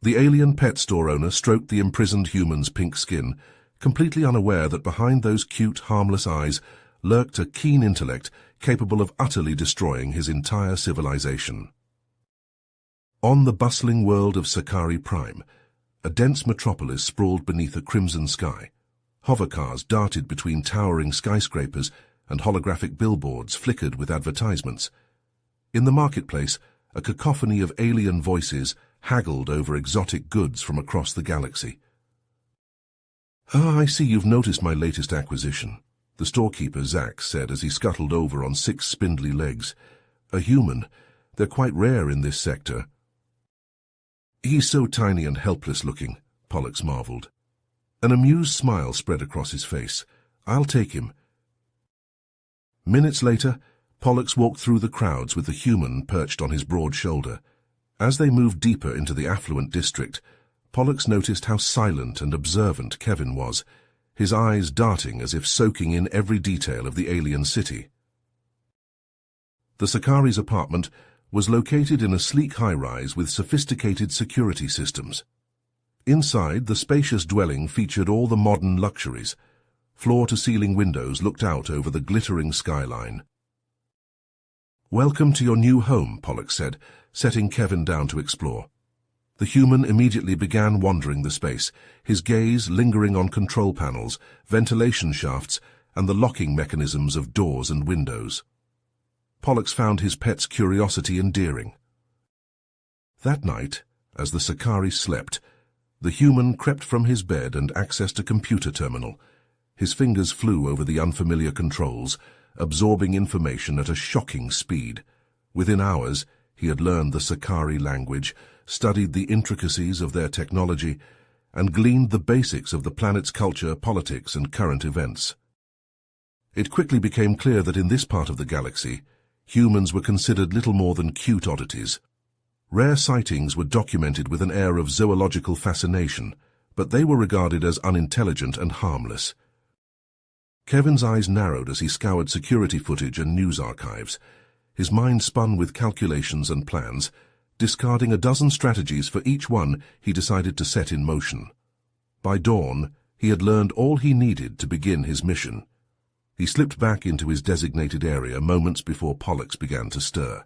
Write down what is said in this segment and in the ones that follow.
The alien pet store owner stroked the imprisoned human's pink skin, completely unaware that behind those cute, harmless eyes lurked a keen intellect capable of utterly destroying his entire civilization. On the bustling world of Sakari Prime, a dense metropolis sprawled beneath a crimson sky. Hovercars darted between towering skyscrapers, and holographic billboards flickered with advertisements. In the marketplace, a cacophony of alien voices haggled over exotic goods from across the galaxy. "Ah, I see you've noticed my latest acquisition," the storekeeper Zack said as he scuttled over on 6 spindly legs. "A human. They're quite rare in this sector." "He's so tiny and helpless-looking," Pollux marveled. An amused smile spread across his face. "I'll take him." Minutes later, Pollux walked through the crowds with the human perched on his broad shoulder. As they moved deeper into the affluent district, Pollux noticed how silent and observant Kevin was, his eyes darting as if soaking in every detail of the alien city. The Sakari's apartment was located in a sleek high-rise with sophisticated security systems. Inside, the spacious dwelling featured all the modern luxuries. Floor-to-ceiling windows looked out over the glittering skyline. "Welcome to your new home," Pollux said, setting Kevin down to explore. The human immediately began wandering the space, his gaze lingering on control panels, ventilation shafts, and the locking mechanisms of doors and windows. Pollux found his pet's curiosity endearing. That night, as the Sakari slept, the human crept from his bed and accessed a computer terminal. His fingers flew over the unfamiliar controls, absorbing information at a shocking speed. Within hours, he had learned the Sakari language, studied the intricacies of their technology, and gleaned the basics of the planet's culture, politics, and current events. It quickly became clear that in this part of the galaxy, humans were considered little more than cute oddities. Rare sightings were documented with an air of zoological fascination, but they were regarded as unintelligent and harmless. Kevin's eyes narrowed as he scoured security footage and news archives. His mind spun with calculations and plans. Discarding a dozen strategies for each one, he decided to set in motion. By dawn, he had learned all he needed to begin his mission. He slipped back into his designated area moments before Pollux began to stir.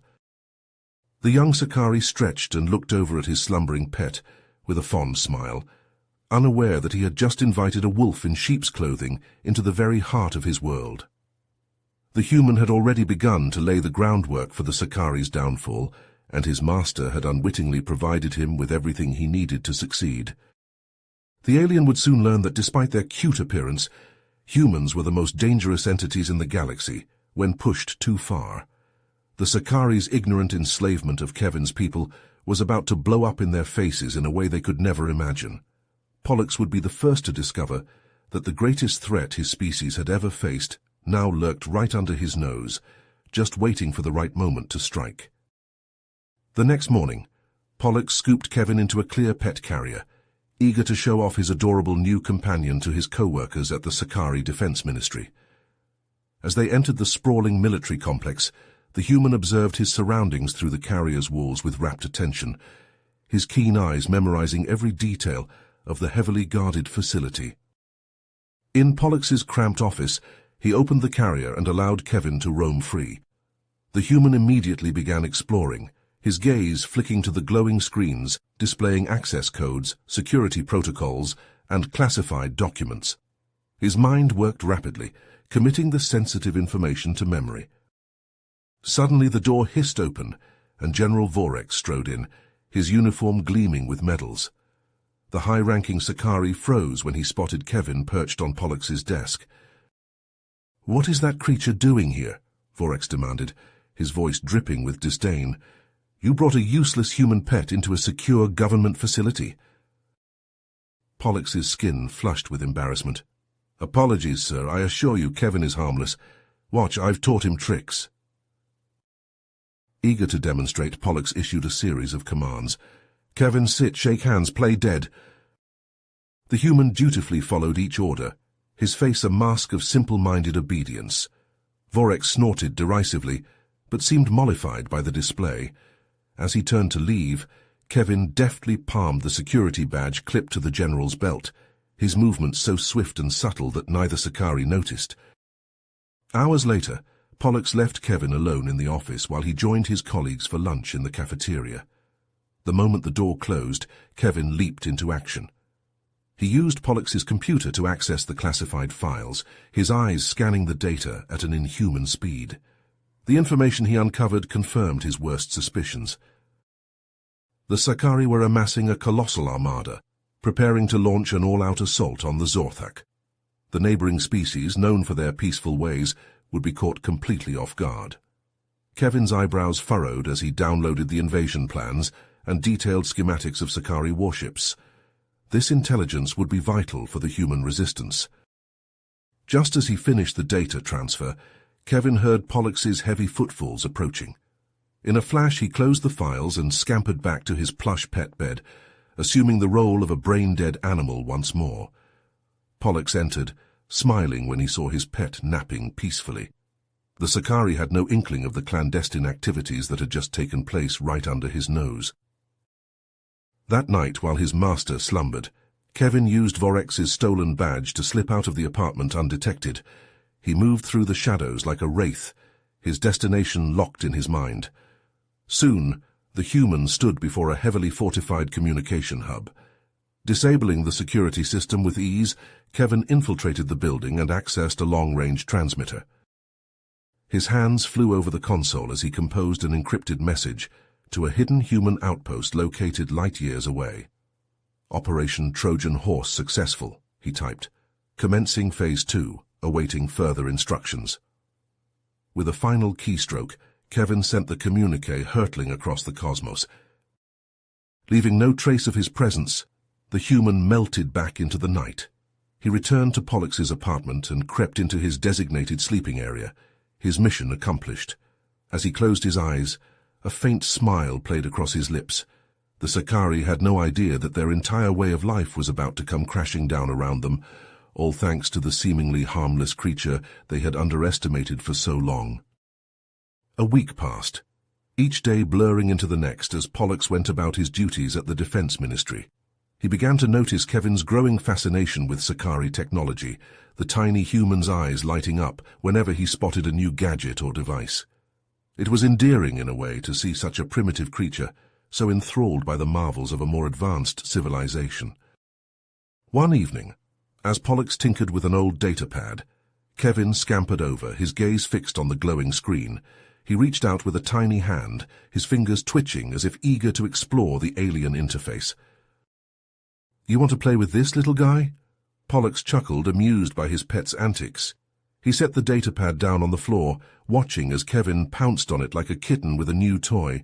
The young Sakari stretched and looked over at his slumbering pet with a fond smile, unaware that he had just invited a wolf in sheep's clothing into the very heart of his world. The human had already begun to lay the groundwork for the Sakari's downfall, and his master had unwittingly provided him with everything he needed to succeed. The alien would soon learn that despite their cute appearance, humans were the most dangerous entities in the galaxy when pushed too far. The Sakari's ignorant enslavement of Kevin's people was about to blow up in their faces in a way they could never imagine. Pollux would be the first to discover that the greatest threat his species had ever faced now lurked right under his nose, just waiting for the right moment to strike. The next morning, Pollux scooped Kevin into a clear pet carrier, eager to show off his adorable new companion to his co-workers at the Sakari Defense Ministry. As they entered the sprawling military complex, the human observed his surroundings through the carrier's walls with rapt attention, his keen eyes memorizing every detail of the heavily guarded facility. In Pollux's cramped office, he opened the carrier and allowed Kevin to roam free. The human immediately began exploring, his gaze flicking to the glowing screens displaying access codes, security protocols, and classified documents. His mind worked rapidly, committing the sensitive information to memory. Suddenly the door hissed open, and General Vorex strode in, his uniform gleaming with medals. The high-ranking Sakari froze when he spotted Kevin perched on Pollux's desk. "What is that creature doing here?" Vorex demanded, his voice dripping with disdain. "You brought a useless human pet into a secure government facility." Pollux's skin flushed with embarrassment. "Apologies, sir. I assure you Kevin is harmless. Watch, I've taught him tricks." Eager to demonstrate, Pollux issued a series of commands. "Kevin, sit, shake hands, play dead." The human dutifully followed each order, his face a mask of simple-minded obedience. Vorex snorted derisively, but seemed mollified by the display. As he turned to leave, Kevin deftly palmed the security badge clipped to the general's belt, his movements so swift and subtle that neither Sakari noticed. Hours later, Pollux left Kevin alone in the office while he joined his colleagues for lunch in the cafeteria. The moment the door closed, Kevin leaped into action. He used Pollux's computer to access the classified files, his eyes scanning the data at an inhuman speed. The information he uncovered confirmed his worst suspicions. The Sakari were amassing a colossal armada, preparing to launch an all-out assault on the Zorthak. The neighboring species, known for their peaceful ways, would be caught completely off guard. Kevin's eyebrows furrowed as he downloaded the invasion plans and detailed schematics of Sakari warships. This intelligence would be vital for the human resistance. Just as he finished the data transfer, Kevin heard Pollux's heavy footfalls approaching. In a flash, he closed the files and scampered back to his plush pet bed, assuming the role of a brain-dead animal once more. Pollux entered, smiling when he saw his pet napping peacefully. The Sakari had no inkling of the clandestine activities that had just taken place right under his nose. That night, while his master slumbered, Kevin used Vorex's stolen badge to slip out of the apartment undetected. He moved through the shadows like a wraith, his destination locked in his mind. Soon, the human stood before a heavily fortified communication hub. Disabling the security system with ease, Kevin infiltrated the building and accessed a long-range transmitter. His hands flew over the console as he composed an encrypted message to a hidden human outpost located light years away. "Operation Trojan Horse successful," he typed. "Commencing Phase 2, awaiting further instructions." With a final keystroke, Kevin sent the communique hurtling across the cosmos. Leaving no trace of his presence, the human melted back into the night. He returned to Pollux's apartment and crept into his designated sleeping area, his mission accomplished. As he closed his eyes, a faint smile played across his lips. The Sakari had no idea that their entire way of life was about to come crashing down around them, all thanks to the seemingly harmless creature they had underestimated for so long. A week passed, each day blurring into the next as Pollux went about his duties at the Defense Ministry. He began to notice Kevin's growing fascination with Sakari technology, the tiny human's eyes lighting up whenever he spotted a new gadget or device. It was endearing in a way to see such a primitive creature, so enthralled by the marvels of a more advanced civilization. One evening, as Pollux tinkered with an old datapad, Kevin scampered over, his gaze fixed on the glowing screen. He reached out with a tiny hand, his fingers twitching as if eager to explore the alien interface. "You want to play with this, little guy?" Pollux chuckled, amused by his pet's antics. He set the datapad down on the floor, watching as Kevin pounced on it like a kitten with a new toy.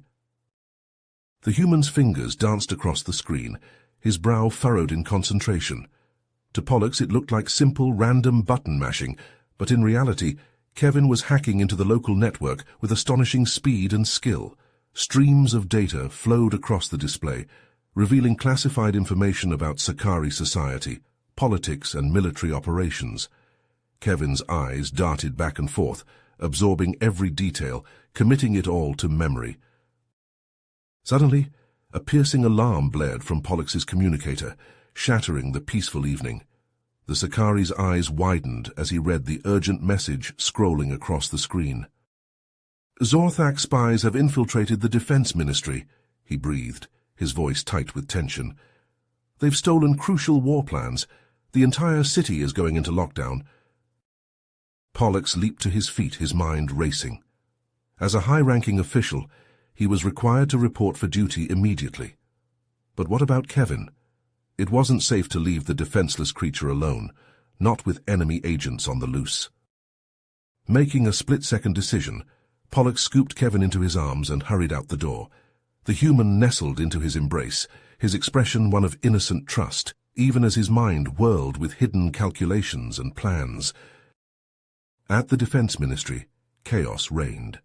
The human's fingers danced across the screen, his brow furrowed in concentration. To Pollux it looked like simple, random button mashing, but in reality, Kevin was hacking into the local network with astonishing speed and skill. Streams of data flowed across the display, revealing classified information about Sakari society, politics, and military operations. Kevin's eyes darted back and forth, absorbing every detail, committing it all to memory. Suddenly, a piercing alarm blared from Pollux's communicator, shattering the peaceful evening. The Sakari's eyes widened as he read the urgent message scrolling across the screen. "Zorthak spies have infiltrated the Defense Ministry," he breathed, his voice tight with tension. "They've stolen crucial war plans. The entire city is going into lockdown." Pollux leaped to his feet, his mind racing. As a high-ranking official, he was required to report for duty immediately. But what about Kevin? It wasn't safe to leave the defenseless creature alone, not with enemy agents on the loose. Making a split-second decision, Pollux scooped Kevin into his arms and hurried out the door. The human nestled into his embrace, his expression one of innocent trust, even as his mind whirled with hidden calculations and plans. At the Defense Ministry, chaos reigned.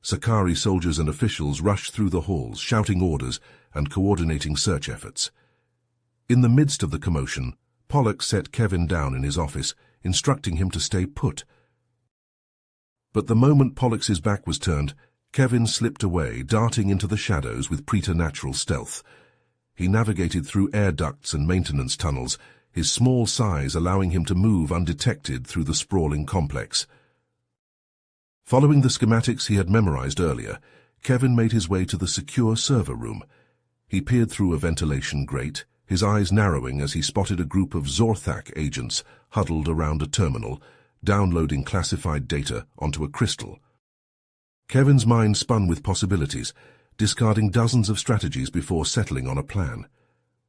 Sakari soldiers and officials rushed through the halls, shouting orders and coordinating search efforts. In the midst of the commotion, Pollux set Kevin down in his office, instructing him to stay put. But the moment Pollux's back was turned, Kevin slipped away, darting into the shadows with preternatural stealth. He navigated through air ducts and maintenance tunnels, his small size allowing him to move undetected through the sprawling complex. Following the schematics he had memorized earlier, Kevin made his way to the secure server room. He peered through a ventilation grate, his eyes narrowing as he spotted a group of Zorthak agents huddled around a terminal, downloading classified data onto a crystal. Kevin's mind spun with possibilities, discarding dozens of strategies before settling on a plan.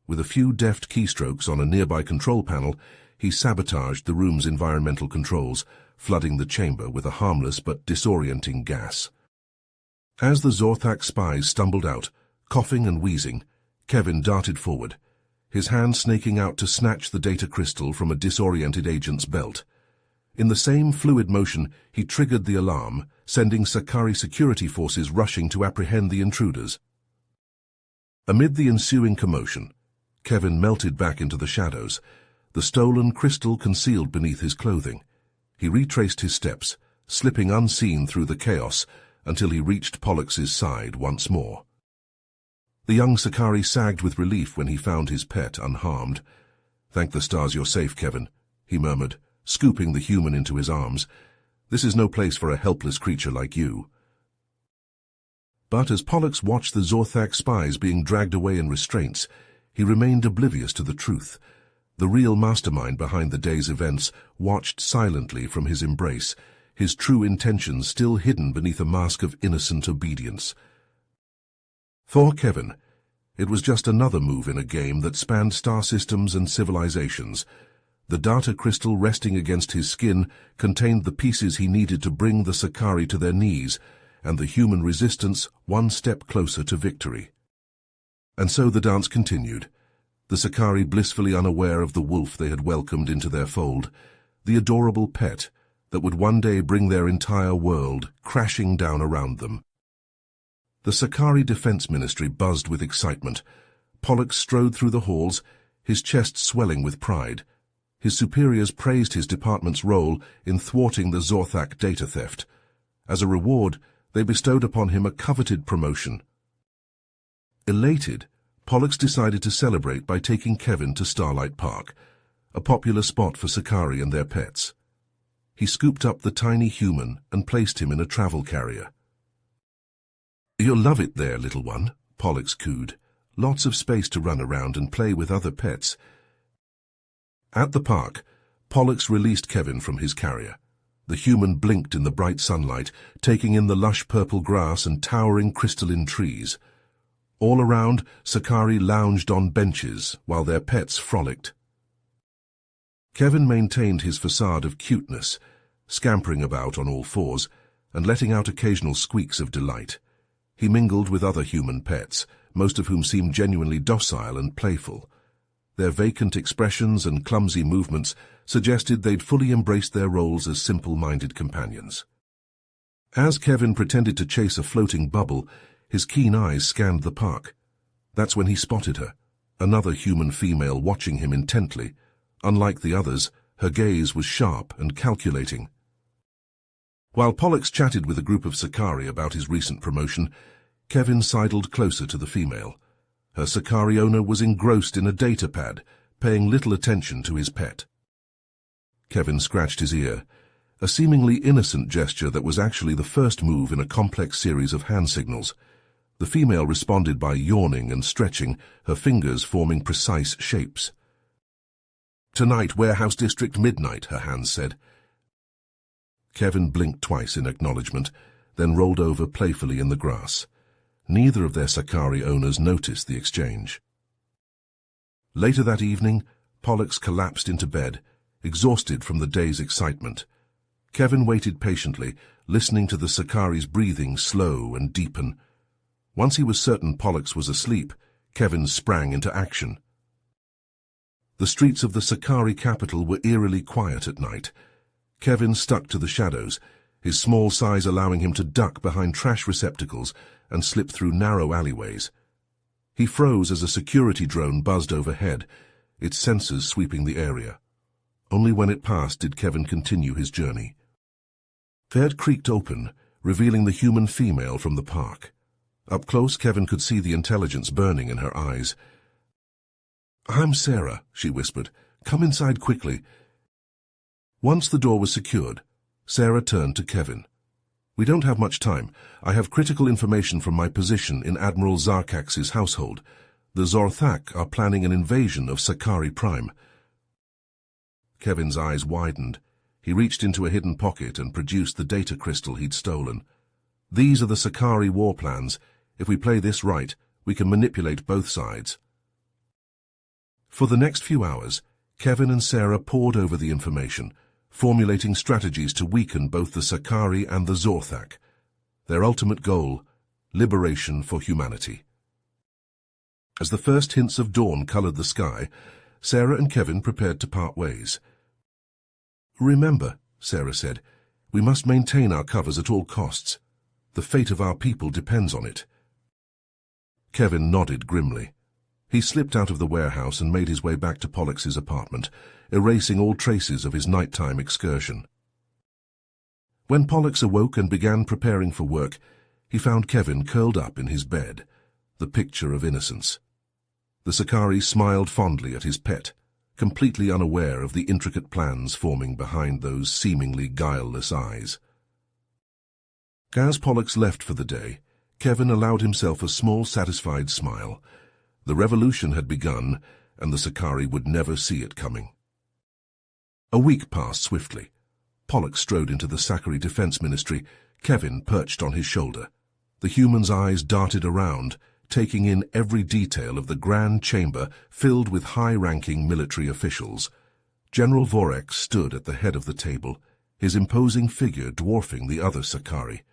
With a few deft keystrokes on a nearby control panel, he sabotaged the room's environmental controls, flooding the chamber with a harmless but disorienting gas. As the Zorthak spies stumbled out, coughing and wheezing, Kevin darted forward, his hand snaking out to snatch the data crystal from a disoriented agent's belt. In the same fluid motion, he triggered the alarm, sending Sakari security forces rushing to apprehend the intruders. Amid the ensuing commotion, Kevin melted back into the shadows, the stolen crystal concealed beneath his clothing. He retraced his steps, slipping unseen through the chaos until he reached Pollux's side once more. The young Sakari sagged with relief when he found his pet unharmed. "Thank the stars you're safe, Kevin," he murmured, scooping the human into his arms. "This is no place for a helpless creature like you." But as Pollux watched the Zorthak spies being dragged away in restraints, he remained oblivious to the truth. The real mastermind behind the day's events watched silently from his embrace, his true intentions still hidden beneath a mask of innocent obedience. For Kevin, it was just another move in a game that spanned star systems and civilizations. The data crystal resting against his skin contained the pieces he needed to bring the Sakari to their knees, and the human resistance one step closer to victory. And so the dance continued, the Sakari blissfully unaware of the wolf they had welcomed into their fold, the adorable pet that would one day bring their entire world crashing down around them. The Sakari Defense Ministry buzzed with excitement. Pollux strode through the halls, his chest swelling with pride. His superiors praised his department's role in thwarting the Zorthak data theft. As a reward, they bestowed upon him a coveted promotion. Elated, Pollux decided to celebrate by taking Kevin to Starlight Park, a popular spot for Sakari and their pets. He scooped up the tiny human and placed him in a travel carrier. "You'll love it there, little one," Pollux cooed. "Lots of space to run around and play with other pets." At the park, Pollux released Kevin from his carrier. The human blinked in the bright sunlight, taking in the lush purple grass and towering crystalline trees. All around, Sakari lounged on benches while their pets frolicked. Kevin maintained his facade of cuteness, scampering about on all fours and letting out occasional squeaks of delight. He mingled with other human pets, most of whom seemed genuinely docile and playful. Their vacant expressions and clumsy movements suggested they'd fully embraced their roles as simple-minded companions. As Kevin pretended to chase a floating bubble, his keen eyes scanned the park. That's when he spotted her, another human female watching him intently. Unlike the others, her gaze was sharp and calculating. While Pollux chatted with a group of Sakari about his recent promotion, Kevin sidled closer to the female. Her Sakari owner was engrossed in a data pad, paying little attention to his pet. Kevin scratched his ear, a seemingly innocent gesture that was actually the first move in a complex series of hand signals. The female responded by yawning and stretching, her fingers forming precise shapes. "Tonight, Warehouse District Midnight," her hands said. Kevin blinked twice in acknowledgement, then rolled over playfully in the grass. Neither of their Sakari owners noticed the exchange. Later that evening, Pollux collapsed into bed, exhausted from the day's excitement. Kevin waited patiently, listening to the Sakari's breathing slow and deepen. Once he was certain Pollux was asleep, Kevin sprang into action. The streets of the Sakari capital were eerily quiet at night. Kevin stuck to the shadows, his small size allowing him to duck behind trash receptacles and slip through narrow alleyways. He froze as a security drone buzzed overhead, its sensors sweeping the area. Only when it passed did Kevin continue his journey. It creaked open, revealing the human female from the park. Up close, Kevin could see the intelligence burning in her eyes. "I'm Sarah," she whispered. "Come inside quickly." Once the door was secured, Sarah turned to Kevin. "We don't have much time. I have critical information from my position in Admiral Zarkax's household. The Zorthak are planning an invasion of Sakari Prime." Kevin's eyes widened. He reached into a hidden pocket and produced the data crystal he'd stolen. "These are the Sakari war plans. If we play this right, we can manipulate both sides." For the next few hours, Kevin and Sarah pored over the information, formulating strategies to weaken both the Sakari and the Zorthak. Their ultimate goal, liberation for humanity. As the first hints of dawn colored the sky, Sarah and Kevin prepared to part ways. "Remember," Sarah said, "we must maintain our covers at all costs. The fate of our people depends on it." Kevin nodded grimly. He slipped out of the warehouse and made his way back to Pollux's apartment, erasing all traces of his nighttime excursion. When Pollux awoke and began preparing for work, he found Kevin curled up in his bed, the picture of innocence. The Sakari smiled fondly at his pet, completely unaware of the intricate plans forming behind those seemingly guileless eyes. As Pollux left for the day, Kevin allowed himself a small, satisfied smile. The revolution had begun, and the Sakari would never see it coming. A week passed swiftly. Pollux strode into the Sakari Defense Ministry, Kevin perched on his shoulder. The human's eyes darted around, taking in every detail of the grand chamber filled with high-ranking military officials. General Vorex stood at the head of the table, his imposing figure dwarfing the other Sakari.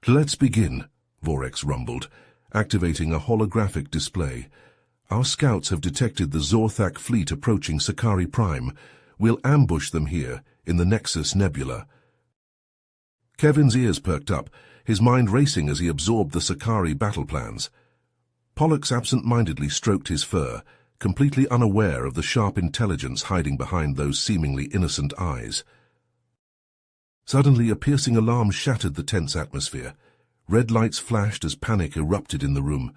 "Let's begin," Vorex rumbled, activating a holographic display. "Our scouts have detected the Zorthak fleet approaching Sakari Prime. We'll ambush them here, in the Nexus Nebula." Kevin's ears perked up, his mind racing as he absorbed the Sakari battle plans. Pollux absent-mindedly stroked his fur, completely unaware of the sharp intelligence hiding behind those seemingly innocent eyes. Suddenly, a piercing alarm shattered the tense atmosphere. Red lights flashed as panic erupted in the room.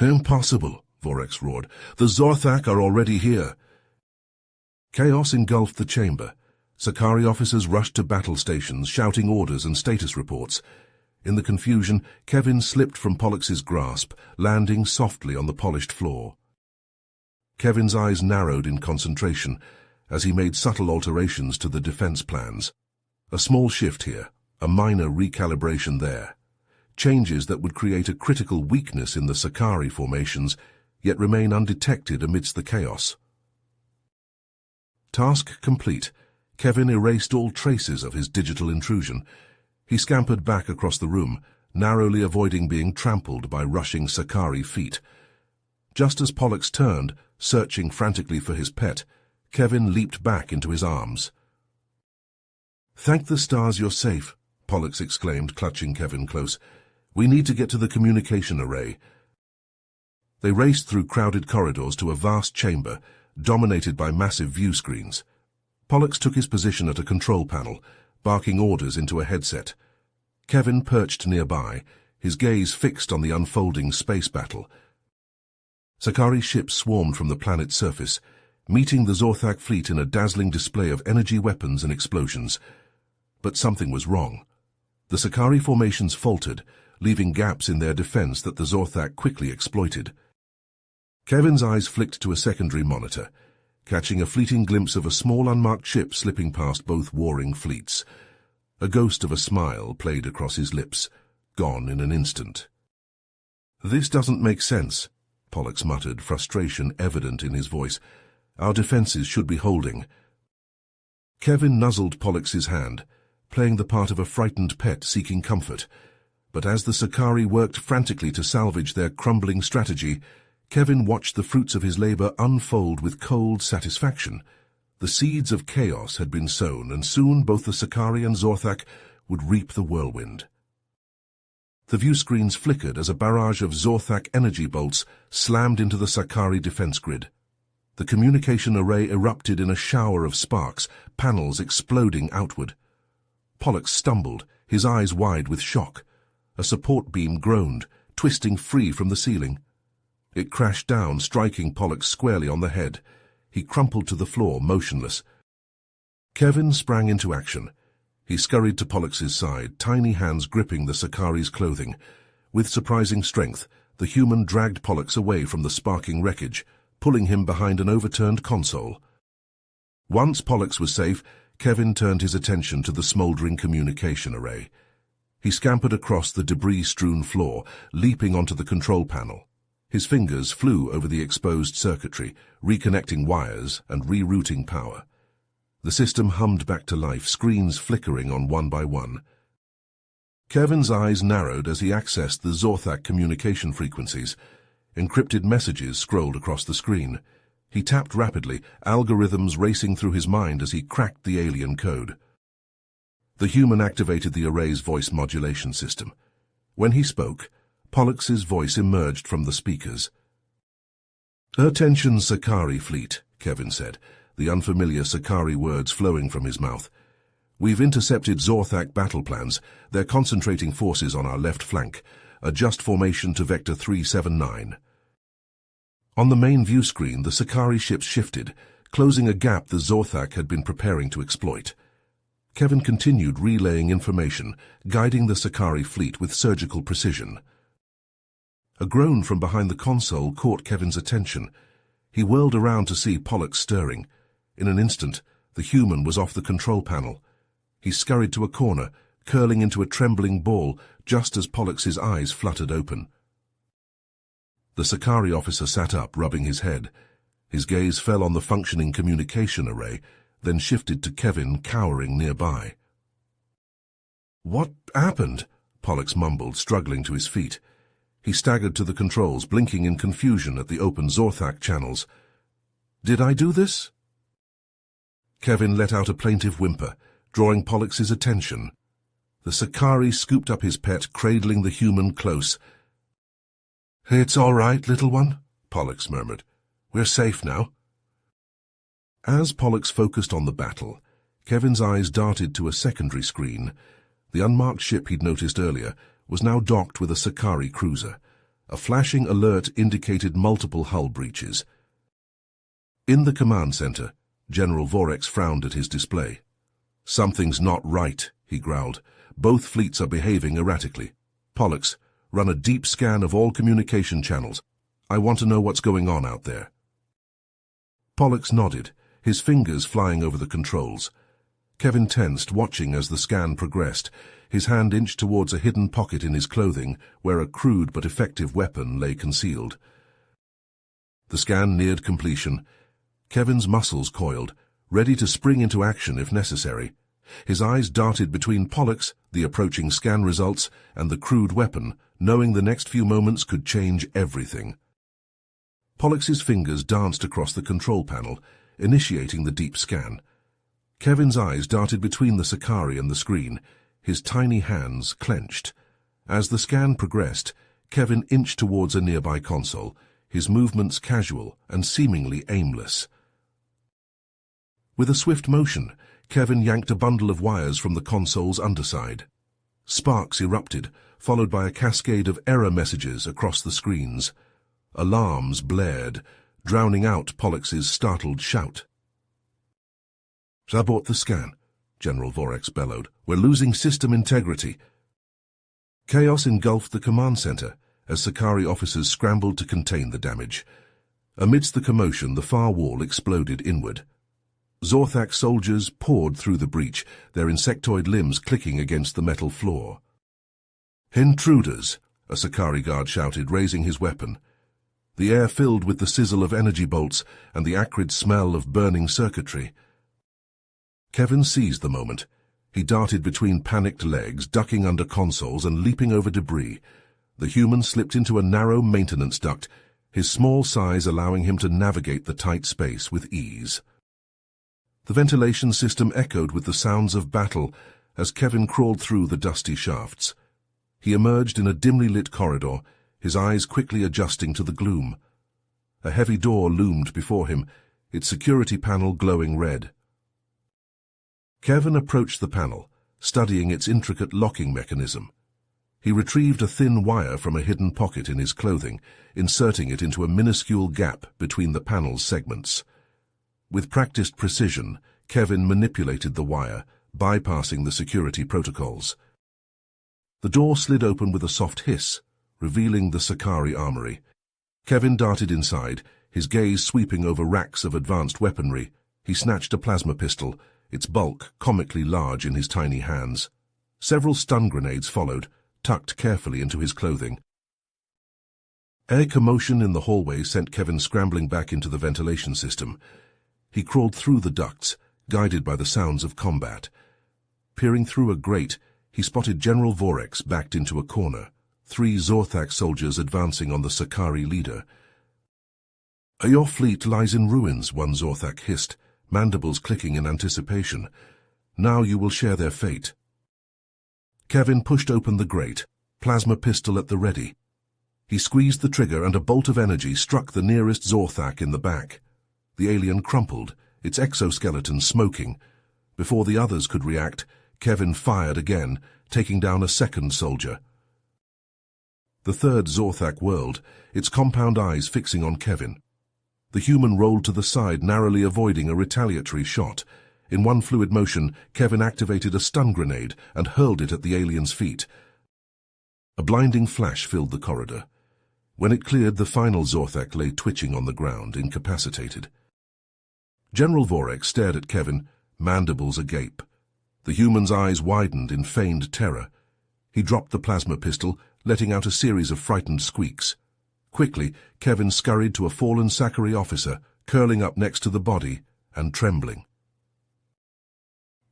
"Impossible," Vorex roared. "The Zorthak are already here." Chaos engulfed the chamber. Sakari officers rushed to battle stations, shouting orders and status reports. In the confusion, Kevin slipped from Pollux's grasp, landing softly on the polished floor. Kevin's eyes narrowed in concentration as he made subtle alterations to the defense plans. A small shift here, a minor recalibration there. Changes that would create a critical weakness in the Sakari formations, yet remain undetected amidst the chaos. Task complete. Kevin erased all traces of his digital intrusion. He scampered back across the room, narrowly avoiding being trampled by rushing Sakari feet. Just as Pollux turned, searching frantically for his pet, Kevin leaped back into his arms. "Thank the stars you're safe," Pollux exclaimed, clutching Kevin close. "We need to get to the communication array." They raced through crowded corridors to a vast chamber, dominated by massive view screens. Pollux took his position at a control panel, barking orders into a headset. Kevin perched nearby, his gaze fixed on the unfolding space battle. Sakari ships swarmed from the planet's surface, meeting the Zorthak fleet in a dazzling display of energy weapons and explosions. But something was wrong. The Sakari formations faltered, leaving gaps in their defense that the Zorthak quickly exploited. Kevin's eyes flicked to a secondary monitor, catching a fleeting glimpse of a small unmarked ship slipping past both warring fleets. A ghost of a smile played across his lips, gone in an instant. "This doesn't make sense," Pollux muttered, frustration evident in his voice. "Our defenses should be holding." Kevin nuzzled Pollux's hand, playing the part of a frightened pet seeking comfort. But as the Sakari worked frantically to salvage their crumbling strategy, Kevin watched the fruits of his labor unfold with cold satisfaction. The seeds of chaos had been sown, and soon both the Sakari and Zorthak would reap the whirlwind. The view screens flickered as a barrage of Zorthak energy bolts slammed into the Sakari defense grid. The communication array erupted in a shower of sparks, panels exploding outward. Pollux stumbled, his eyes wide with shock. A support beam groaned, twisting free from the ceiling. It crashed down, striking Pollux squarely on the head. He crumpled to the floor, motionless. Kevin sprang into action. He scurried to Pollux's side, tiny hands gripping the Sakari's clothing. With surprising strength, the human dragged Pollux away from the sparking wreckage, pulling him behind an overturned console. Once Pollux was safe, Kevin turned his attention to the smoldering communication array. He scampered across the debris-strewn floor, leaping onto the control panel. His fingers flew over the exposed circuitry, reconnecting wires and rerouting power. The system hummed back to life, screens flickering on one by one. Kevin's eyes narrowed as he accessed the Zorthak communication frequencies. Encrypted messages scrolled across the screen. He tapped rapidly, algorithms racing through his mind as he cracked the alien code. The human activated the array's voice modulation system. When he spoke, Pollux's voice emerged from the speakers. "Attention, Sakari fleet," Kevin said, the unfamiliar Sakari words flowing from his mouth. "We've intercepted Zorthak battle plans. They're concentrating forces on our left flank. Adjust formation to Vector 379. On the main view screen, the Sakari ships shifted, closing a gap the Zorthak had been preparing to exploit. Kevin continued relaying information, guiding the Sakari fleet with surgical precision. A groan from behind the console caught Kevin's attention. He whirled around to see Pollux stirring. In an instant, the human was off the control panel. He scurried to a corner, curling into a trembling ball just as Pollux's eyes fluttered open. The Sakari officer sat up, rubbing his head. His gaze fell on the functioning communication array, then shifted to Kevin cowering nearby. "What happened?" Pollux mumbled, struggling to his feet. He staggered to the controls, blinking in confusion at the open Zorthak channels. "Did I do this?" Kevin let out a plaintive whimper, drawing Pollux's attention. The Sakari scooped up his pet, cradling the human close. "It's all right, little one," Pollux murmured. "We're safe now." As Pollux focused on the battle, Kevin's eyes darted to a secondary screen. The unmarked ship he'd noticed earlier was now docked with a Sakari cruiser. A flashing alert indicated multiple hull breaches. In the command center, General Vorex frowned at his display. "Something's not right," he growled. "Both fleets are behaving erratically. Pollux, run a deep scan of all communication channels. I want to know what's going on out there." Pollux nodded, his fingers flying over the controls. Kevin tensed, watching as the scan progressed. His hand inched towards a hidden pocket in his clothing, where a crude but effective weapon lay concealed. The scan neared completion. Kevin's muscles coiled, ready to spring into action if necessary. His eyes darted between Pollux, the approaching scan results, and the crude weapon, knowing the next few moments could change everything. Pollux's fingers danced across the control panel, initiating the deep scan. Kevin's eyes darted between the Sakari and the screen, his tiny hands clenched. As the scan progressed, Kevin inched towards a nearby console, his movements casual and seemingly aimless. With a swift motion, Kevin yanked a bundle of wires from the console's underside. Sparks erupted, followed by a cascade of error messages across the screens. Alarms blared, drowning out Pollux's startled shout. "Abort the scan," General Vorex bellowed. "We're losing system integrity." Chaos engulfed the command center as Sakari officers scrambled to contain the damage. Amidst the commotion, the far wall exploded inward. Zorthak soldiers poured through the breach, their insectoid limbs clicking against the metal floor. "Intruders!" a Sakari guard shouted, raising his weapon. The air filled with the sizzle of energy bolts and the acrid smell of burning circuitry. Kevin seized the moment. He darted between panicked legs, ducking under consoles and leaping over debris. The human slipped into a narrow maintenance duct, his small size allowing him to navigate the tight space with ease. The ventilation system echoed with the sounds of battle as Kevin crawled through the dusty shafts. He emerged in a dimly lit corridor, his eyes quickly adjusting to the gloom. A heavy door loomed before him, its security panel glowing red. Kevin approached the panel, studying its intricate locking mechanism. He retrieved a thin wire from a hidden pocket in his clothing, inserting it into a minuscule gap between the panel's segments. With practiced precision, Kevin manipulated the wire, bypassing the security protocols. The door slid open with a soft hiss, revealing the Sakari armory. Kevin darted inside, his gaze sweeping over racks of advanced weaponry. He snatched a plasma pistol, its bulk comically large in his tiny hands. Several stun grenades followed, tucked carefully into his clothing. Air commotion in the hallway sent Kevin scrambling back into the ventilation system. He crawled through the ducts, guided by the sounds of combat. Peering through a grate, he spotted General Vorex backed into a corner, 3 Zorthak soldiers advancing on the Sakari leader. "Your fleet lies in ruins," one Zorthak hissed, mandibles clicking in anticipation. "Now you will share their fate." Kevin pushed open the grate, plasma pistol at the ready. He squeezed the trigger and a bolt of energy struck the nearest Zorthak in the back. The alien crumpled, its exoskeleton smoking. Before the others could react, Kevin fired again, taking down a second soldier. The third Zorthak whirled, its compound eyes fixing on Kevin. The human rolled to the side, narrowly avoiding a retaliatory shot. In one fluid motion, Kevin activated a stun grenade and hurled it at the alien's feet. A blinding flash filled the corridor. When it cleared, the final Zorthak lay twitching on the ground, incapacitated. General Vorex stared at Kevin, mandibles agape. The human's eyes widened in feigned terror. He dropped the plasma pistol, letting out a series of frightened squeaks. Quickly, Kevin scurried to a fallen Sakari officer, curling up next to the body and trembling.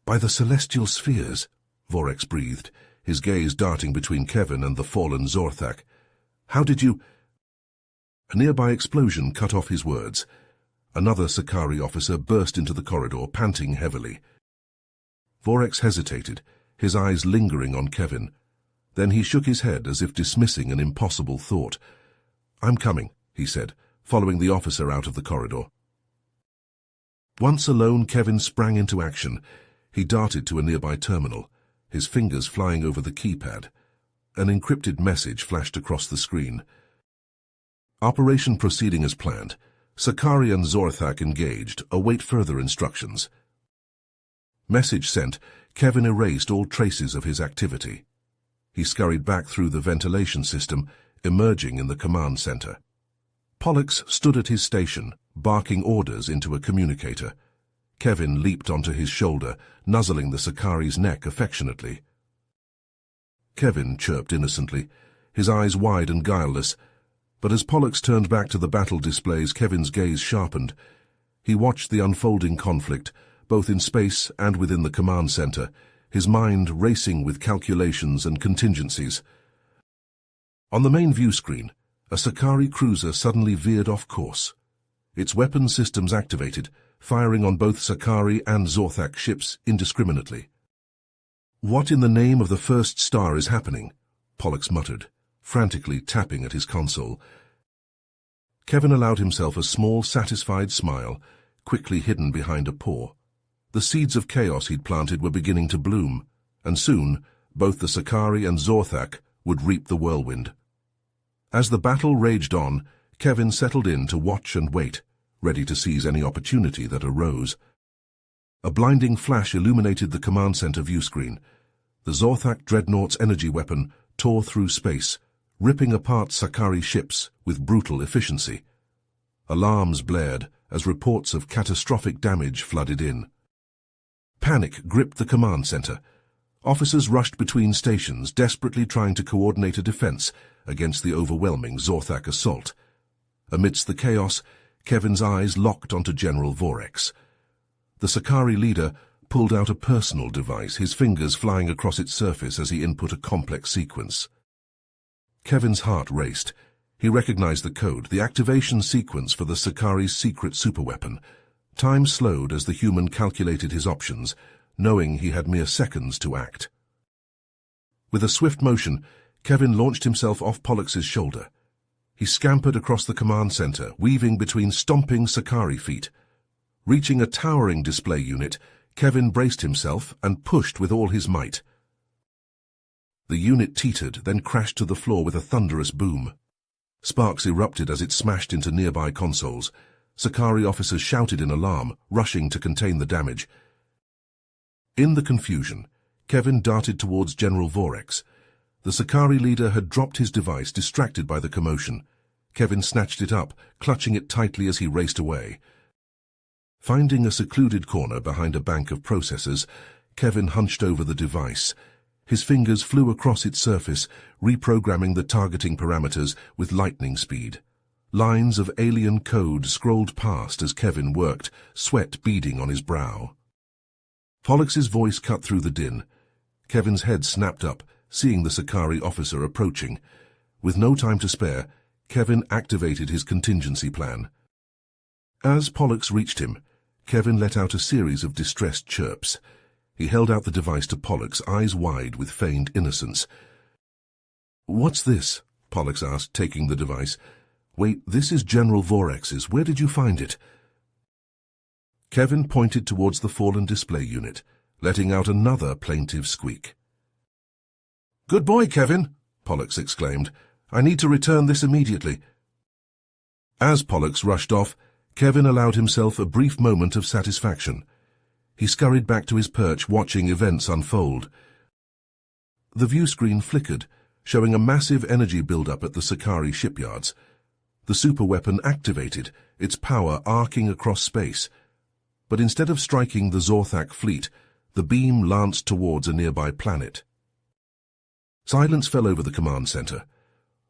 "By the celestial spheres," Vorex breathed, his gaze darting between Kevin and the fallen Zorthak. "How did you—" A nearby explosion cut off his words. Another Sakari officer burst into the corridor, panting heavily. Vorex hesitated, his eyes lingering on Kevin. Then he shook his head as if dismissing an impossible thought. "I'm coming," he said, following the officer out of the corridor. Once alone, Kevin sprang into action. He darted to a nearby terminal, his fingers flying over the keypad. An encrypted message flashed across the screen. "Operation proceeding as planned. Sakari and Zorthak engaged. Await further instructions." Message sent, Kevin erased all traces of his activity. He scurried back through the ventilation system, emerging in the command center. Pollux stood at his station, barking orders into a communicator. Kevin leaped onto his shoulder, nuzzling the Sakari's neck affectionately. Kevin chirped innocently, his eyes wide and guileless, but as Pollux turned back to the battle displays, Kevin's gaze sharpened. He watched the unfolding conflict, both in space and within the command center, his mind racing with calculations and contingencies. On the main view screen, a Sakari cruiser suddenly veered off course. Its weapon systems activated, firing on both Sakari and Zorthak ships indiscriminately. "What in the name of the first star is happening?" Pollux muttered, frantically tapping at his console. Kevin allowed himself a small, satisfied smile, quickly hidden behind a paw. The seeds of chaos he'd planted were beginning to bloom, and soon both the Sakari and Zorthak would reap the whirlwind. As the battle raged on, Kevin settled in to watch and wait, ready to seize any opportunity that arose. A blinding flash illuminated the command center view screen. The Zorthak dreadnought's energy weapon tore through space, ripping apart Sakari ships with brutal efficiency. Alarms blared as reports of catastrophic damage flooded in. Panic gripped the command center. Officers rushed between stations, desperately trying to coordinate a defense against the overwhelming Zorthak assault. Amidst the chaos, Kevin's eyes locked onto General Vorex. The Sakari leader pulled out a personal device, his fingers flying across its surface as he input a complex sequence. Kevin's heart raced. He recognized the code, the activation sequence for the Sakari's secret superweapon. Time slowed as the human calculated his options, knowing he had mere seconds to act. With a swift motion, Kevin launched himself off Pollux's shoulder. He scampered across the command center, weaving between stomping Sakari feet. Reaching a towering display unit, Kevin braced himself and pushed with all his might. The unit teetered, then crashed to the floor with a thunderous boom. Sparks erupted as it smashed into nearby consoles. Sakari officers shouted in alarm, rushing to contain the damage. In the confusion, Kevin darted towards General Vorex. The Sakari leader had dropped his device, distracted by the commotion. Kevin snatched it up, clutching it tightly as he raced away. Finding a secluded corner behind a bank of processors, Kevin hunched over the device. His fingers flew across its surface, reprogramming the targeting parameters with lightning speed. Lines of alien code scrolled past as Kevin worked, sweat beading on his brow. Pollux's voice cut through the din. Kevin's head snapped up, seeing the Sakari officer approaching. With no time to spare, Kevin activated his contingency plan. As Pollux reached him, Kevin let out a series of distressed chirps. He held out the device to Pollux, eyes wide with feigned innocence. "What's this?" Pollux asked, taking the device. "Wait, this is General Vorex's. Where did you find it?" Kevin pointed towards the fallen display unit, letting out another plaintive squeak. "Good boy, Kevin," Pollux exclaimed. "I need to return this immediately." As Pollux rushed off, Kevin allowed himself a brief moment of satisfaction. He scurried back to his perch, watching events unfold. The view screen flickered, showing a massive energy buildup at the Sakari shipyards. The superweapon activated, its power arcing across space. But instead of striking the Zorthak fleet, the beam lanced towards a nearby planet. Silence fell over the command center.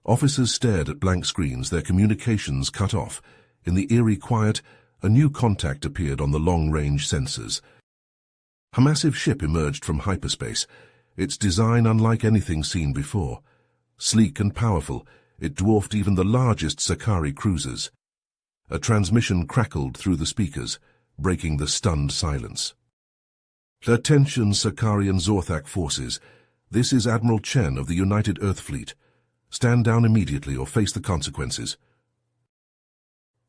Officers stared at blank screens, their communications cut off. In the eerie quiet, a new contact appeared on the long-range sensors. A massive ship emerged from hyperspace, its design unlike anything seen before. Sleek and powerful, it dwarfed even the largest Sakari cruisers. A transmission crackled through the speakers, breaking the stunned silence. "Attention, Sakari and Zorthak forces. This is Admiral Chen of the United Earth Fleet. Stand down immediately or face the consequences."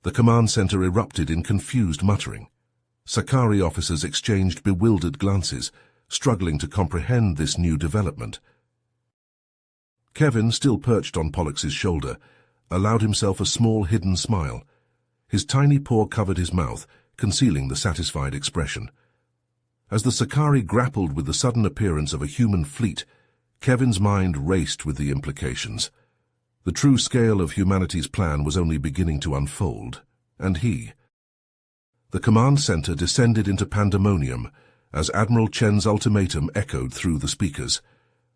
The command center erupted in confused muttering. Sakari officers exchanged bewildered glances, struggling to comprehend this new development. Kevin, still perched on Pollux's shoulder, allowed himself a small hidden smile. His tiny paw covered his mouth, concealing the satisfied expression. As the Sakari grappled with the sudden appearance of a human fleet, Kevin's mind raced with the implications. The true scale of humanity's plan was only beginning to unfold, and the command center descended into pandemonium as Admiral Chen's ultimatum echoed through the speakers.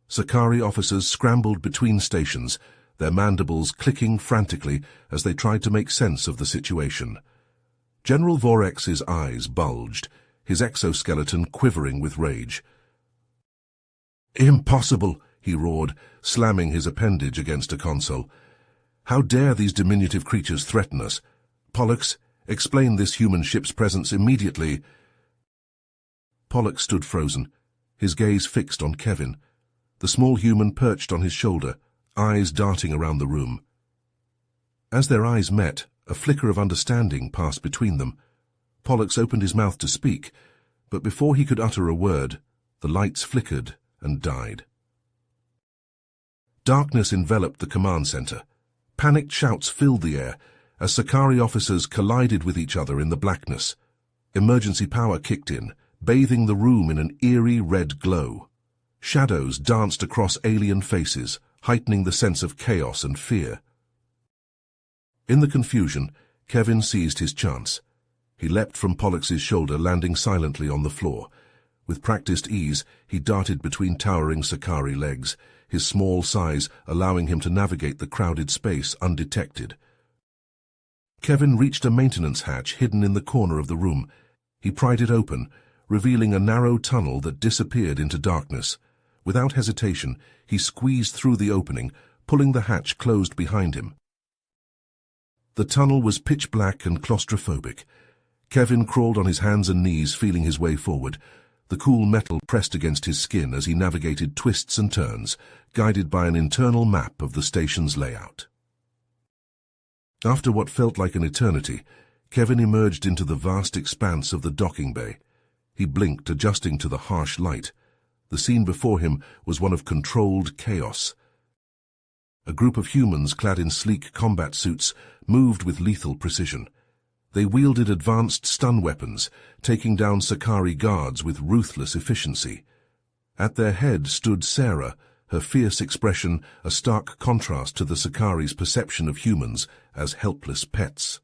Sakari officers scrambled between stations, their mandibles clicking frantically as they tried to make sense of the situation. General Vorex's eyes bulged, his exoskeleton quivering with rage. "Impossible!" he roared, slamming his appendage against a console. "How dare these diminutive creatures threaten us? Pollux, explain this human ship's presence immediately." Pollux stood frozen, his gaze fixed on Kevin. The small human perched on his shoulder, eyes darting around the room. As their eyes met, a flicker of understanding passed between them. Pollux opened his mouth to speak, but before he could utter a word, the lights flickered and died. Darkness enveloped the command center. Panicked shouts filled the air as Sakari officers collided with each other in the blackness. Emergency power kicked in, bathing the room in an eerie red glow. Shadows danced across alien faces, heightening the sense of chaos and fear. In the confusion, Kevin seized his chance. He leapt from Pollux's shoulder, landing silently on the floor. With practiced ease, he darted between towering Sakari legs, his small size allowing him to navigate the crowded space undetected. Kevin reached a maintenance hatch hidden in the corner of the room. He pried it open, revealing a narrow tunnel that disappeared into darkness. Without hesitation, he squeezed through the opening, pulling the hatch closed behind him. The tunnel was pitch black and claustrophobic. Kevin crawled on his hands and knees, feeling his way forward. The cool metal pressed against his skin as he navigated twists and turns, guided by an internal map of the station's layout. After what felt like an eternity, Kevin emerged into the vast expanse of the docking bay. He blinked, adjusting to the harsh light. The scene before him was one of controlled chaos. A group of humans clad in sleek combat suits moved with lethal precision. They wielded advanced stun weapons, taking down Sakari guards with ruthless efficiency. At their head stood Sarah, her fierce expression a stark contrast to the Sakari's perception of humans as helpless pets.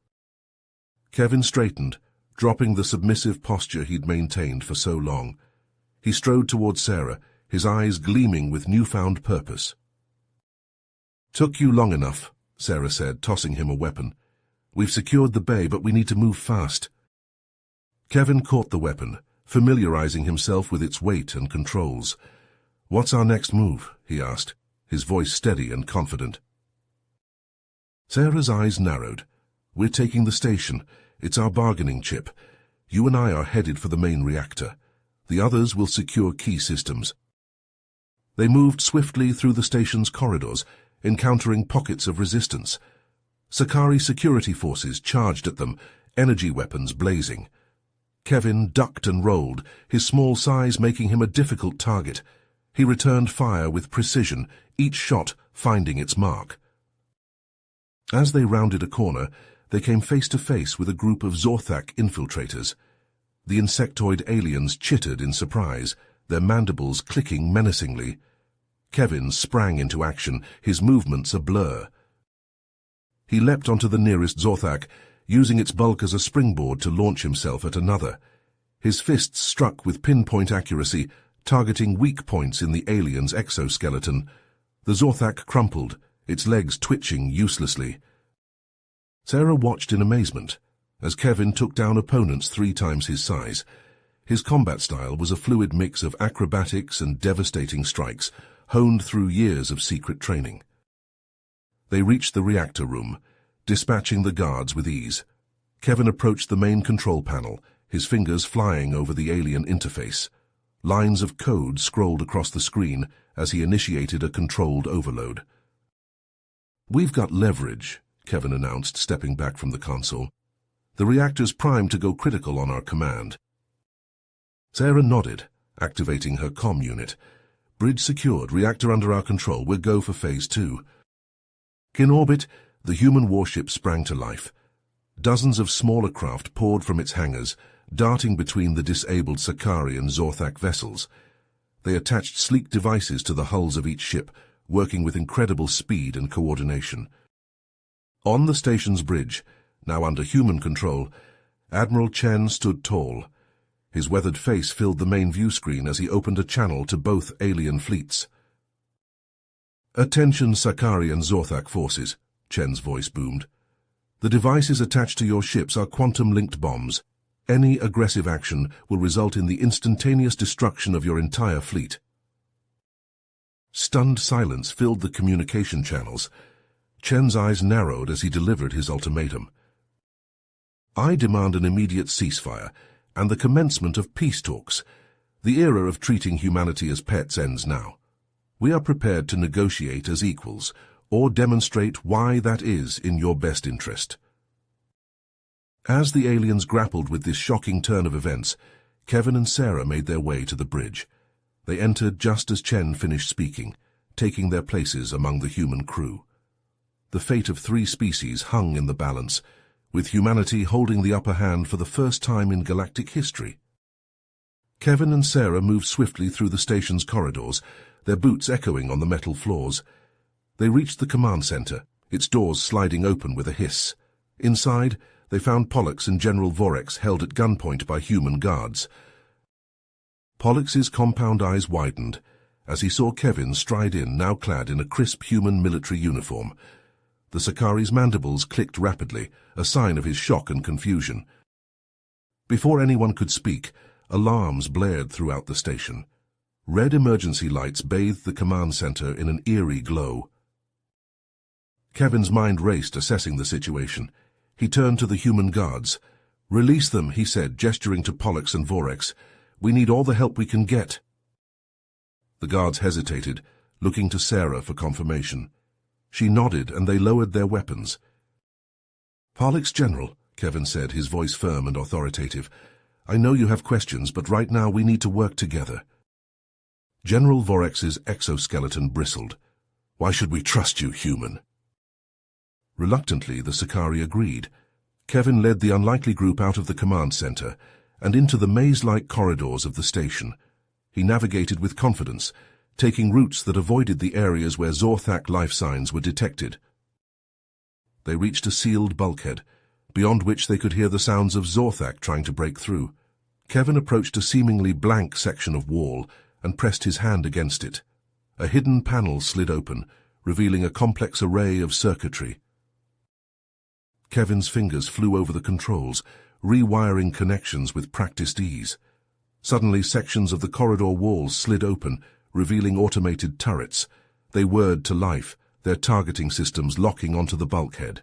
Kevin straightened, dropping the submissive posture he'd maintained for so long. He strode toward Sarah, his eyes gleaming with newfound purpose. "Took you long enough," Sarah said, tossing him a weapon. "We've secured the bay, but we need to move fast." Kevin caught the weapon, familiarizing himself with its weight and controls. "What's our next move?" he asked, his voice steady and confident. Sarah's eyes narrowed. "We're taking the station. It's our bargaining chip. You and I are headed for the main reactor. The others will secure key systems." They moved swiftly through the station's corridors, encountering pockets of resistance. Sakari security forces charged at them, energy weapons blazing. Kevin ducked and rolled, his small size making him a difficult target. He returned fire with precision, each shot finding its mark. As they rounded a corner, they came face to face with a group of Zorthak infiltrators. The insectoid aliens chittered in surprise, their mandibles clicking menacingly. Kevin sprang into action, his movements a blur. He leapt onto the nearest Zorthak, using its bulk as a springboard to launch himself at another. His fists struck with pinpoint accuracy, targeting weak points in the alien's exoskeleton. The Zorthak crumpled, its legs twitching uselessly. Sarah watched in amazement as Kevin took down opponents 3 times his size. His combat style was a fluid mix of acrobatics and devastating strikes, honed through years of secret training. They reached the reactor room, dispatching the guards with ease. Kevin approached the main control panel, his fingers flying over the alien interface. Lines of code scrolled across the screen as he initiated a controlled overload. "We've got leverage," Kevin announced, stepping back from the console. "The reactor's primed to go critical on our command." Sarah nodded, activating her comm unit. "Bridge secured, reactor under our control. We'll go for Phase 2. In orbit, the human warship sprang to life. Dozens of smaller craft poured from its hangars, darting between the disabled Sakari and Zorthak vessels. They attached sleek devices to the hulls of each ship, working with incredible speed and coordination. On the station's bridge, now under human control, Admiral Chen stood tall. His weathered face filled the main view screen as he opened a channel to both alien fleets. "Attention Sakari and Zorthak forces," Chen's voice boomed. "The devices attached to your ships are quantum-linked bombs. Any aggressive action will result in the instantaneous destruction of your entire fleet." Stunned silence filled the communication channels. Chen's eyes narrowed as he delivered his ultimatum. "I demand an immediate ceasefire and the commencement of peace talks. The era of treating humanity as pets ends now. We are prepared to negotiate as equals, or demonstrate why that is in your best interest." As the aliens grappled with this shocking turn of events, Kevin and Sarah made their way to the bridge. They entered just as Chen finished speaking, taking their places among the human crew. The fate of 3 species hung in the balance, with humanity holding the upper hand for the first time in galactic history. Kevin and Sarah moved swiftly through the station's corridors, their boots echoing on the metal floors. They reached the command center, its doors sliding open with a hiss. Inside, they found Pollux and General Vorex held at gunpoint by human guards. Pollux's compound eyes widened as he saw Kevin stride in, now clad in a crisp human military uniform. The Sakari's mandibles clicked rapidly, a sign of his shock and confusion. Before anyone could speak, alarms blared throughout the station. Red emergency lights bathed the command center in an eerie glow. Kevin's mind raced, assessing the situation. He turned to the human guards. "Release them," he said, gesturing to Pollux and Vorex. "We need all the help we can get." The guards hesitated, looking to Sarah for confirmation. She nodded, and they lowered their weapons. "Pollux, General," Kevin said, his voice firm and authoritative, I know you have questions, but right now we need to work together. General Vorex's exoskeleton bristled. Why should we trust you, human? Reluctantly, the Sicari agreed. Kevin led the unlikely group out of the command center and into the maze-like corridors of the station. He navigated with confidence, taking routes that avoided the areas where Zorthak life signs were detected. They reached a sealed bulkhead, beyond which they could hear the sounds of Zorthak trying to break through. Kevin approached a seemingly blank section of wall and pressed his hand against it. A hidden panel slid open, revealing a complex array of circuitry. Kevin's fingers flew over the controls, rewiring connections with practiced ease. Suddenly, sections of the corridor walls slid open, revealing automated turrets. They whirred to life, their targeting systems locking onto the bulkhead.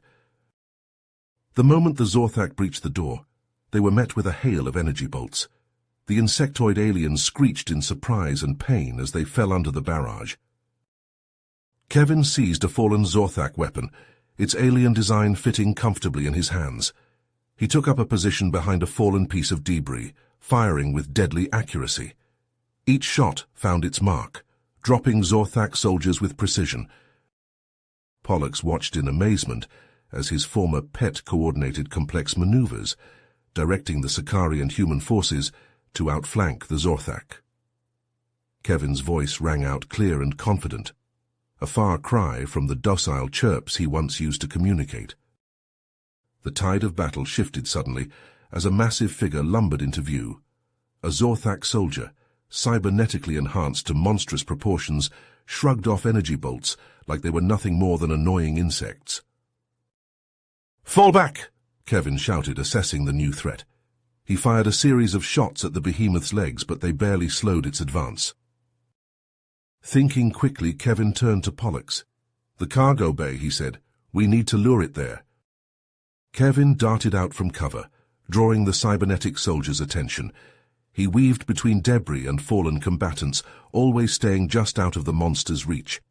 The moment the Zorthak breached the door, they were met with a hail of energy bolts. The insectoid aliens screeched in surprise and pain as they fell under the barrage. Kevin seized a fallen Zorthak weapon, its alien design fitting comfortably in his hands. He took up a position behind a fallen piece of debris, firing with deadly accuracy. Each shot found its mark, dropping Zorthak soldiers with precision. Pollux watched in amazement as his former pet coordinated complex maneuvers, directing the Sicari and human forces to outflank the Zorthak. Kevin's voice rang out clear and confident, a far cry from the docile chirps he once used to communicate. The tide of battle shifted suddenly as a massive figure lumbered into view. A Zorthak soldier, cybernetically enhanced to monstrous proportions, shrugged off energy bolts like they were nothing more than annoying insects. "Fall back!" Kevin shouted, assessing the new threat. He fired a series of shots at the behemoth's legs, but they barely slowed its advance. Thinking quickly, Kevin turned to Pollux. "The cargo bay," he said. "We need to lure it there." Kevin darted out from cover, drawing the cybernetic soldier's attention. He weaved between debris and fallen combatants, always staying just out of the monster's reach.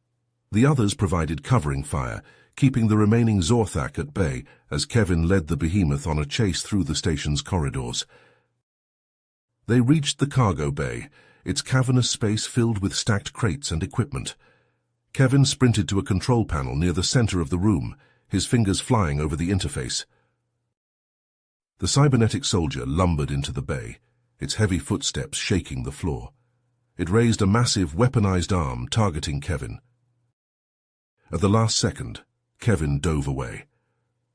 The others provided covering fire, keeping the remaining Zorthak at bay as Kevin led the behemoth on a chase through the station's corridors. They reached the cargo bay, its cavernous space filled with stacked crates and equipment. Kevin sprinted to a control panel near the center of the room, his fingers flying over the interface. The cybernetic soldier lumbered into the bay, its heavy footsteps shaking the floor. It raised a massive weaponized arm targeting Kevin. At the last second, Kevin dove away.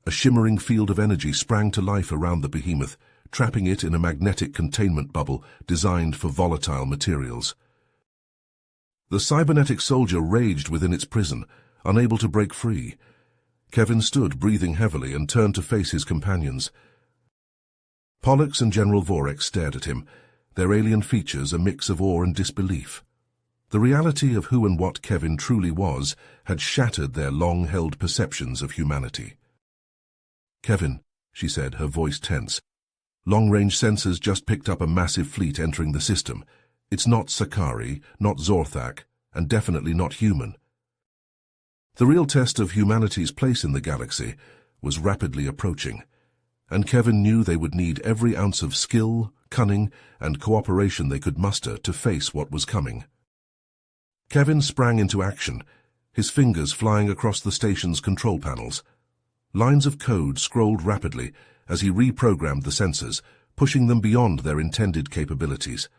A shimmering field of energy sprang to life around the behemoth, trapping it in a magnetic containment bubble designed for volatile materials. The cybernetic soldier raged within its prison, unable to break free. Kevin stood, breathing heavily, and turned to face his companions. Pollux and General Vorex stared at him, their alien features a mix of awe and disbelief. The reality of who and what Kevin truly was had shattered their long-held perceptions of humanity. "Kevin," she said, her voice tense. "Long-range sensors just picked up a massive fleet entering the system. It's not Sicari, not Zorthak, and definitely not human." The real test of humanity's place in the galaxy was rapidly approaching, and Kevin knew they would need every ounce of skill, cunning, and cooperation they could muster to face what was coming. Kevin sprang into action, his fingers flying across the station's control panels. Lines of code scrolled rapidly as he reprogrammed the sensors, pushing them beyond their intended capabilities.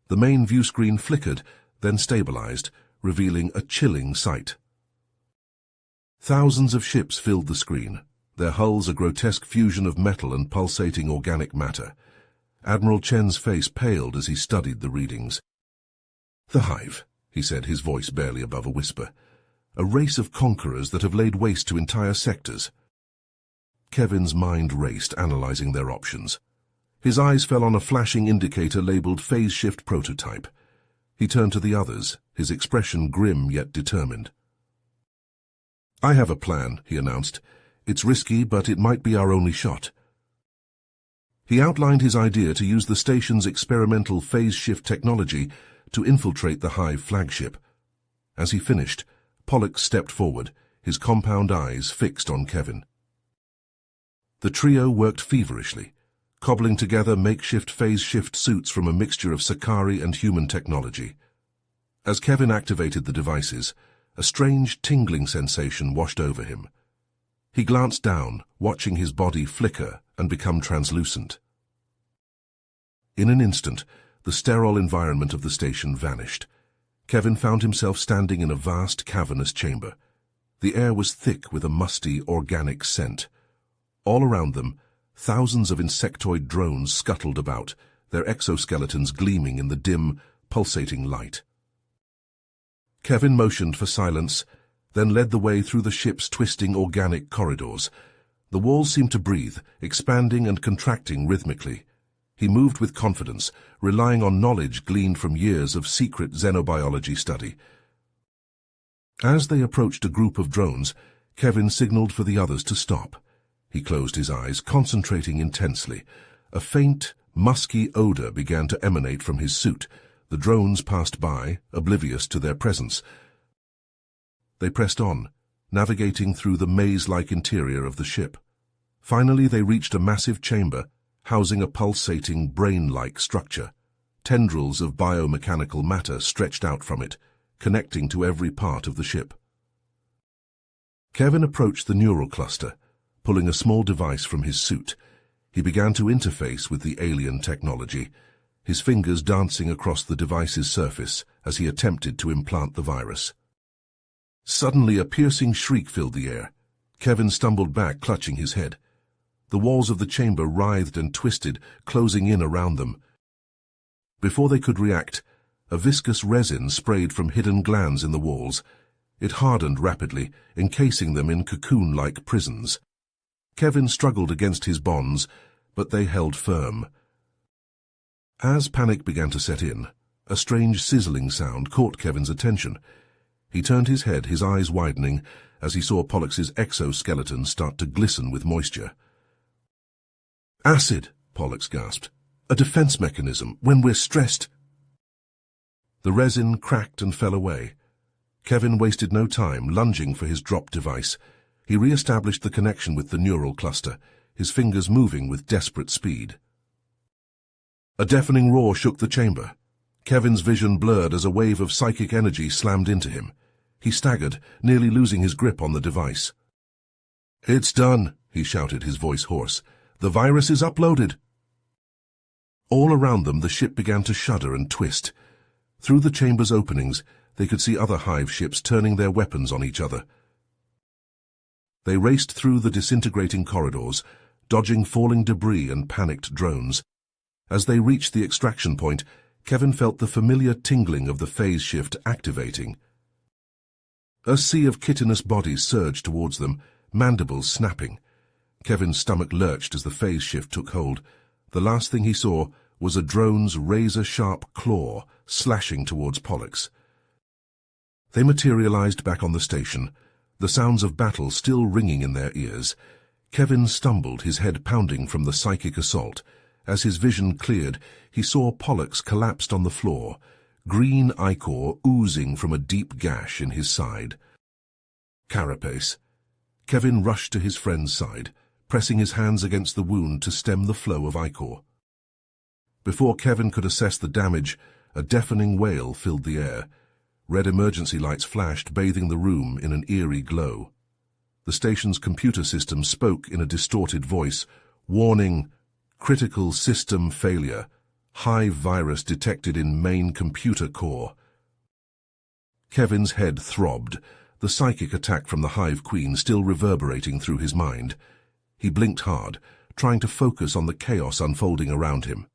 The main view screen flickered, then stabilized, revealing a chilling sight. Thousands of ships filled the screen, their hulls a grotesque fusion of metal and pulsating organic matter. Admiral Chen's face paled as he studied the readings. "The Hive," he said, his voice barely above a whisper. "A race of conquerors that have laid waste to entire sectors." Kevin's mind raced, analyzing their options. His eyes fell on a flashing indicator labeled Phase Shift Prototype. He turned to the others, his expression grim yet determined. "I have a plan," he announced. "It's risky, but it might be our only shot." He outlined his idea to use the station's experimental phase shift technology to infiltrate the Hive flagship. As he finished, Pollux stepped forward, his compound eyes fixed on Kevin. The trio worked feverishly, cobbling together makeshift phase-shift suits from a mixture of Sakari and human technology. As Kevin activated the devices, a strange tingling sensation washed over him. He glanced down, watching his body flicker and become translucent. In an instant, the sterile environment of the station vanished. Kevin found himself standing in a vast, cavernous chamber. The air was thick with a musty, organic scent. All around them, thousands of insectoid drones scuttled about, their exoskeletons gleaming in the dim, pulsating light. Kevin motioned for silence, then led the way through the ship's twisting organic corridors. The walls seemed to breathe, expanding and contracting rhythmically. He moved with confidence, relying on knowledge gleaned from years of secret xenobiology study. As they approached a group of drones, Kevin signaled for the others to stop. He closed his eyes, concentrating intensely. A faint, musky odor began to emanate from his suit. The drones passed by, oblivious to their presence. They pressed on, navigating through the maze-like interior of the ship. Finally, they reached a massive chamber, housing a pulsating, brain-like structure. Tendrils of biomechanical matter stretched out from it, connecting to every part of the ship. Kevin approached the neural cluster, pulling a small device from his suit. He began to interface with the alien technology, his fingers dancing across the device's surface as he attempted to implant the virus. Suddenly, a piercing shriek filled the air. Kevin stumbled back, clutching his head. The walls of the chamber writhed and twisted, closing in around them. Before they could react, a viscous resin sprayed from hidden glands in the walls. It hardened rapidly, encasing them in cocoon-like prisons. Kevin struggled against his bonds, but they held firm. As panic began to set in, a strange sizzling sound caught Kevin's attention. He turned his head, his eyes widening, as he saw Pollux's exoskeleton start to glisten with moisture. "Acid," Pollux gasped. "A defense mechanism, when we're stressed." The resin cracked and fell away. Kevin wasted no time, lunging for his drop device. He re-established the connection with the neural cluster, his fingers moving with desperate speed. A deafening roar shook the chamber. Kevin's vision blurred as a wave of psychic energy slammed into him. He staggered, nearly losing his grip on the device. "It's done," he shouted, his voice hoarse. "The virus is uploaded." All around them, the ship began to shudder and twist. Through the chamber's openings, they could see other hive ships turning their weapons on each other. They raced through the disintegrating corridors, dodging falling debris and panicked drones. As they reached the extraction point, Kevin felt the familiar tingling of the phase shift activating. A sea of chitinous bodies surged towards them, mandibles snapping. Kevin's stomach lurched as the phase shift took hold. The last thing he saw was a drone's razor-sharp claw slashing towards Pollux. They materialized back on the station, the sounds of battle still ringing in their ears. Kevin stumbled, his head pounding from the psychic assault. As his vision cleared, he saw Pollux collapsed on the floor, green ichor oozing from a deep gash in his side. Carapace. Kevin rushed to his friend's side, pressing his hands against the wound to stem the flow of ichor. Before Kevin could assess the damage, a deafening wail filled the air. Red emergency lights flashed, bathing the room in an eerie glow. The station's computer system spoke in a distorted voice, warning, "Critical system failure. Hive virus detected in main computer core." Kevin's head throbbed, the psychic attack from the Hive Queen still reverberating through his mind. He blinked hard, trying to focus on the chaos unfolding around him.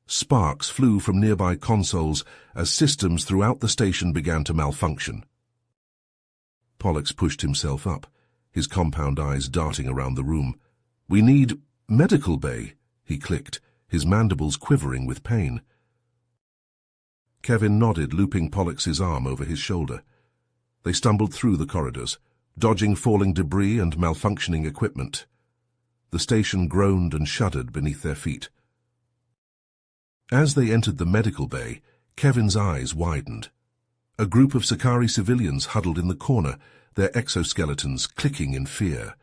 Sparks flew from nearby consoles as systems throughout the station began to malfunction. Pollux pushed himself up, his compound eyes darting around the room. "We need medical bay," he clicked, his mandibles quivering with pain. Kevin nodded, looping Pollux's arm over his shoulder. They stumbled through the corridors, dodging falling debris and malfunctioning equipment. The station groaned and shuddered beneath their feet. As they entered the medical bay, Kevin's eyes widened. A group of Sakari civilians huddled in the corner, their exoskeletons clicking in fear.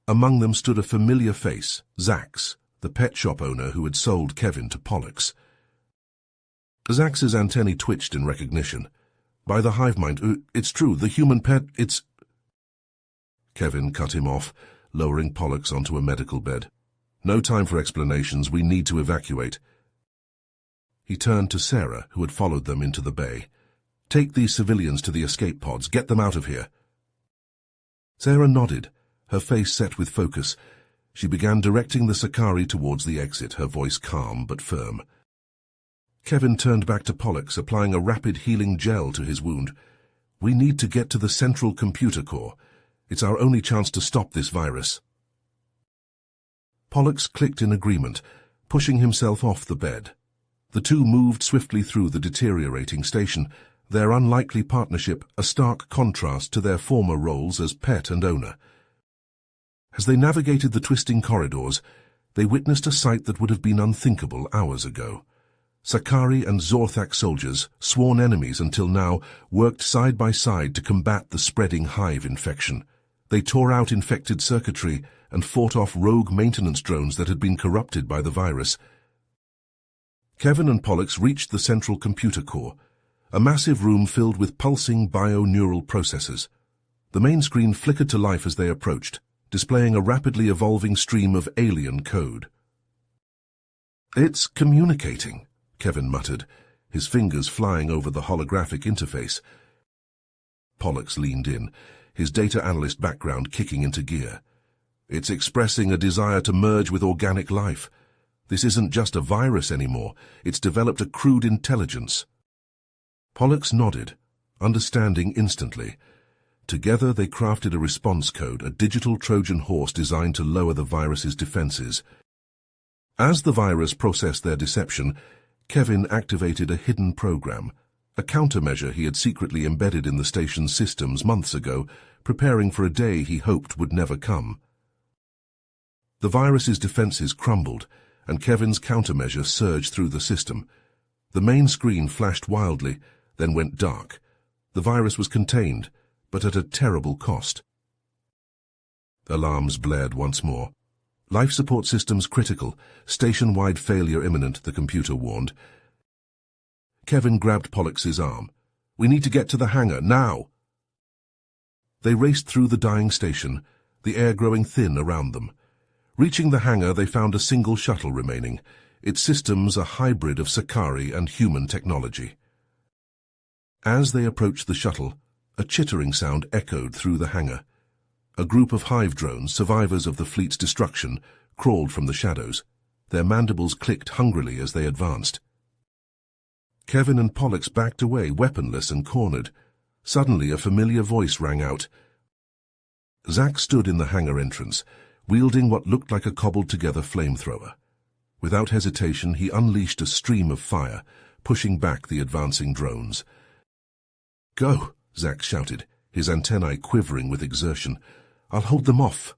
Among them stood a familiar face, Zax, the pet shop owner who had sold Kevin to Pollux. Zax's antennae twitched in recognition. By the hive mind, it's true, the human pet, it's... Kevin cut him off, lowering Pollux onto a medical bed. No time for explanations, we need to evacuate. He turned to Sarah, who had followed them into the bay. Take these civilians to the escape pods, get them out of here. Sarah nodded, her face set with focus. She began directing the Sakari towards the exit, her voice calm but firm. Kevin turned back to Pollux, applying a rapid healing gel to his wound. We need to get to the central computer core. It's our only chance to stop this virus. Pollux clicked in agreement, pushing himself off the bed. The two moved swiftly through the deteriorating station, their unlikely partnership a stark contrast to their former roles as pet and owner. As they navigated the twisting corridors, they witnessed a sight that would have been unthinkable hours ago. Sakari and Zorthak soldiers, sworn enemies until now, worked side by side to combat the spreading hive infection. They tore out infected circuitry and fought off rogue maintenance drones that had been corrupted by the virus. Kevin and Pollux reached the central computer core, a massive room filled with pulsing bio-neural processors. The main screen flickered to life as they approached, displaying a rapidly evolving stream of alien code. It's communicating, Kevin muttered, his fingers flying over the holographic interface. Pollux leaned in, his data analyst background kicking into gear. It's expressing a desire to merge with organic life. This isn't just a virus anymore, it's developed a crude intelligence. Pollux nodded, understanding instantly. Together they crafted a response code, a digital Trojan horse designed to lower the virus's defenses. As the virus processed their deception, Kevin activated a hidden program, a countermeasure he had secretly embedded in the station's systems months ago, preparing for a day he hoped would never come. The virus's defenses crumbled, and Kevin's countermeasure surged through the system. The main screen flashed wildly, then went dark. The virus was contained, but at a terrible cost. Alarms blared once more. Life support systems critical, station-wide failure imminent, the computer warned. Kevin grabbed Pollux's arm. We need to get to the hangar, now! They raced through the dying station, the air growing thin around them. Reaching the hangar, they found a single shuttle remaining, its systems a hybrid of Sakari and human technology. As they approached the shuttle, a chittering sound echoed through the hangar. A group of hive drones, survivors of the fleet's destruction, crawled from the shadows. Their mandibles clicked hungrily as they advanced. Kevin and Pollux backed away, weaponless and cornered. Suddenly a familiar voice rang out. Zax stood in the hangar entrance, wielding what looked like a cobbled-together flamethrower. Without hesitation, he unleashed a stream of fire, pushing back the advancing drones. Go, Zax shouted, his antennae quivering with exertion. I'll hold them off.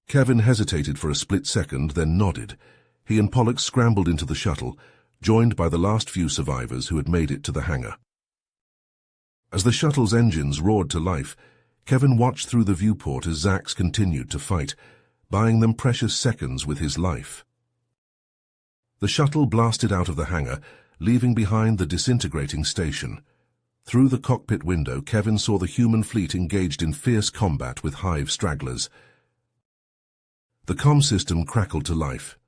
Kevin hesitated for a split second, then nodded. He and Pollux scrambled into the shuttle, joined by the last few survivors who had made it to the hangar. As the shuttle's engines roared to life, Kevin watched through the viewport as Zax continued to fight, buying them precious seconds with his life. The shuttle blasted out of the hangar, leaving behind the disintegrating station. Through the cockpit window, Kevin saw the human fleet engaged in fierce combat with hive stragglers. The comm system crackled to life.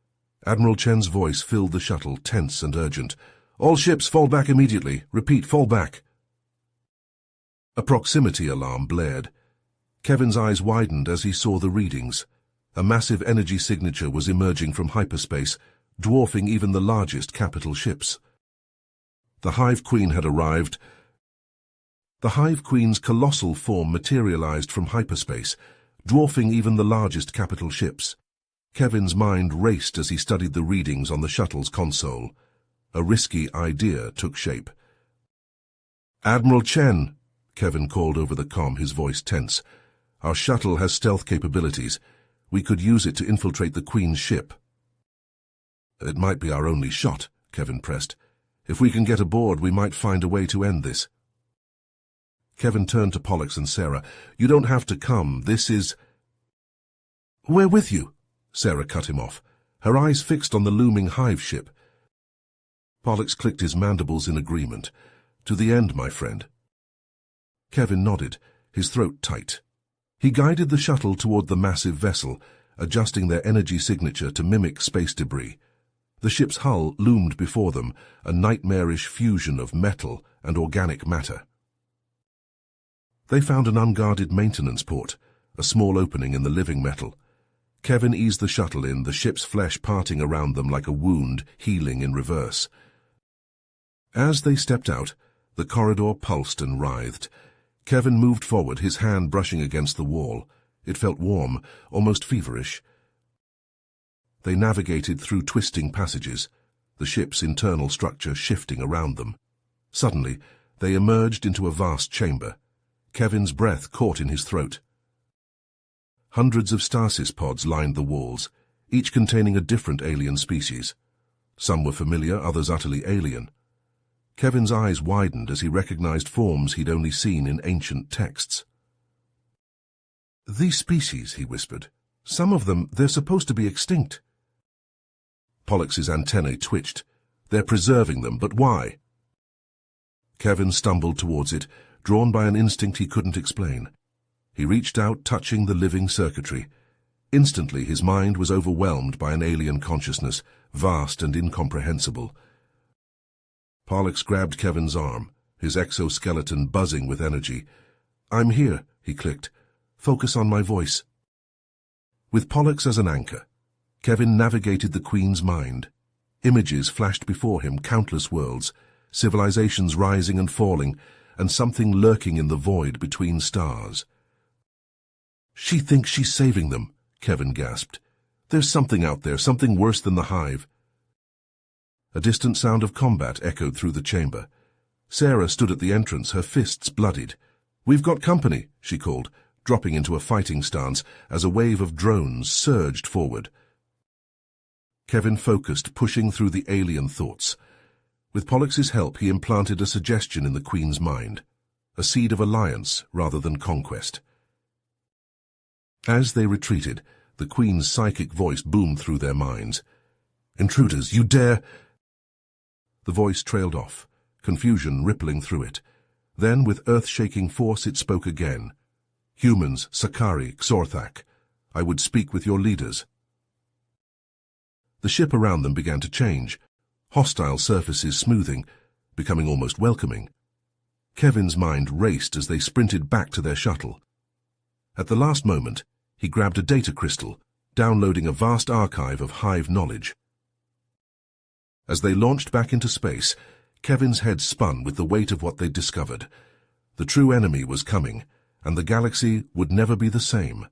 Admiral Chen's voice filled the shuttle, tense and urgent. All ships fall back immediately. Repeat, fall back. A proximity alarm blared. Kevin's eyes widened as he saw the readings. A massive energy signature was emerging from hyperspace, dwarfing even the largest capital ships. The Hive Queen had arrived. The Hive Queen's colossal form materialized from hyperspace, dwarfing even the largest capital ships. Kevin's mind raced as he studied the readings on the shuttle's console. A risky idea took shape. Admiral Chen, Kevin called over the comm, his voice tense. Our shuttle has stealth capabilities. We could use it to infiltrate the Queen's ship. It might be our only shot, Kevin pressed. If we can get aboard, we might find a way to end this. Kevin turned to Pollux and Sarah. You don't have to come. This is... We're with you, Sarah cut him off. her eyes fixed on the looming hive ship. Pollux clicked his mandibles in agreement. "To the end, my friend." Kevin nodded, his throat tight. He guided the shuttle toward the massive vessel, adjusting their energy signature to mimic space debris. The ship's hull loomed before them, a nightmarish fusion of metal and organic matter. They found an unguarded maintenance port, a small opening in the living metal. Kevin eased the shuttle in, the ship's flesh parting around them like a wound, healing in reverse. As they stepped out, the corridor pulsed and writhed. Kevin moved forward, his hand brushing against the wall. It felt warm, almost feverish. They navigated through twisting passages, the ship's internal structure shifting around them. Suddenly, they emerged into a vast chamber. Kevin's breath caught in his throat. Hundreds of stasis pods lined the walls, each containing a different alien species. Some were familiar, others utterly alien. Kevin's eyes widened as he recognized forms he'd only seen in ancient texts. "These species," he whispered. "Some of them, they're supposed to be extinct." Pollux's antennae twitched. "They're preserving them, but why?" Kevin stumbled towards it, drawn by an instinct he couldn't explain. He reached out, touching the living circuitry. Instantly, his mind was overwhelmed by an alien consciousness, vast and incomprehensible. Pollux grabbed Kevin's arm, his exoskeleton buzzing with energy. "I'm here," he clicked. "Focus on my voice." With Pollux as an anchor, Kevin navigated the Queen's mind. Images flashed before him, countless worlds, civilizations rising and falling, and something lurking in the void between stars. "She thinks she's saving them," Kevin gasped. "There's something out there, something worse than the hive." A distant sound of combat echoed through the chamber. Sarah stood at the entrance, her fists bloodied. "We've got company," she called, dropping into a fighting stance as a wave of drones surged forward. Kevin focused, pushing through the alien thoughts. With Pollux's help, he implanted a suggestion in the Queen's mind, a seed of alliance rather than conquest. As they retreated, the Queen's psychic voice boomed through their minds. "Intruders, you dare—" The voice trailed off, confusion rippling through it. Then, with earth-shaking force, it spoke again. "Humans, Sakari, Xorthak, I would speak with your leaders." The ship around them began to change, hostile surfaces smoothing, becoming almost welcoming. Kevin's mind raced as they sprinted back to their shuttle. At the last moment, he grabbed a data crystal, downloading a vast archive of hive knowledge. As they launched back into space, Kevin's head spun with the weight of what they'd discovered. The true enemy was coming, and the galaxy would never be the same.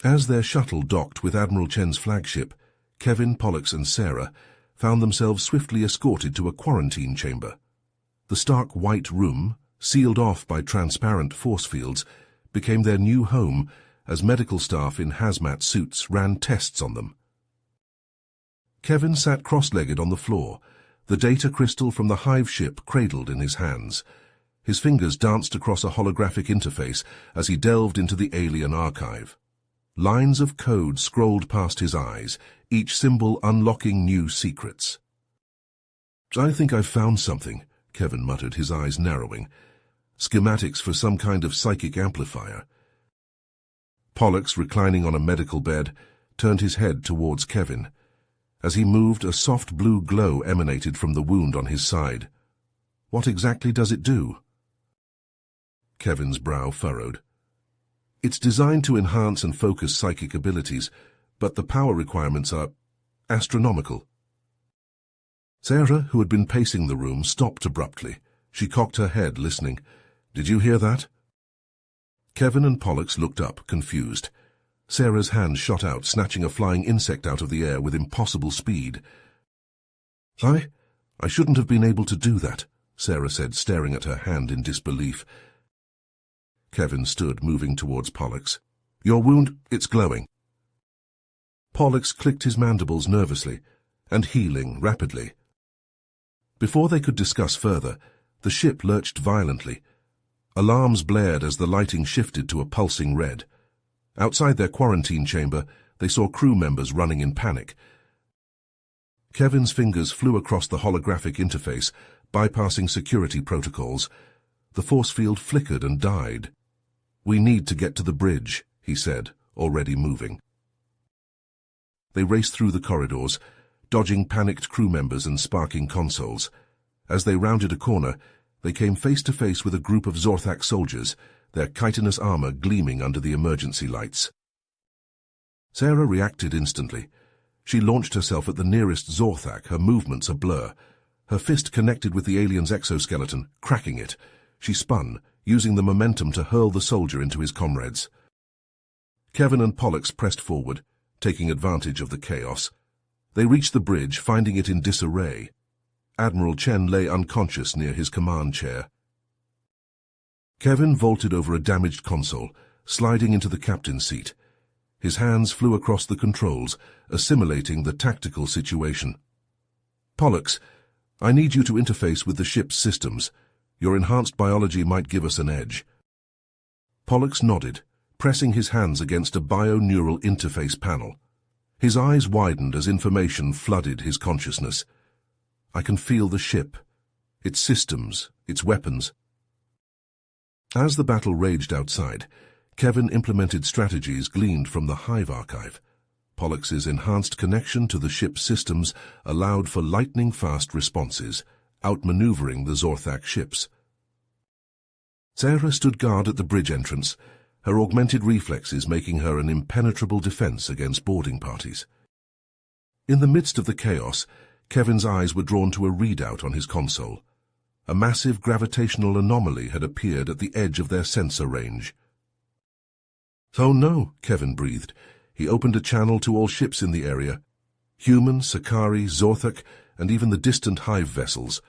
As their shuttle docked with Admiral Chen's flagship, Kevin, Pollux, and Sarah found themselves swiftly escorted to a quarantine chamber. The stark white room, sealed off by transparent force fields, became their new home as medical staff in hazmat suits ran tests on them. Kevin sat cross-legged on the floor, the data crystal from the hive ship cradled in his hands. His fingers danced across a holographic interface as he delved into the alien archive. Lines of code scrolled past his eyes, each symbol unlocking new secrets. "I think I've found something," Kevin muttered, his eyes narrowing. "Schematics for some kind of psychic amplifier." Pollux, reclining on a medical bed, turned his head towards Kevin. As he moved, a soft blue glow emanated from the wound on his side. "What exactly does it do?" Kevin's brow furrowed. "It's designed to enhance and focus psychic abilities, but the power requirements are astronomical." Sarah, who had been pacing the room, stopped abruptly. She cocked her head, listening. "Did you hear that?" Kevin and Pollux looked up, confused. Sarah's hand shot out, snatching a flying insect out of the air with impossible speed. I shouldn't have been able to do that," Sarah said, staring at her hand in disbelief. Kevin stood, moving towards Pollux. "Your wound, it's glowing." Pollux clicked his mandibles nervously, and healing rapidly. Before they could discuss further, the ship lurched violently. Alarms blared as the lighting shifted to a pulsing red. Outside their quarantine chamber, they saw crew members running in panic, Kevin's fingers flew across the holographic interface, bypassing security protocols. The force field flickered and died. "We need to get to the bridge," he said, already moving. They raced through the corridors, dodging panicked crew members and sparking consoles. As they rounded a corner, they came face to face with a group of Zorthak soldiers, their chitinous armor gleaming under the emergency lights. Sarah reacted instantly. She launched herself at the nearest Zorthak, her movements a blur. Her fist connected with the alien's exoskeleton, cracking it. She spun, using the momentum to hurl the soldier into his comrades. Kevin and Pollux pressed forward, taking advantage of the chaos. They reached the bridge, finding it in disarray. Admiral Chen lay unconscious near his command chair. Kevin vaulted over a damaged console, sliding into the captain's seat. His hands flew across the controls, assimilating the tactical situation. "Pollux, I need you to interface with the ship's systems. Your enhanced biology might give us an edge." Pollux nodded, pressing his hands against a bio-neural interface panel. His eyes widened as information flooded his consciousness. "I can feel the ship, its systems, its weapons." As the battle raged outside, Kevin implemented strategies gleaned from the Hive archive. Pollux's enhanced connection to the ship's systems allowed for lightning-fast responses, outmaneuvering the Zorthak ships. Sarah stood guard at the bridge entrance, her augmented reflexes making her an impenetrable defense against boarding parties. In the midst of the chaos, Kevin's eyes were drawn to a readout on his console. A massive gravitational anomaly had appeared at the edge of their sensor range. "Oh no," Kevin breathed. He opened a channel to all ships in the area. Human, Sakari, Zorthak, and even the distant Hive vessels.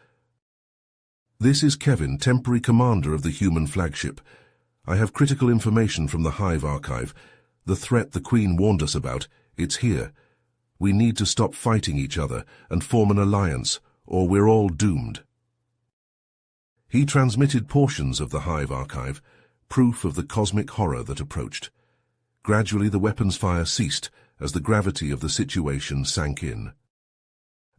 "This is Kevin, temporary commander of the human flagship. I have critical information from the Hive archive. The threat the Queen warned us about, it's here. We need to stop fighting each other and form an alliance, or we're all doomed." He transmitted portions of the Hive archive, proof of the cosmic horror that approached. Gradually the weapons fire ceased as the gravity of the situation sank in.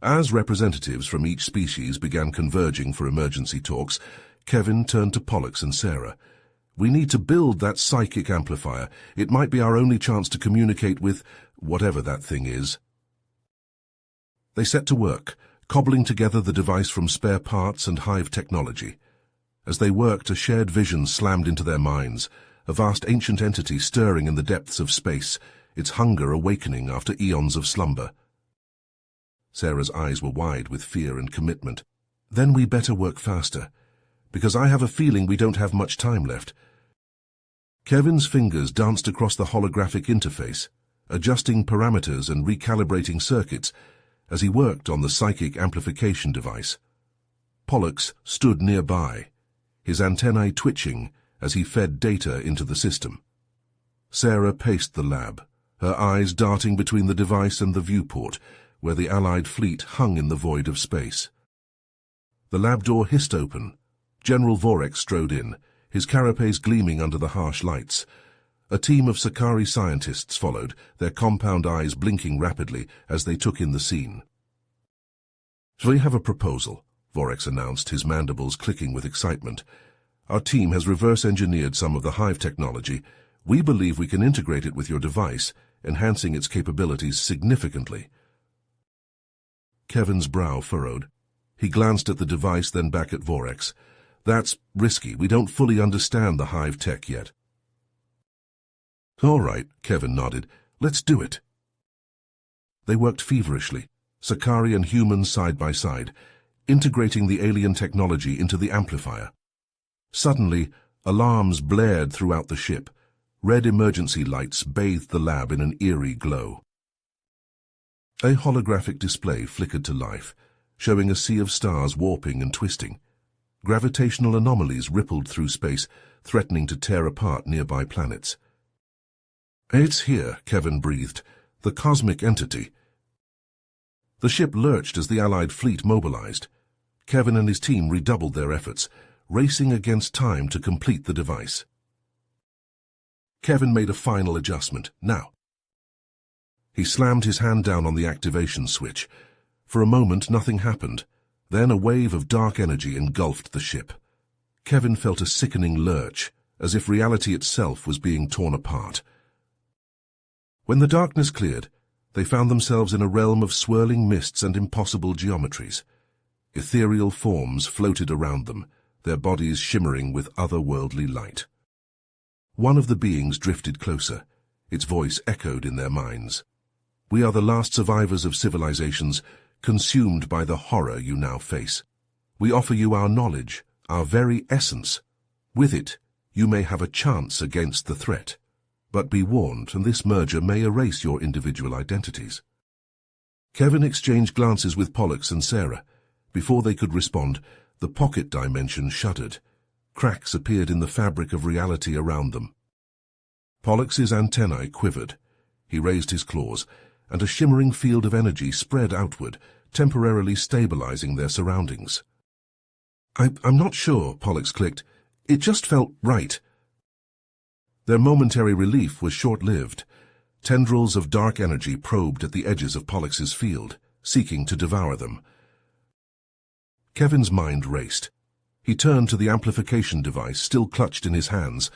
As representatives from each species began converging for emergency talks, Kevin turned to Pollux and Sarah. "We need to build that psychic amplifier. It might be our only chance to communicate with whatever that thing is." They set to work, cobbling together the device from spare parts and Hive technology. As they worked, a shared vision slammed into their minds, a vast ancient entity stirring in the depths of space, its hunger awakening after eons of slumber. Sarah's eyes were wide with fear and commitment. "Then we better work faster, because I have a feeling we don't have much time left." Kevin's fingers danced across the holographic interface, adjusting parameters and recalibrating circuits as he worked on the psychic amplification device. Pollux stood nearby, his antennae twitching as he fed data into the system. Sarah paced the lab, her eyes darting between the device and the viewport, where the Allied fleet hung in the void of space. The lab door hissed open. General Vorex strode in, his carapace gleaming under the harsh lights. A team of Sakari scientists followed, their compound eyes blinking rapidly as they took in the scene. "We have a proposal," Vorex announced, his mandibles clicking with excitement. "Our team has reverse-engineered some of the Hive technology. We believe we can integrate it with your device, enhancing its capabilities significantly." Kevin's brow furrowed. He glanced at the device, then back at Vorex. "That's risky. We don't fully understand the Hive tech yet." "All right," Kevin nodded. "Let's do it." They worked feverishly, Sakari and humans side by side, integrating the alien technology into the amplifier. Suddenly, alarms blared throughout the ship. Red emergency lights bathed the lab in an eerie glow. A holographic display flickered to life, showing a sea of stars warping and twisting. Gravitational anomalies rippled through space, threatening to tear apart nearby planets. "It's here," Kevin breathed. "The cosmic entity." The ship lurched as the Allied fleet mobilized. Kevin and his team redoubled their efforts, racing against time to complete the device. Kevin made a final adjustment. "Now." He slammed his hand down on the activation switch. For a moment, nothing happened. Then a wave of dark energy engulfed the ship. Kevin felt a sickening lurch, as if reality itself was being torn apart. When the darkness cleared, they found themselves in a realm of swirling mists and impossible geometries. Ethereal forms floated around them, their bodies shimmering with otherworldly light. One of the beings drifted closer. Its voice echoed in their minds. "We are the last survivors of civilizations, consumed by the horror you now face. We offer you our knowledge, our very essence. With it, you may have a chance against the threat. But be warned, and this merger may erase your individual identities." Kevin exchanged glances with Pollux and Sarah. Before they could respond, the pocket dimension shuddered. Cracks appeared in the fabric of reality around them. Pollux's antennae quivered. He raised his claws, and a shimmering field of energy spread outward, temporarily stabilizing their surroundings. I'm not sure," Pollux clicked. "It just felt right." Their momentary relief was short-lived. Tendrils of dark energy probed at the edges of Pollux's field, seeking to devour them. Kevin's mind raced. He turned to the amplification device still clutched in his hands.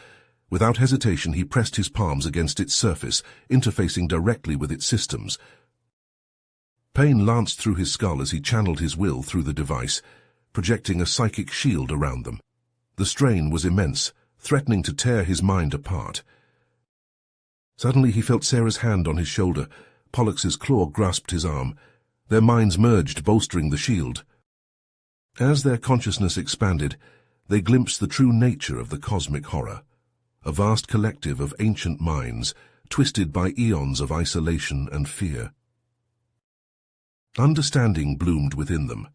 Without hesitation, he pressed his palms against its surface, interfacing directly with its systems. Pain lanced through his skull as he channeled his will through the device, projecting a psychic shield around them. The strain was immense, threatening to tear his mind apart. Suddenly he felt Sarah's hand on his shoulder. Pollux's claw grasped his arm. Their minds merged, bolstering the shield. As their consciousness expanded, they glimpsed the true nature of the cosmic horror. A vast collective of ancient minds, twisted by eons of isolation and fear. Understanding bloomed within them.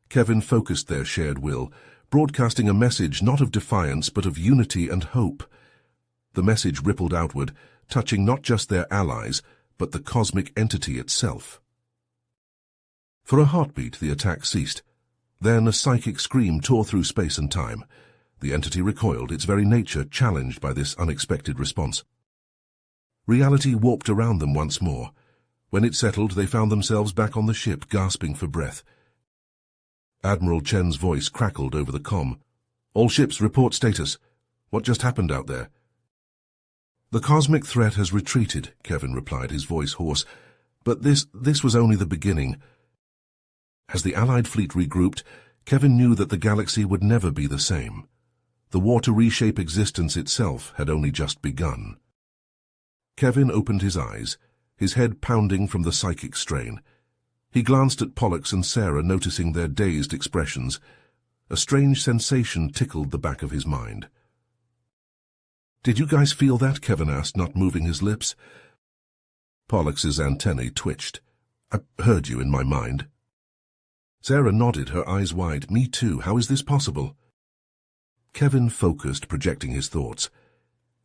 Kevin focused their shared will, broadcasting a message not of defiance but of unity and hope. The message rippled outward, touching not just their allies, but the cosmic entity itself. For a heartbeat, the attack ceased. Then a psychic scream tore through space and time. The entity recoiled, its very nature challenged by this unexpected response. Reality warped around them once more. When it settled, they found themselves back on the ship, gasping for breath. Admiral Chen's voice crackled over the comm. "All ships, report status. What just happened out there?" "The cosmic threat has retreated," Kevin replied, his voice hoarse. "But this was only the beginning." As the Allied fleet regrouped, Kevin knew that the galaxy would never be the same. The war to reshape existence itself had only just begun. Kevin opened his eyes, his head pounding from the psychic strain. He glanced at Pollux and Sarah, noticing their dazed expressions. A strange sensation tickled the back of his mind. "Did you guys feel that?" Kevin asked, not moving his lips. Pollux's antennae twitched. "I heard you in my mind." Sarah nodded, her eyes wide. "Me too. How is this possible?" Kevin focused, projecting his thoughts.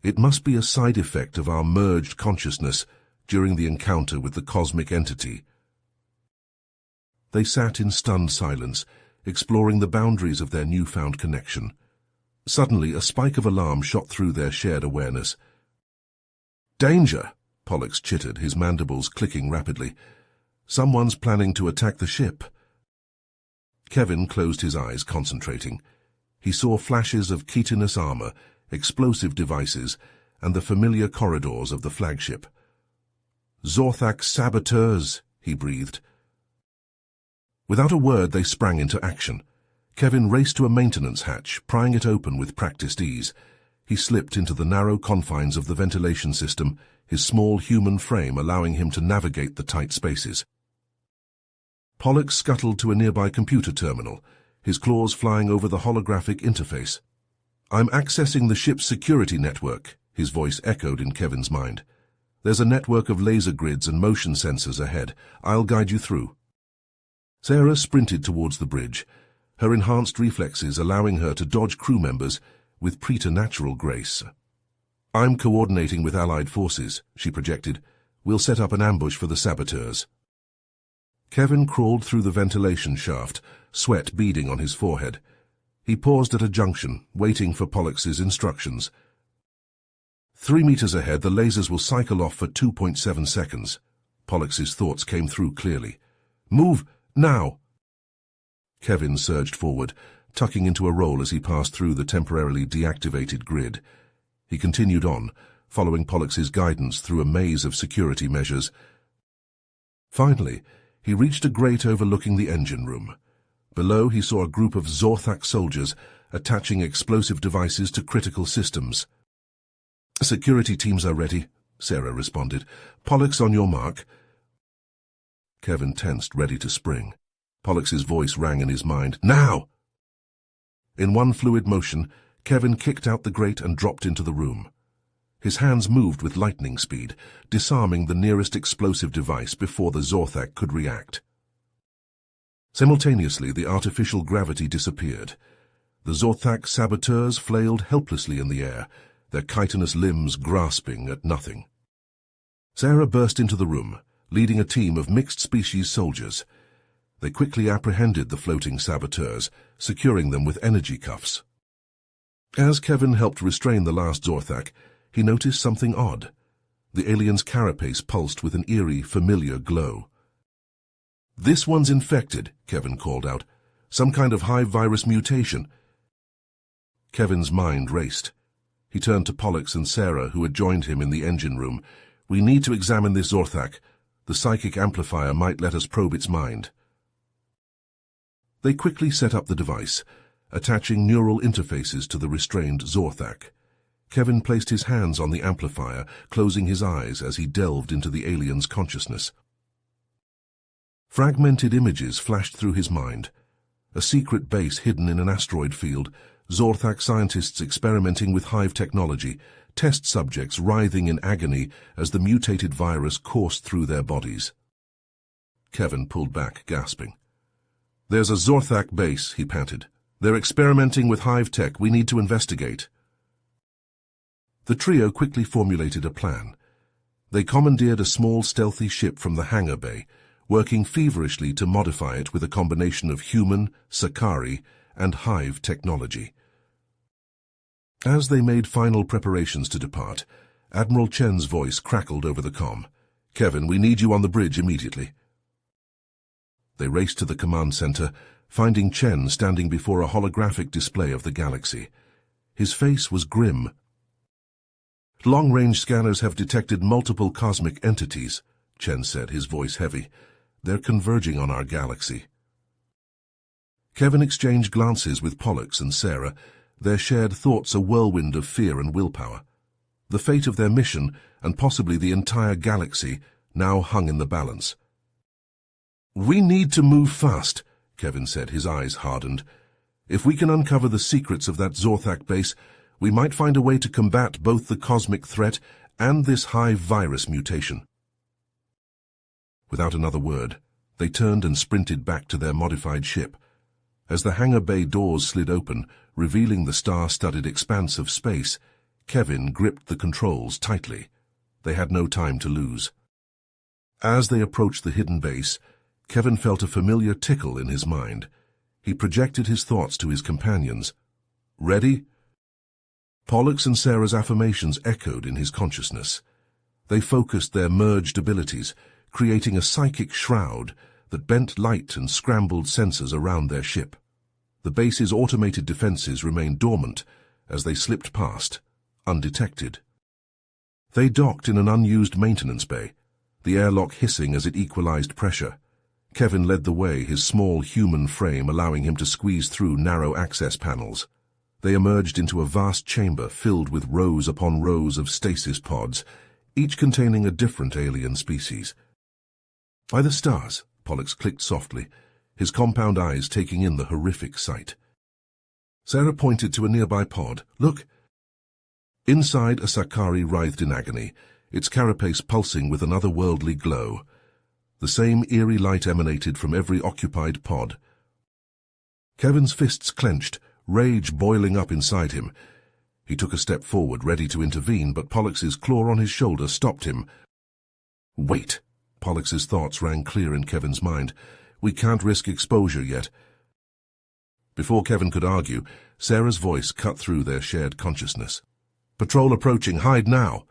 It must be a side effect of our merged consciousness during the encounter with the cosmic entity. They sat in stunned silence, exploring the boundaries of their newfound connection. Suddenly, a spike of alarm shot through their shared awareness. "Danger!" Pollux chittered, his mandibles clicking rapidly. "Someone's planning to attack the ship." Kevin closed his eyes, concentrating. He saw flashes of chitinous armor, explosive devices, and the familiar corridors of the flagship. "Zorthak saboteurs," he breathed. Without a word, they sprang into action. Kevin raced to a maintenance hatch, prying it open with practiced ease. He slipped into the narrow confines of the ventilation system, his small human frame allowing him to navigate the tight spaces. Pollux scuttled to a nearby computer terminal, his claws flying over the holographic interface. "I'm accessing the ship's security network," his voice echoed in Kevin's mind. "There's a network of laser grids and motion sensors ahead. I'll guide you through." Sarah sprinted towards the bridge, her enhanced reflexes allowing her to dodge crew members with preternatural grace. "I'm coordinating with Allied forces," she projected. "We'll set up an ambush for the saboteurs." Kevin crawled through the ventilation shaft, sweat beading on his forehead. He paused at a junction, waiting for Pollux's instructions. 3 meters ahead, the lasers will cycle off for 2.7 seconds. Pollux's thoughts came through clearly. "Move! Now! Kevin surged forward, tucking into a roll as he passed through the temporarily deactivated grid. He continued on, following Pollux's guidance through a maze of security measures. Finally, he reached a grate overlooking the engine room. Below, he saw a group of Zorthak soldiers attaching explosive devices to critical systems. "Security teams are ready," Sarah responded. "Pollux, on your mark." Kevin tensed, ready to spring. Pollux's voice rang in his mind. "Now!" In one fluid motion, Kevin kicked out the grate and dropped into the room. His hands moved with lightning speed, disarming the nearest explosive device before the Zorthak could react. Simultaneously, the artificial gravity disappeared. The Zorthak saboteurs flailed helplessly in the air, their chitinous limbs grasping at nothing. Sarah burst into the room, leading a team of mixed-species soldiers. They quickly apprehended the floating saboteurs, securing them with energy cuffs. As Kevin helped restrain the last Zorthak, he noticed something odd. The alien's carapace pulsed with an eerie, familiar glow. "This one's infected," Kevin called out. "Some kind of hive virus mutation." Kevin's mind raced. He turned to Pollux and Sarah, who had joined him in the engine room. "We need to examine this Zorthak. The psychic amplifier might let us probe its mind." They quickly set up the device, attaching neural interfaces to the restrained Zorthak. Kevin placed his hands on the amplifier, closing his eyes as he delved into the alien's consciousness. Fragmented images flashed through his mind. A secret base hidden in an asteroid field, Zorthak scientists experimenting with hive technology, test subjects writhing in agony as the mutated virus coursed through their bodies. Kevin pulled back, gasping. "There's a Zorthak base," he panted. "They're experimenting with hive tech. We need to investigate." The trio quickly formulated a plan. They commandeered a small stealthy ship from the hangar bay, working feverishly to modify it with a combination of human, Sakari, and hive technology. As they made final preparations to depart, Admiral Chen's voice crackled over the comm. "Kevin, we need you on the bridge immediately." They raced to the command center, finding Chen standing before a holographic display of the galaxy. His face was grim. "Long-range scanners have detected multiple cosmic entities," Chen said, his voice heavy. "They're converging on our galaxy." Kevin exchanged glances with Pollux and Sarah, their shared thoughts a whirlwind of fear and willpower. The fate of their mission, and possibly the entire galaxy, now hung in the balance. "We need to move fast," Kevin said, his eyes hardened. "If we can uncover the secrets of that Zorthak base, we might find a way to combat both the cosmic threat and this hive virus mutation." Without another word, they turned and sprinted back to their modified ship. As the hangar bay doors slid open, revealing the star-studded expanse of space, Kevin gripped the controls tightly. They had no time to lose. As they approached the hidden base, Kevin felt a familiar tickle in his mind. He projected his thoughts to his companions. "Ready?" Pollux and Sarah's affirmations echoed in his consciousness. They focused their merged abilities, creating a psychic shroud that bent light and scrambled sensors around their ship. The base's automated defenses remained dormant as they slipped past, undetected. They docked in an unused maintenance bay, the airlock hissing as it equalized pressure. Kevin led the way, his small human frame allowing him to squeeze through narrow access panels. They emerged into a vast chamber filled with rows upon rows of stasis pods, each containing a different alien species. "By the stars," Pollux clicked softly, his compound eyes taking in the horrific sight. Sarah pointed to a nearby pod. "Look!" Inside, a Sakari writhed in agony, its carapace pulsing with an otherworldly glow. The same eerie light emanated from every occupied pod. Kevin's fists clenched, rage boiling up inside him. He took a step forward, ready to intervene, but Pollux's claw on his shoulder stopped him. "Wait!" Pollux's thoughts rang clear in Kevin's mind. "We can't risk exposure yet." Before Kevin could argue, Sarah's voice cut through their shared consciousness. "Patrol approaching, hide now!"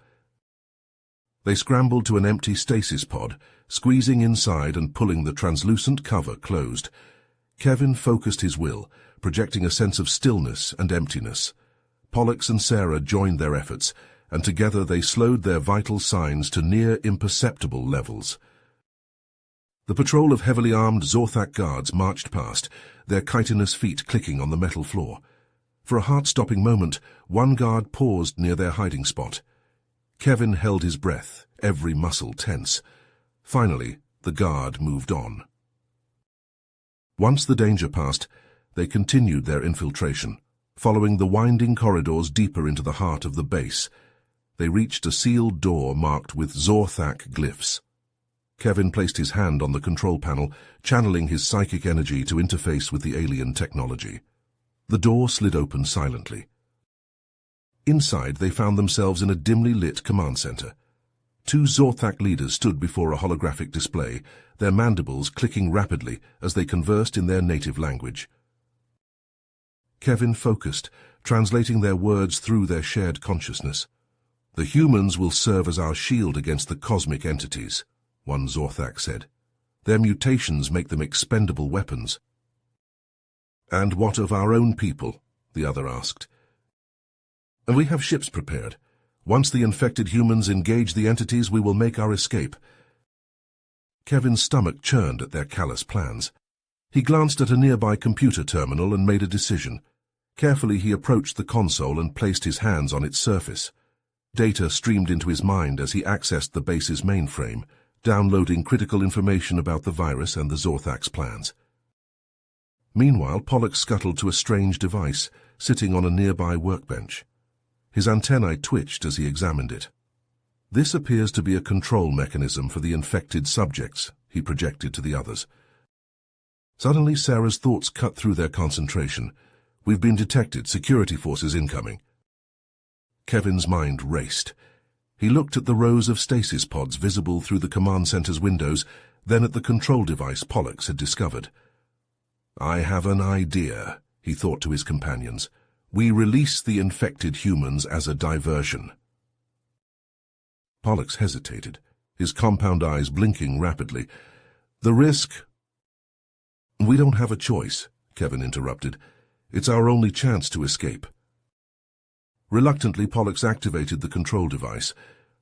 They scrambled to an empty stasis pod, squeezing inside and pulling the translucent cover closed. Kevin focused his will, projecting a sense of stillness and emptiness. Pollux and Sarah joined their efforts, and together they slowed their vital signs to near imperceptible levels. The patrol of heavily armed Zorthak guards marched past, their chitinous feet clicking on the metal floor. For a heart-stopping moment, one guard paused near their hiding spot. Kevin held his breath, every muscle tense. Finally, the guard moved on. Once the danger passed, they continued their infiltration, following the winding corridors deeper into the heart of the base. They reached a sealed door marked with Zorthak glyphs. Kevin placed his hand on the control panel, channeling his psychic energy to interface with the alien technology. The door slid open silently. Inside, they found themselves in a dimly lit command center. Two Zorthak leaders stood before a holographic display, their mandibles clicking rapidly as they conversed in their native language. Kevin focused, translating their words through their shared consciousness. "The humans will serve as our shield against the cosmic entities," one Zorthak said. "Their mutations make them expendable weapons." "And what of our own people?" the other asked. "And we have ships prepared. Once the infected humans engage the entities, we will make our escape." Kevin's stomach churned at their callous plans. He glanced at a nearby computer terminal and made a decision. Carefully, he approached the console and placed his hands on its surface. Data streamed into his mind as he accessed the base's mainframe, downloading critical information about the virus and the Zorthak's plans. Meanwhile, Pollux scuttled to a strange device, sitting on a nearby workbench. His antennae twitched as he examined it. "This appears to be a control mechanism for the infected subjects," he projected to the others. Suddenly, Sarah's thoughts cut through their concentration. "We've been detected. Security forces incoming." Kevin's mind raced. He looked at the rows of stasis pods visible through the command center's windows, then at the control device Pollux had discovered. "I have an idea," he thought to his companions. "We release the infected humans as a diversion." Pollux hesitated, his compound eyes blinking rapidly. "The risk—" "We don't have a choice," Kevin interrupted. "It's our only chance to escape." Reluctantly, Pollux activated the control device.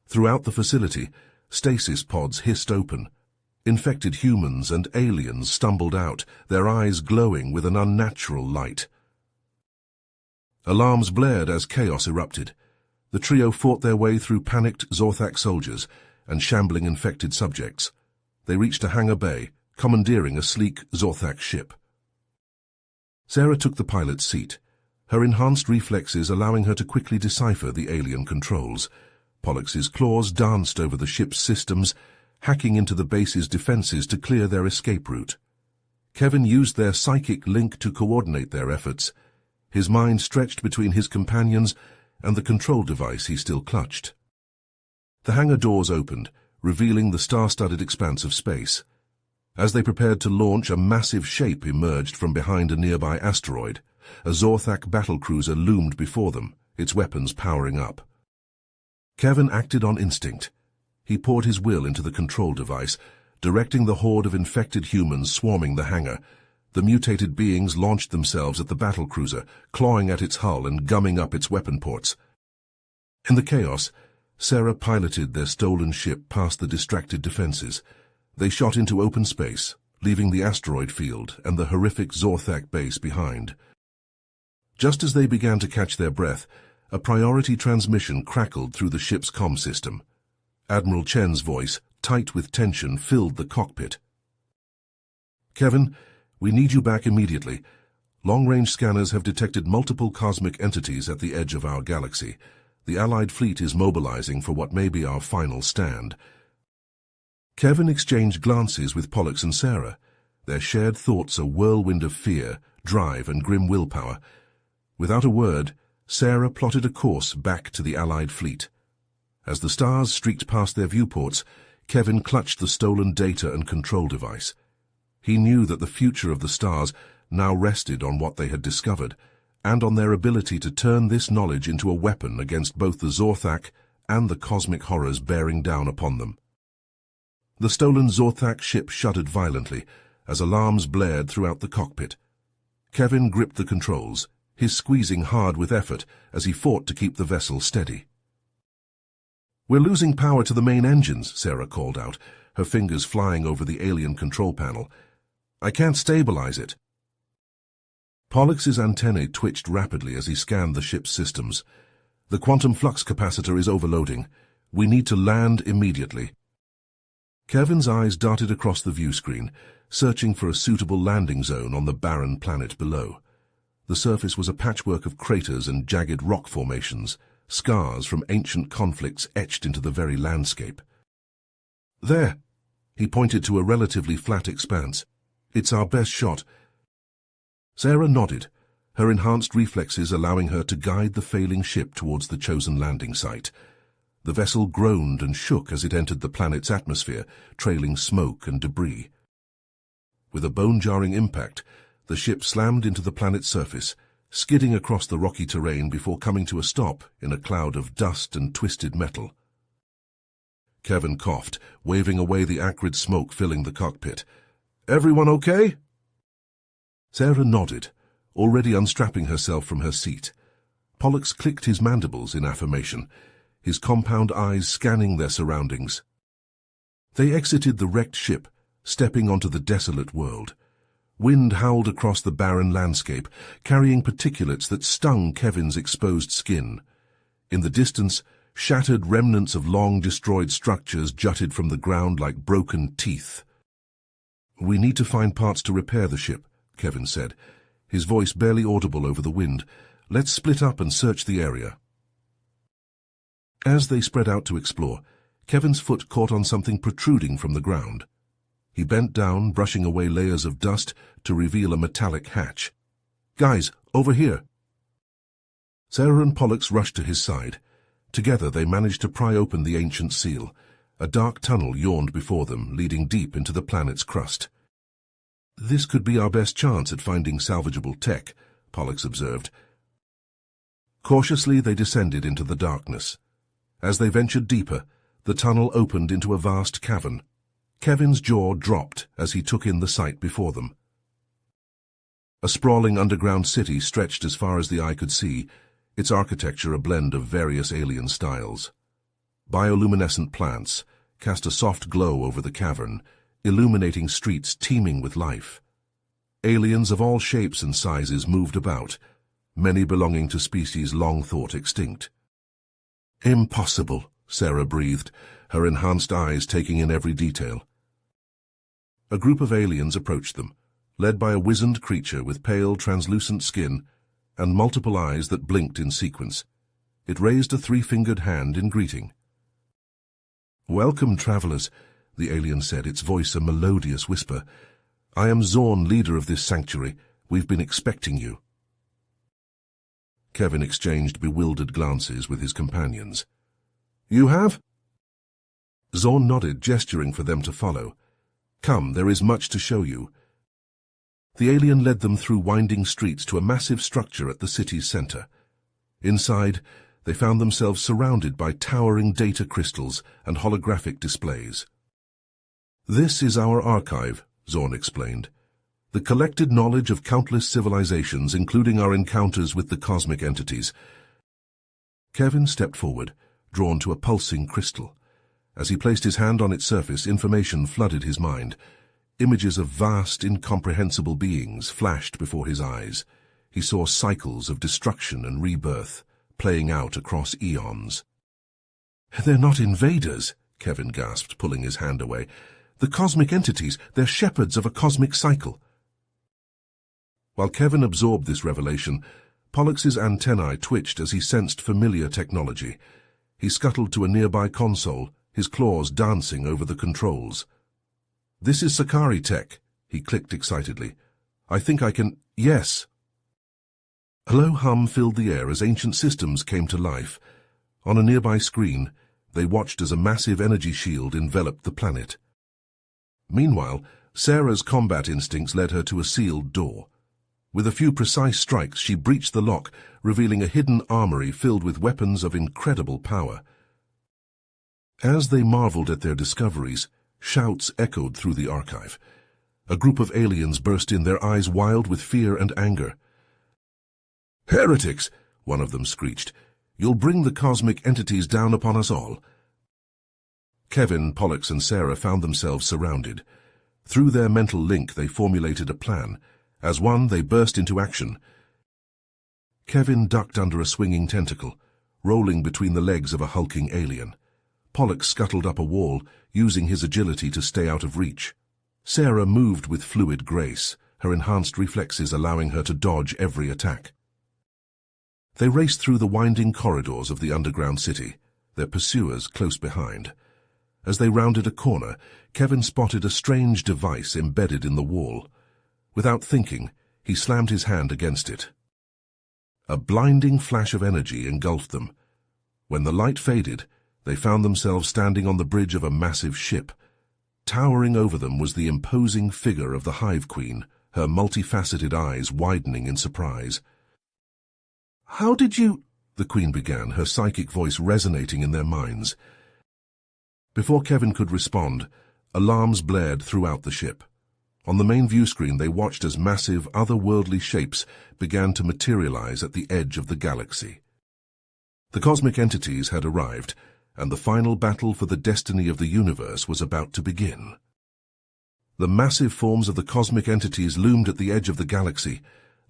Throughout the facility, stasis pods hissed open. Infected humans and aliens stumbled out, their eyes glowing with an unnatural light. Alarms blared as chaos erupted. The trio fought their way through panicked Zorthak soldiers and shambling infected subjects. They reached a hangar bay, commandeering a sleek Zorthak ship. Sarah took the pilot's seat, her enhanced reflexes allowing her to quickly decipher the alien controls. Pollux's claws danced over the ship's systems, hacking into the base's defenses to clear their escape route. Kevin used their psychic link to coordinate their efforts. His mind stretched between his companions and the control device he still clutched. The hangar doors opened, revealing the star-studded expanse of space. As they prepared to launch, a massive shape emerged from behind a nearby asteroid. A Zorthak battlecruiser loomed before them, its weapons powering up. Kevin acted on instinct. He poured his will into the control device, directing the horde of infected humans swarming the hangar. The mutated beings launched themselves at the battlecruiser, clawing at its hull and gumming up its weapon ports. In the chaos, Sarah piloted their stolen ship past the distracted defenses. They shot into open space, leaving the asteroid field and the horrific Zorthak base behind. Just as they began to catch their breath, a priority transmission crackled through the ship's comm system. Admiral Chen's voice, tight with tension, filled the cockpit. "Kevin, we need you back immediately. Long-range scanners have detected multiple cosmic entities at the edge of our galaxy. The Allied fleet is mobilizing for what may be our final stand." Kevin exchanged glances with Pollux and Sarah, their shared thoughts a whirlwind of fear, drive, and grim willpower. Without a word, Sarah plotted a course back to the Allied fleet. As the stars streaked past their viewports, Kevin clutched the stolen data and control device. He knew that the future of the stars now rested on what they had discovered, and on their ability to turn this knowledge into a weapon against both the Zorthak and the cosmic horrors bearing down upon them. The stolen Zorthak ship shuddered violently as alarms blared throughout the cockpit. Kevin gripped the controls, his squeezing hard with effort as he fought to keep the vessel steady. "We're losing power to the main engines," Sarah called out, her fingers flying over the alien control panel. "I can't stabilize it." Pollux's antennae twitched rapidly as he scanned the ship's systems. "The quantum flux capacitor is overloading. We need to land immediately." Kevin's eyes darted across the view screen, searching for a suitable landing zone on the barren planet below. The surface was a patchwork of craters and jagged rock formations, scars from ancient conflicts etched into the very landscape. "There!" He pointed to a relatively flat expanse. "It's our best shot." Sarah nodded, her enhanced reflexes allowing her to guide the failing ship towards the chosen landing site. The vessel groaned and shook as it entered the planet's atmosphere, trailing smoke and debris. With a bone-jarring impact, the ship slammed into the planet's surface, skidding across the rocky terrain before coming to a stop in a cloud of dust and twisted metal. Kevin coughed, waving away the acrid smoke filling the cockpit. "Everyone okay?" Sarah nodded, already unstrapping herself from her seat. Pollux clicked his mandibles in affirmation, his compound eyes scanning their surroundings. They exited the wrecked ship, stepping onto the desolate world. Wind howled across the barren landscape, carrying particulates that stung Kevin's exposed skin. In the distance, shattered remnants of long-destroyed structures jutted from the ground like broken teeth. "We need to find parts to repair the ship," Kevin said, his voice barely audible over the wind. "Let's split up and search the area." As they spread out to explore, Kevin's foot caught on something protruding from the ground. He bent down, brushing away layers of dust to reveal a metallic hatch. "Guys, over here!" Sarah and Pollux rushed to his side. Together they managed to pry open the ancient seal. A dark tunnel yawned before them, leading deep into the planet's crust. "This could be our best chance at finding salvageable tech," Pollux observed. Cautiously they descended into the darkness. As they ventured deeper, the tunnel opened into a vast cavern. Kevin's jaw dropped as he took in the sight before them. A sprawling underground city stretched as far as the eye could see, its architecture a blend of various alien styles. Bioluminescent plants cast a soft glow over the cavern, illuminating streets teeming with life. Aliens of all shapes and sizes moved about, many belonging to species long thought extinct. "Impossible," Sarah breathed, her enhanced eyes taking in every detail. A group of aliens approached them, led by a wizened creature with pale, translucent skin and multiple eyes that blinked in sequence. It raised a three-fingered hand in greeting. "Welcome, travelers," the alien said, its voice a melodious whisper. "I am Zorn, leader of this sanctuary. We've been expecting you." Kevin exchanged bewildered glances with his companions. "You have?" Zorn nodded, gesturing for them to follow. "Come, there is much to show you." The alien led them through winding streets to a massive structure at the city's center. Inside, they found themselves surrounded by towering data crystals and holographic displays. "This is our archive," Zorn explained. "The collected knowledge of countless civilizations, including our encounters with the cosmic entities." Kevin stepped forward, drawn to a pulsing crystal. As he placed his hand on its surface, information flooded his mind. Images of vast, incomprehensible beings flashed before his eyes. He saw cycles of destruction and rebirth, playing out across eons. "They're not invaders," Kevin gasped, pulling his hand away. "The cosmic entities, they're shepherds of a cosmic cycle." While Kevin absorbed this revelation, Pollux's antennae twitched as he sensed familiar technology. He scuttled to a nearby console, his claws dancing over the controls. "This is Sakari tech," he clicked excitedly. "I think I can— Yes!" A low hum filled the air as ancient systems came to life. On a nearby screen, they watched as a massive energy shield enveloped the planet. Meanwhile, Sarah's combat instincts led her to a sealed door. With a few precise strikes, she breached the lock, revealing a hidden armory filled with weapons of incredible power. As they marveled at their discoveries, shouts echoed through the archive. A group of aliens burst in, their eyes wild with fear and anger. "Heretics!" one of them screeched. "You'll bring the cosmic entities down upon us all." Kevin, Pollux, and Sarah found themselves surrounded. Through their mental link, they formulated a plan. As one, they burst into action. Kevin ducked under a swinging tentacle, rolling between the legs of a hulking alien. Pollux scuttled up a wall, using his agility to stay out of reach. Sarah moved with fluid grace, her enhanced reflexes allowing her to dodge every attack. They raced through the winding corridors of the underground city, their pursuers close behind. As they rounded a corner, Kevin spotted a strange device embedded in the wall. Without thinking, he slammed his hand against it. A blinding flash of energy engulfed them. When the light faded, they found themselves standing on the bridge of a massive ship. Towering over them was the imposing figure of the Hive Queen, her multifaceted eyes widening in surprise. "How did you—" the Queen began, her psychic voice resonating in their minds. Before Kevin could respond, alarms blared throughout the ship. On the main view screen, they watched as massive, otherworldly shapes began to materialize at the edge of the galaxy. The cosmic entities had arrived, and the final battle for the destiny of the universe was about to begin. The massive forms of the cosmic entities loomed at the edge of the galaxy,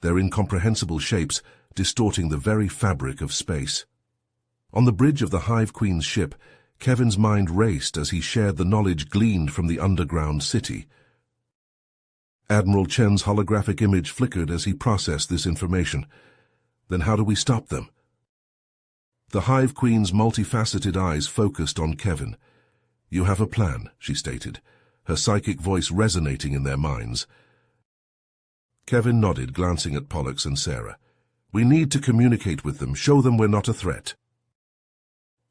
their incomprehensible shapes distorting the very fabric of space. On the bridge of the Hive Queen's ship, Kevin's mind raced as he shared the knowledge gleaned from the underground city. Admiral Chen's holographic image flickered as he processed this information. Then how do we stop them? The Hive Queen's multifaceted eyes focused on Kevin. "You have a plan," she stated, her psychic voice resonating in their minds. Kevin nodded, glancing at Pollux and Sarah. "We need to communicate with them, show them we're not a threat."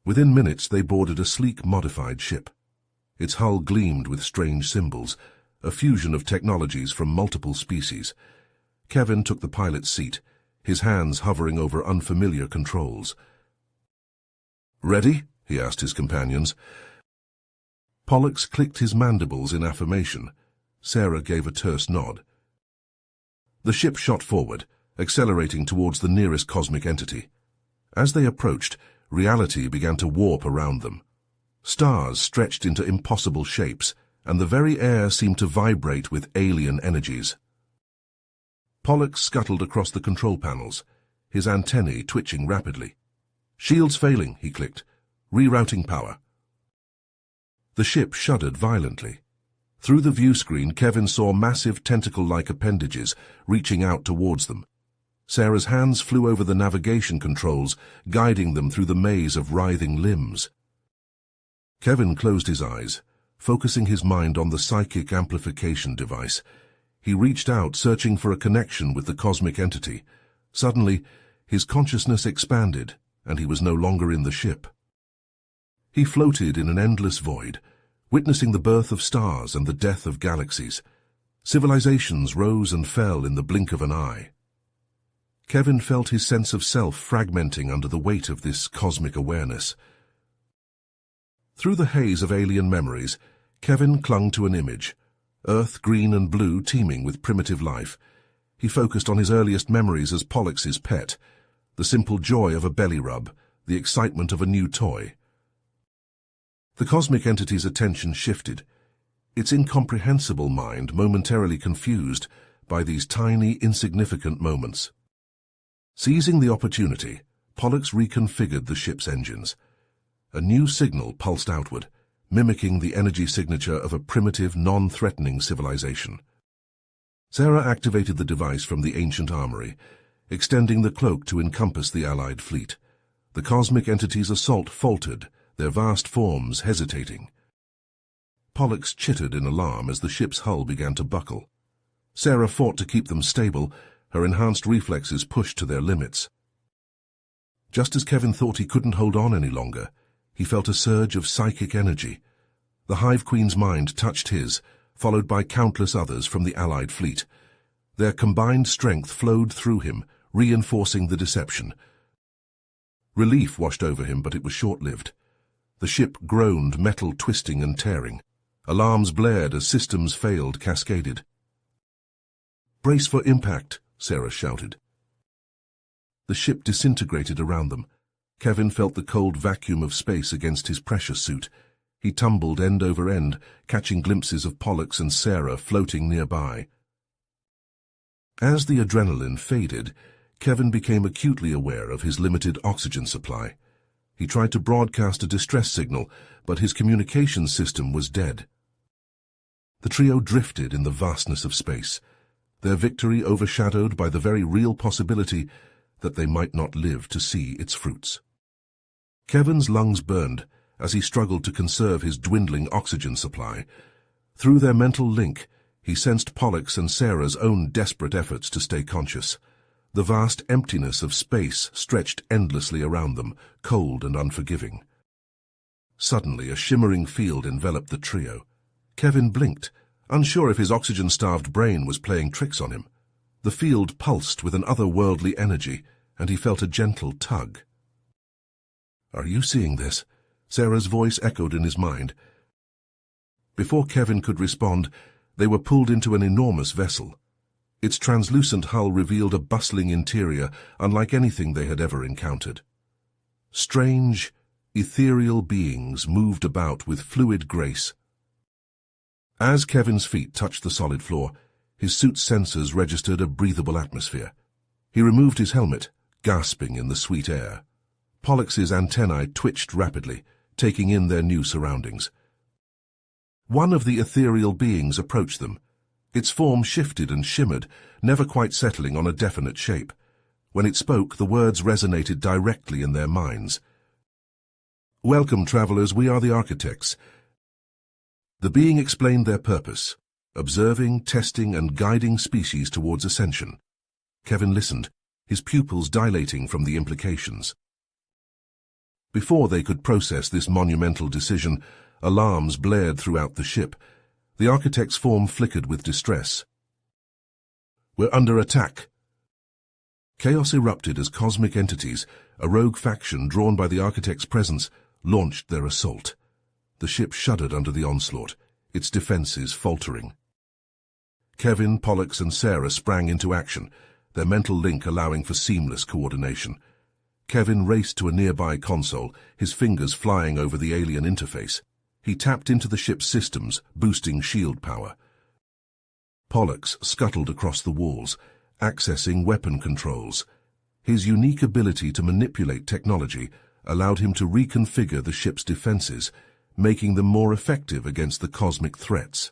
Within minutes, they boarded a sleek, modified ship. Its hull gleamed with strange symbols, a fusion of technologies from multiple species. Kevin took the pilot's seat, his hands hovering over unfamiliar controls. "Ready?" he asked his companions. Pollux clicked his mandibles in affirmation. Sarah gave a terse nod. The ship shot forward, accelerating towards the nearest cosmic entity. As they approached, reality began to warp around them. Stars stretched into impossible shapes, and the very air seemed to vibrate with alien energies. Pollux scuttled across the control panels, his antennae twitching rapidly. "Shields failing," he clicked. "Rerouting power." The ship shuddered violently. Through the view screen, Kevin saw massive tentacle-like appendages reaching out towards them. Sarah's hands flew over the navigation controls, guiding them through the maze of writhing limbs. Kevin closed his eyes, focusing his mind on the psychic amplification device. He reached out, searching for a connection with the cosmic entity. Suddenly, his consciousness expanded, and he was no longer in the ship. He floated in an endless void, witnessing the birth of stars and the death of galaxies. Civilizations rose and fell in the blink of an eye. Kevin felt his sense of self fragmenting under the weight of this cosmic awareness. Through the haze of alien memories, Kevin clung to an image, Earth green and blue teeming with primitive life. He focused on his earliest memories as Pollux's pet, the simple joy of a belly rub, the excitement of a new toy. The cosmic entity's attention shifted, its incomprehensible mind momentarily confused by these tiny, insignificant moments. Seizing the opportunity, Pollux reconfigured the ship's engines. A new signal pulsed outward, mimicking the energy signature of a primitive, non-threatening civilization. Sarah activated the device from the ancient armory, extending the cloak to encompass the Allied fleet. The cosmic entity's assault faltered, their vast forms hesitating. Pollux chittered in alarm as the ship's hull began to buckle. Sarah fought to keep them stable, her enhanced reflexes pushed to their limits. Just as Kevin thought he couldn't hold on any longer, he felt a surge of psychic energy. The Hive Queen's mind touched his, followed by countless others from the Allied fleet. Their combined strength flowed through him, reinforcing the deception. Relief washed over him, but it was short-lived. The ship groaned, metal twisting and tearing. Alarms blared as systems failed, cascaded. "Brace for impact," Sarah shouted. The ship disintegrated around them. Kevin felt the cold vacuum of space against his pressure suit. He tumbled end over end, catching glimpses of Pollux and Sarah floating nearby. As the adrenaline faded, Kevin became acutely aware of his limited oxygen supply. He tried to broadcast a distress signal, but his communication system was dead. The trio drifted in the vastness of space, their victory overshadowed by the very real possibility that they might not live to see its fruits. Kevin's lungs burned as he struggled to conserve his dwindling oxygen supply. Through their mental link, he sensed Pollux and Sarah's own desperate efforts to stay conscious. The vast emptiness of space stretched endlessly around them, cold and unforgiving. Suddenly, a shimmering field enveloped the trio. Kevin blinked, unsure if his oxygen-starved brain was playing tricks on him. The field pulsed with an otherworldly energy, and he felt a gentle tug. "Are you seeing this?" Sarah's voice echoed in his mind. Before Kevin could respond, they were pulled into an enormous vessel. Its translucent hull revealed a bustling interior unlike anything they had ever encountered. Strange, ethereal beings moved about with fluid grace. As Kevin's feet touched the solid floor, his suit's sensors registered a breathable atmosphere. He removed his helmet, gasping in the sweet air. Pollux's antennae twitched rapidly, taking in their new surroundings. One of the ethereal beings approached them. Its form shifted and shimmered, never quite settling on a definite shape. When it spoke, the words resonated directly in their minds. "Welcome, travelers, we are the architects." The being explained their purpose: observing, testing, and guiding species towards ascension. Kevin listened, his pupils dilating from the implications. Before they could process this monumental decision, alarms blared throughout the ship. The architect's form flickered with distress. "We're under attack." Chaos erupted as cosmic entities, a rogue faction drawn by the architect's presence, launched their assault. The ship shuddered under the onslaught, its defenses faltering. Kevin, Pollux, and Sarah sprang into action, their mental link allowing for seamless coordination. Kevin raced to a nearby console, his fingers flying over the alien interface. He tapped into the ship's systems, boosting shield power. Pollux scuttled across the walls, accessing weapon controls. His unique ability to manipulate technology allowed him to reconfigure the ship's defenses, making them more effective against the cosmic threats.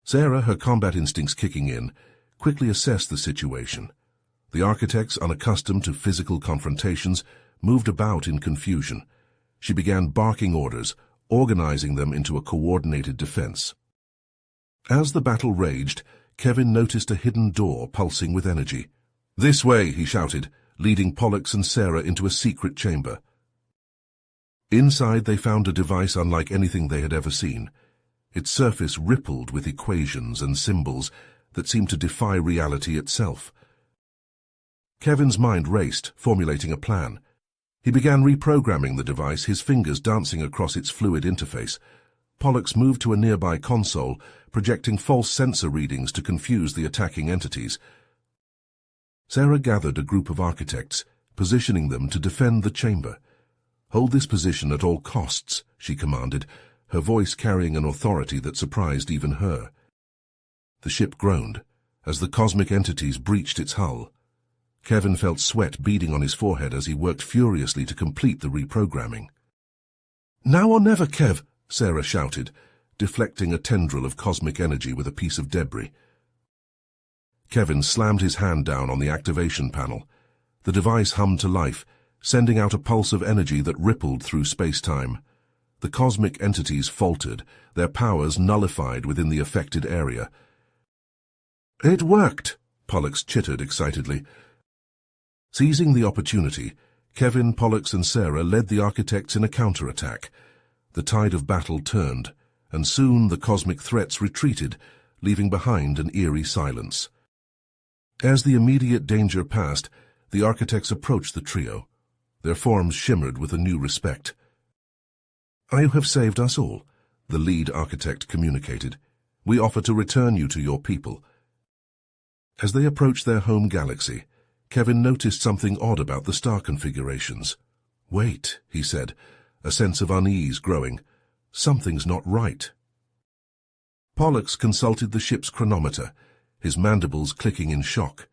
Sarah, her combat instincts kicking in, quickly assessed the situation. The architects, unaccustomed to physical confrontations, moved about in confusion. She began barking orders, organizing them into a coordinated defense. As the battle raged, Kevin noticed a hidden door pulsing with energy. "This way," he shouted, leading Pollux and Sarah into a secret chamber. Inside they found a device unlike anything they had ever seen. Its surface rippled with equations and symbols that seemed to defy reality itself. Kevin's mind raced, formulating a plan. He began reprogramming the device, his fingers dancing across its fluid interface. Pollux moved to a nearby console, projecting false sensor readings to confuse the attacking entities. Sarah gathered a group of architects, positioning them to defend the chamber. "Hold this position at all costs," she commanded, her voice carrying an authority that surprised even her. The ship groaned as the cosmic entities breached its hull. Kevin felt sweat beading on his forehead as he worked furiously to complete the reprogramming. "Now or never, Kev," Sarah shouted, deflecting a tendril of cosmic energy with a piece of debris. Kevin slammed his hand down on the activation panel. The device hummed to life, sending out a pulse of energy that rippled through space-time. The cosmic entities faltered, their powers nullified within the affected area. "It worked," Pollux chittered excitedly. Seizing the opportunity, Kevin, Pollux, and Sarah led the architects in a counterattack. The tide of battle turned, and soon the cosmic threats retreated, leaving behind an eerie silence. As the immediate danger passed, the architects approached the trio. Their forms shimmered with a new respect. "You have saved us all," the lead architect communicated. "We offer to return you to your people." As they approached their home galaxy, Kevin noticed something odd about the star configurations. "Wait," he said, a sense of unease growing. "Something's not right." Pollux consulted the ship's chronometer, his mandibles clicking in shock.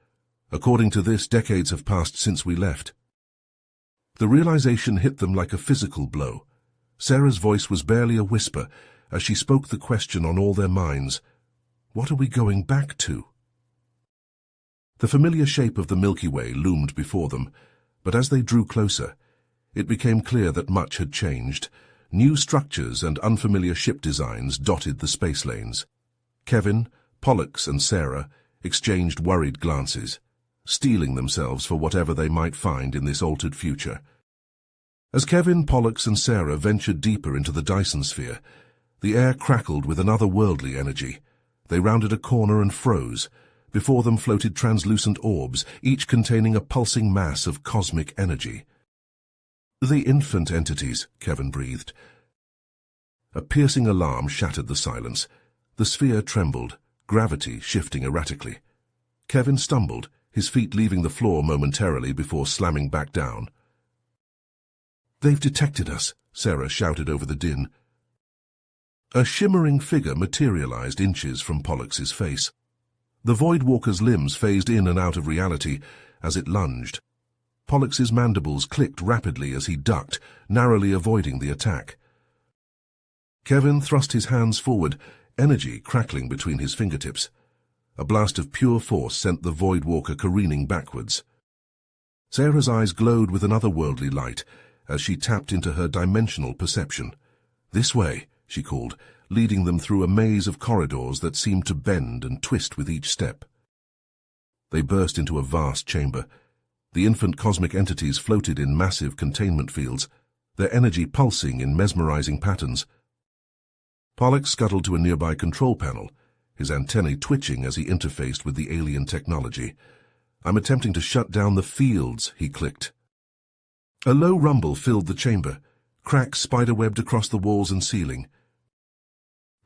"According to this, decades have passed since we left." The realization hit them like a physical blow. Sarah's voice was barely a whisper as she spoke the question on all their minds. What are we going back to? The familiar shape of the Milky Way loomed before them, but as they drew closer, it became clear that much had changed. New structures and unfamiliar ship designs dotted the space lanes. Kevin, Pollux, and Sarah exchanged worried glances, steeling themselves for whatever they might find in this altered future. As Kevin, Pollux, and Sarah ventured deeper into the Dyson sphere, the air crackled with an otherworldly energy. They rounded a corner and froze. Before them floated translucent orbs, each containing a pulsing mass of cosmic energy. "The infant entities," Kevin breathed. A piercing alarm shattered the silence. The sphere trembled, gravity shifting erratically. Kevin stumbled, his feet leaving the floor momentarily before slamming back down. "They've detected us," Sarah shouted over the din. A shimmering figure materialized inches from Pollux's face. The Voidwalker's limbs phased in and out of reality as it lunged. Pollux's mandibles clicked rapidly as he ducked, narrowly avoiding the attack. Kevin thrust his hands forward, energy crackling between his fingertips. A blast of pure force sent the Voidwalker careening backwards. Sarah's eyes glowed with an otherworldly light as she tapped into her dimensional perception. "This way," she called, leading them through a maze of corridors that seemed to bend and twist with each step. They burst into a vast chamber. The infant cosmic entities floated in massive containment fields, their energy pulsing in mesmerizing patterns. Pollux scuttled to a nearby control panel, his antennae twitching as he interfaced with the alien technology. "I'm attempting to shut down the fields," he clicked. A low rumble filled the chamber. Cracks spiderwebbed across the walls and ceiling.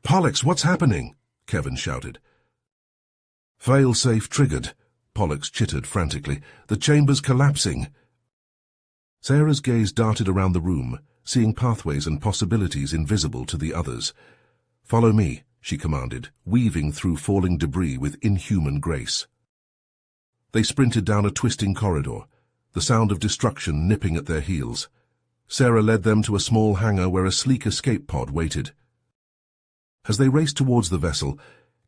"Pollux, what's happening?" Kevin shouted. "Fail-safe triggered," Pollux chittered frantically. "The chamber's collapsing." Sarah's gaze darted around the room, seeing pathways and possibilities invisible to the others. "Follow me," she commanded, weaving through falling debris with inhuman grace. They sprinted down a twisting corridor, the sound of destruction nipping at their heels. Sarah led them to a small hangar where a sleek escape pod waited. As they raced towards the vessel,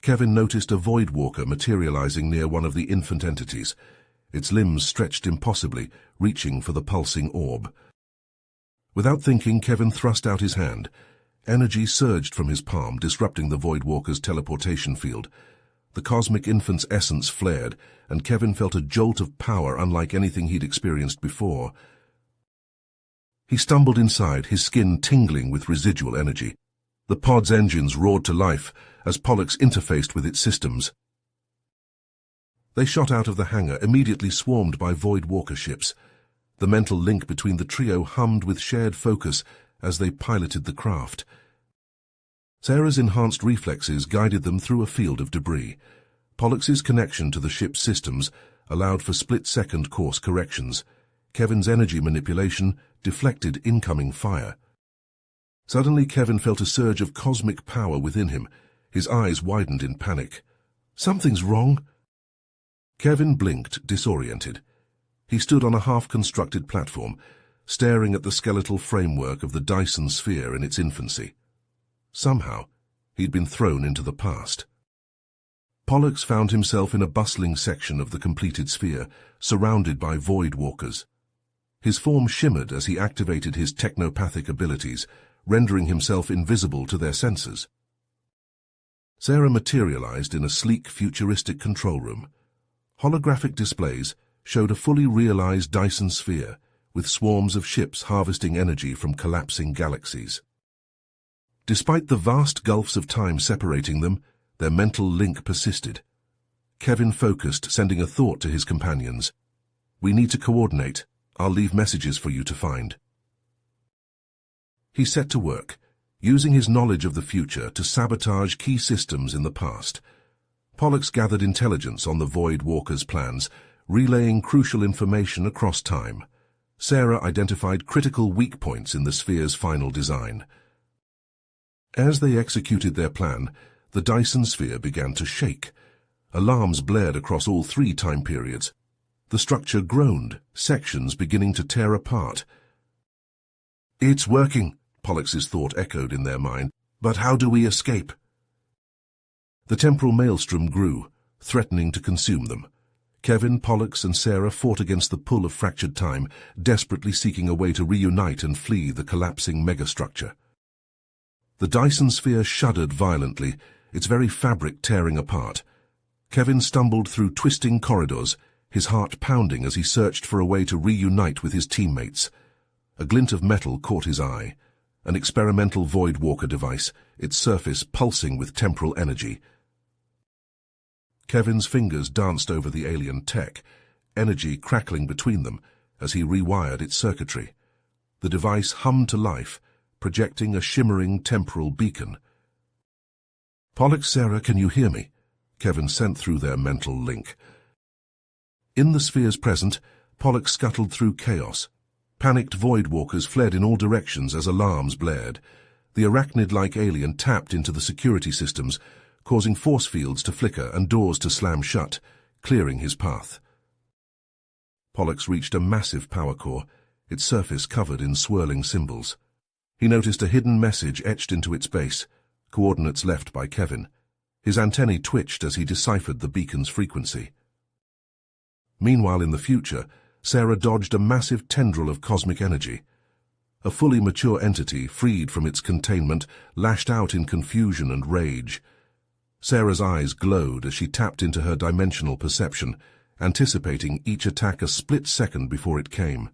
Kevin noticed a Voidwalker materializing near one of the infant entities, its limbs stretched impossibly, reaching for the pulsing orb. Without thinking, Kevin thrust out his hand. Energy surged from his palm, disrupting the Voidwalker's teleportation field. The cosmic infant's essence flared, and Kevin felt a jolt of power unlike anything he'd experienced before. He stumbled inside, his skin tingling with residual energy. The pod's engines roared to life as Pollux interfaced with its systems. They shot out of the hangar, immediately swarmed by Voidwalker ships. The mental link between the trio hummed with shared focus as they piloted the craft. Sarah's enhanced reflexes guided them through a field of debris. Pollux's connection to the ship's systems allowed for split-second course corrections. Kevin's energy manipulation deflected incoming fire. Suddenly, Kevin felt a surge of cosmic power within him. His eyes widened in panic. "Something's wrong." Kevin blinked, disoriented. He stood on a half-constructed platform, staring at the skeletal framework of the Dyson sphere in its infancy. Somehow, he'd been thrown into the past. Pollux found himself in a bustling section of the completed sphere, surrounded by Voidwalkers. His form shimmered as he activated his technopathic abilities, rendering himself invisible to their senses. Sarah materialized in a sleek, futuristic control room. Holographic displays showed a fully realized Dyson sphere, with swarms of ships harvesting energy from collapsing galaxies. Despite the vast gulfs of time separating them, their mental link persisted. Kevin focused, sending a thought to his companions. "We need to coordinate. I'll leave messages for you to find." He set to work, using his knowledge of the future to sabotage key systems in the past. Pollux gathered intelligence on the Void Walkers' plans, relaying crucial information across time. Sarah identified critical weak points in the sphere's final design. As they executed their plan, the Dyson sphere began to shake. Alarms blared across all 3 time periods. The structure groaned, sections beginning to tear apart. "It's working," Pollux's thought echoed in their mind. "But how do we escape?" The temporal maelstrom grew, threatening to consume them. Kevin, Pollux, and Sarah fought against the pull of fractured time, desperately seeking a way to reunite and flee the collapsing megastructure. The Dyson sphere shuddered violently, its very fabric tearing apart. Kevin stumbled through twisting corridors, his heart pounding as he searched for a way to reunite with his teammates. A glint of metal caught his eye, an experimental Void Walker device, its surface pulsing with temporal energy. Kevin's fingers danced over the alien tech, energy crackling between them as he rewired its circuitry. The device hummed to life, projecting a shimmering temporal beacon. "Pollux, Sarah, can you hear me?" Kevin sent through their mental link. In the spheres present, Pollux scuttled through chaos. Panicked Void Walkers fled in all directions as alarms blared. The arachnid-like alien tapped into the security systems, causing force fields to flicker and doors to slam shut, clearing his path. Pollux reached a massive power core, its surface covered in swirling symbols. He noticed a hidden message etched into its base, coordinates left by Kevin. His antennae twitched as he deciphered the beacon's frequency. Meanwhile, in the future, Sarah dodged a massive tendril of cosmic energy. A fully mature entity, freed from its containment, lashed out in confusion and rage. Sarah's eyes glowed as she tapped into her dimensional perception, anticipating each attack a split second before it came.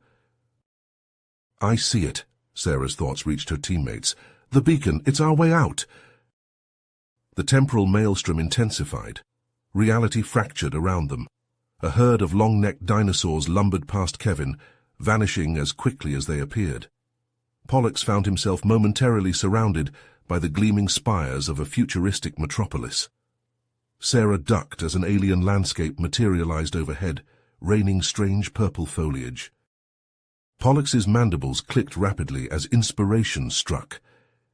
"I see it," Sarah's thoughts reached her teammates. "The beacon, it's our way out." The temporal maelstrom intensified. Reality fractured around them. A herd of long-necked dinosaurs lumbered past Kevin, vanishing as quickly as they appeared. Pollux found himself momentarily surrounded by the gleaming spires of a futuristic metropolis. Sarah ducked as an alien landscape materialized overhead, raining strange purple foliage. Pollux's mandibles clicked rapidly as inspiration struck.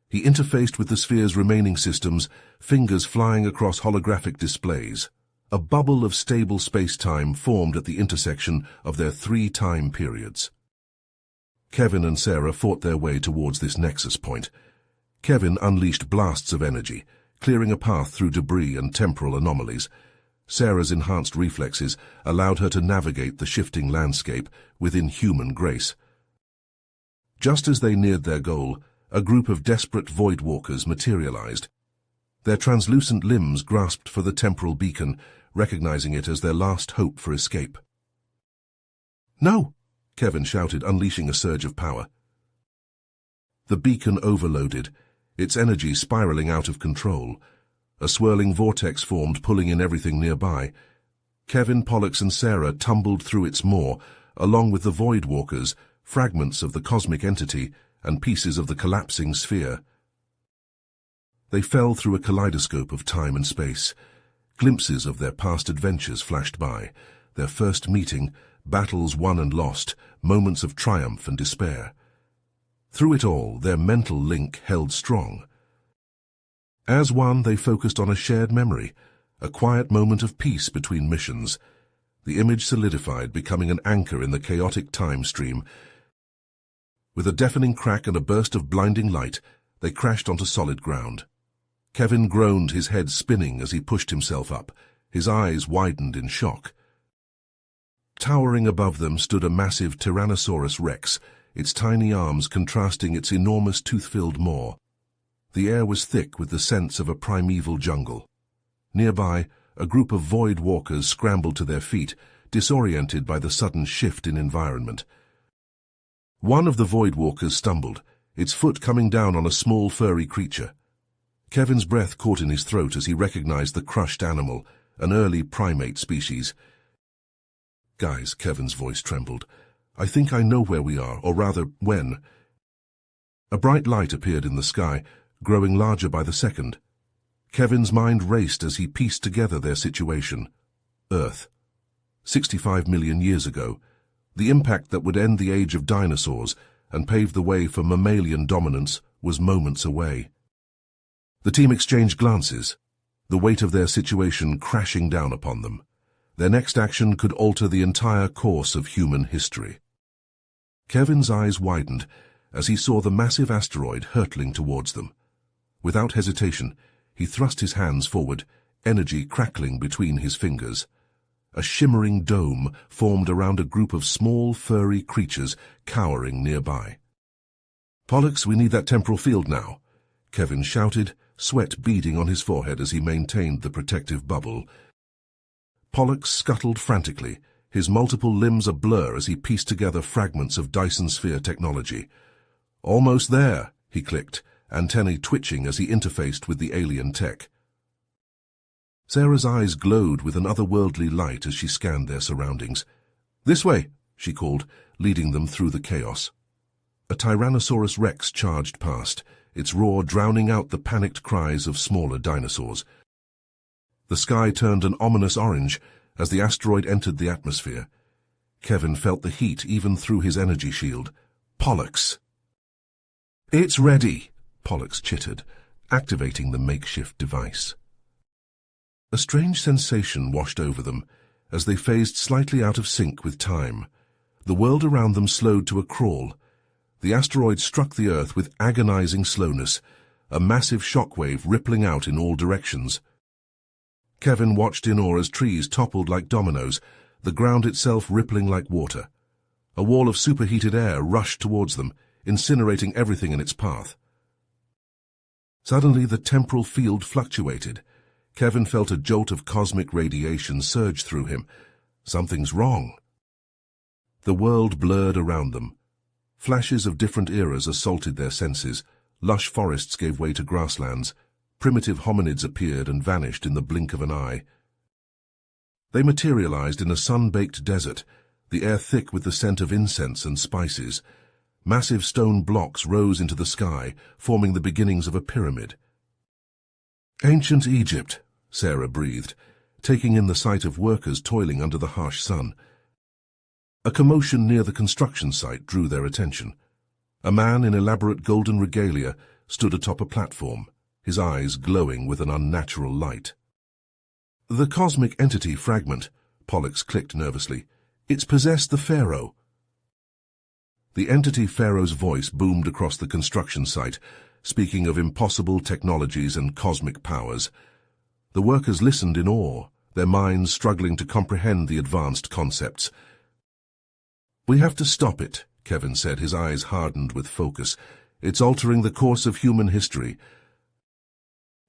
He interfaced with the sphere's remaining systems, fingers flying across holographic displays. A bubble of stable space-time formed at the intersection of their 3 time periods. Kevin and Sarah fought their way towards this nexus point. Kevin unleashed blasts of energy, clearing a path through debris and temporal anomalies. Sarah's enhanced reflexes allowed her to navigate the shifting landscape with inhuman grace. Just as they neared their goal, a group of desperate Void Walkers materialized. Their translucent limbs grasped for the temporal beacon, recognizing it as their last hope for escape. "No!" Kevin shouted, unleashing a surge of power. The beacon overloaded, its energy spiraling out of control. A swirling vortex formed, pulling in everything nearby. Kevin, Pollux, and Sarah tumbled through its maw, along with the Void Walkers, fragments of the cosmic entity, and pieces of the collapsing sphere. They fell through a kaleidoscope of time and space. Glimpses of their past adventures flashed by, their first meeting, battles won and lost, moments of triumph and despair. Through it all, their mental link held strong. As one, they focused on a shared memory, a quiet moment of peace between missions. The image solidified, becoming an anchor in the chaotic time stream. With a deafening crack and a burst of blinding light, they crashed onto solid ground. Kevin groaned, his head spinning as he pushed himself up. His eyes widened in shock. Towering above them stood a massive Tyrannosaurus Rex, its tiny arms contrasting its enormous tooth-filled maw. The air was thick with the sense of a primeval jungle. Nearby, a group of Void Walkers scrambled to their feet, disoriented by the sudden shift in environment. One of the Void Walkers stumbled, its foot coming down on a small furry creature. Kevin's breath caught in his throat as he recognized the crushed animal, an early primate species. "Guys," Kevin's voice trembled, "I think I know where we are, or rather, when." A bright light appeared in the sky, growing larger by the second. Kevin's mind raced as he pieced together their situation. Earth. 65 million years ago. The impact that would end the age of dinosaurs and pave the way for mammalian dominance was moments away. The team exchanged glances, the weight of their situation crashing down upon them. Their next action could alter the entire course of human history. Kevin's eyes widened as he saw the massive asteroid hurtling towards them. Without hesitation, he thrust his hands forward, energy crackling between his fingers. A shimmering dome formed around a group of small, furry creatures cowering nearby. "Pollux, we need that temporal field now," Kevin shouted, sweat beading on his forehead as he maintained the protective bubble. Pollux scuttled frantically, his multiple limbs a blur as he pieced together fragments of Dyson sphere technology. "Almost there," he clicked, antennae twitching as he interfaced with the alien tech. Sarah's eyes glowed with an otherworldly light as she scanned their surroundings. "This way," she called, leading them through the chaos. A Tyrannosaurus Rex charged past, its roar drowning out the panicked cries of smaller dinosaurs. The sky turned an ominous orange as the asteroid entered the atmosphere. Kevin felt the heat even through his energy shield. "Pollux!" "It's ready," Pollux chittered, activating the makeshift device. A strange sensation washed over them as they phased slightly out of sync with time. The world around them slowed to a crawl. The asteroid struck the Earth with agonizing slowness, a massive shockwave rippling out in all directions. Kevin watched in awe as trees toppled like dominoes, the ground itself rippling like water. A wall of superheated air rushed towards them, incinerating everything in its path. Suddenly the temporal field fluctuated. Kevin felt a jolt of cosmic radiation surge through him. Something's wrong. The world blurred around them. Flashes of different eras assaulted their senses. Lush forests gave way to grasslands. Primitive hominids appeared and vanished in the blink of an eye. They materialized in a sun-baked desert, the air thick with the scent of incense and spices. Massive stone blocks rose into the sky, forming the beginnings of a pyramid. "Ancient Egypt," Sarah breathed, taking in the sight of workers toiling under the harsh sun. A commotion near the construction site drew their attention. A man in elaborate golden regalia stood atop a platform, his eyes glowing with an unnatural light. "The cosmic entity fragment," Pollux clicked nervously. "It's possessed the Pharaoh." The entity Pharaoh's voice boomed across the construction site, speaking of impossible technologies and cosmic powers. The workers listened in awe, their minds struggling to comprehend the advanced concepts. "We have to stop it," Kevin said, his eyes hardened with focus. "It's altering the course of human history."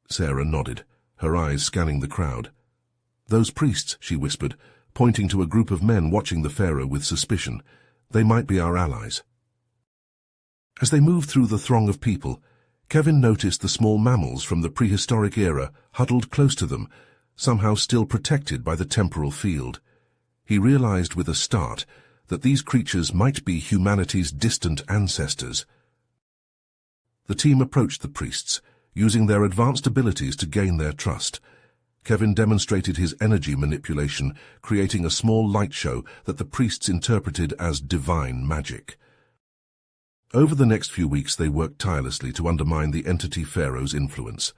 Sarah nodded, her eyes scanning the crowd. "Those priests," she whispered, pointing to a group of men watching the Pharaoh with suspicion. "They might be our allies." As they moved through the throng of people, Kevin noticed the small mammals from the prehistoric era huddled close to them, somehow still protected by the temporal field. He realized with a start that these creatures might be humanity's distant ancestors. The team approached the priests, using their advanced abilities to gain their trust. Kevin demonstrated his energy manipulation, creating a small light show that the priests interpreted as divine magic. Over the next few weeks they worked tirelessly to undermine the entity Pharaoh's influence.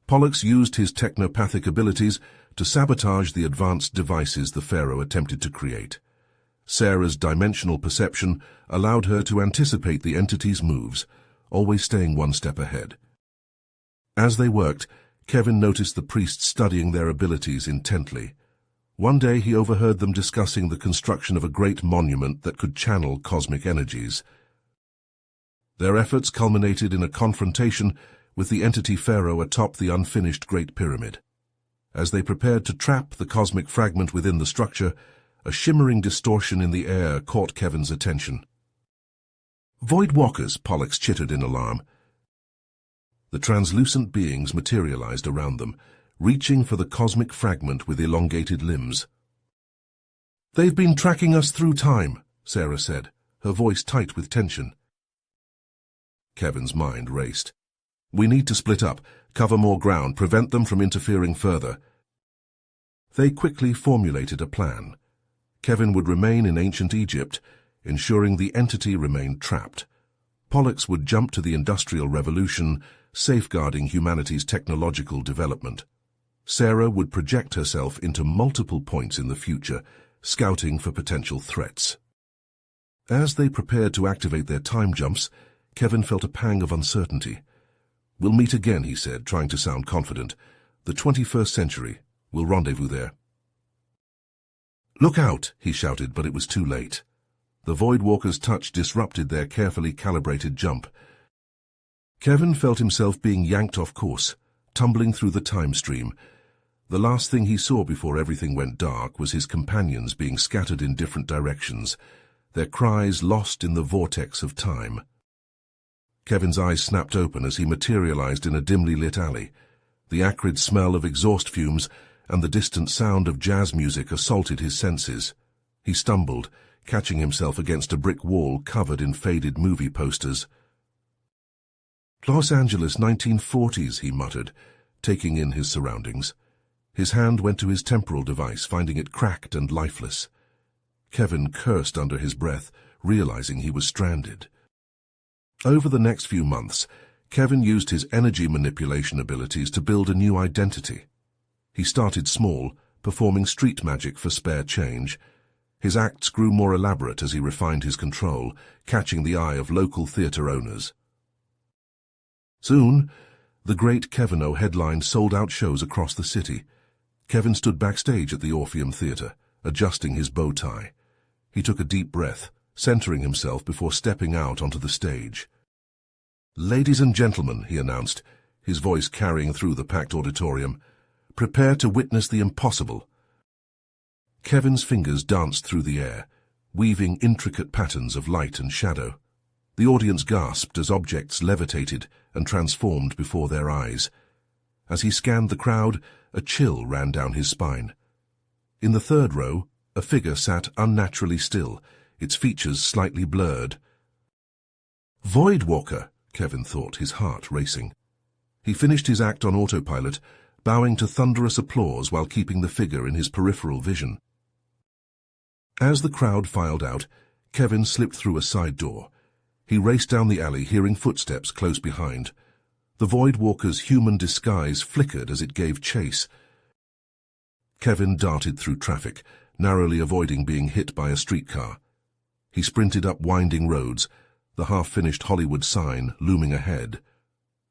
Pollux used his technopathic abilities to sabotage the advanced devices the Pharaoh attempted to create. Sarah's dimensional perception allowed her to anticipate the entity's moves, always staying one step ahead. As they worked, Kevin noticed the priests studying their abilities intently. One day he overheard them discussing the construction of a great monument that could channel cosmic energies. Their efforts culminated in a confrontation with the entity Pharaoh atop the unfinished Great Pyramid. As they prepared to trap the cosmic fragment within the structure, a shimmering distortion in the air caught Kevin's attention. "Void walkers," Pollux chittered in alarm. The translucent beings materialized around them, reaching for the cosmic fragment with elongated limbs. "They've been tracking us through time," Sarah said, her voice tight with tension. Kevin's mind raced. We need to split up, cover more ground, prevent them from interfering further. They quickly formulated a plan. Kevin would remain in ancient Egypt, ensuring the entity remained trapped. Pollux would jump to the Industrial Revolution, safeguarding humanity's technological development. Sarah would project herself into multiple points in the future, scouting for potential threats. As they prepared to activate their time jumps, Kevin felt a pang of uncertainty. We'll meet again, he said, trying to sound confident. The 21st century. We'll rendezvous there. Look out, he shouted, but it was too late. The Voidwalker's touch disrupted their carefully calibrated jump. Kevin felt himself being yanked off course, tumbling through the time stream. The last thing he saw before everything went dark was his companions being scattered in different directions, their cries lost in the vortex of time. Kevin's eyes snapped open as he materialized in a dimly lit alley. The acrid smell of exhaust fumes and the distant sound of jazz music assaulted his senses. He stumbled, catching himself against a brick wall covered in faded movie posters. Los Angeles 1940s, he muttered, taking in his surroundings. His hand went to his temporal device, finding it cracked and lifeless. Kevin cursed under his breath, realizing he was stranded. Over the next few months, Kevin used his energy manipulation abilities to build a new identity. He started small, performing street magic for spare change. His acts grew more elaborate as he refined his control, catching the eye of local theater owners. Soon, the Great Kevino headlined sold-out shows across the city. Kevin stood backstage at the Orpheum Theater, adjusting his bow tie. He took a deep breath, centering himself before stepping out onto the stage. Ladies and gentlemen, he announced, his voice carrying through the packed auditorium, prepare to witness the impossible. Kevin's fingers danced through the air, weaving intricate patterns of light and shadow. The audience gasped as objects levitated and transformed before their eyes. As he scanned the crowd, a chill ran down his spine. In the third row, a figure sat unnaturally still, its features slightly blurred. Voidwalker, Kevin thought, his heart racing. He finished his act on autopilot, bowing to thunderous applause while keeping the figure in his peripheral vision. As the crowd filed out, Kevin slipped through a side door. He raced down the alley, hearing footsteps close behind. The Voidwalker's human disguise flickered as it gave chase. Kevin darted through traffic, narrowly avoiding being hit by a streetcar. He sprinted up winding roads, the half-finished Hollywood sign looming ahead.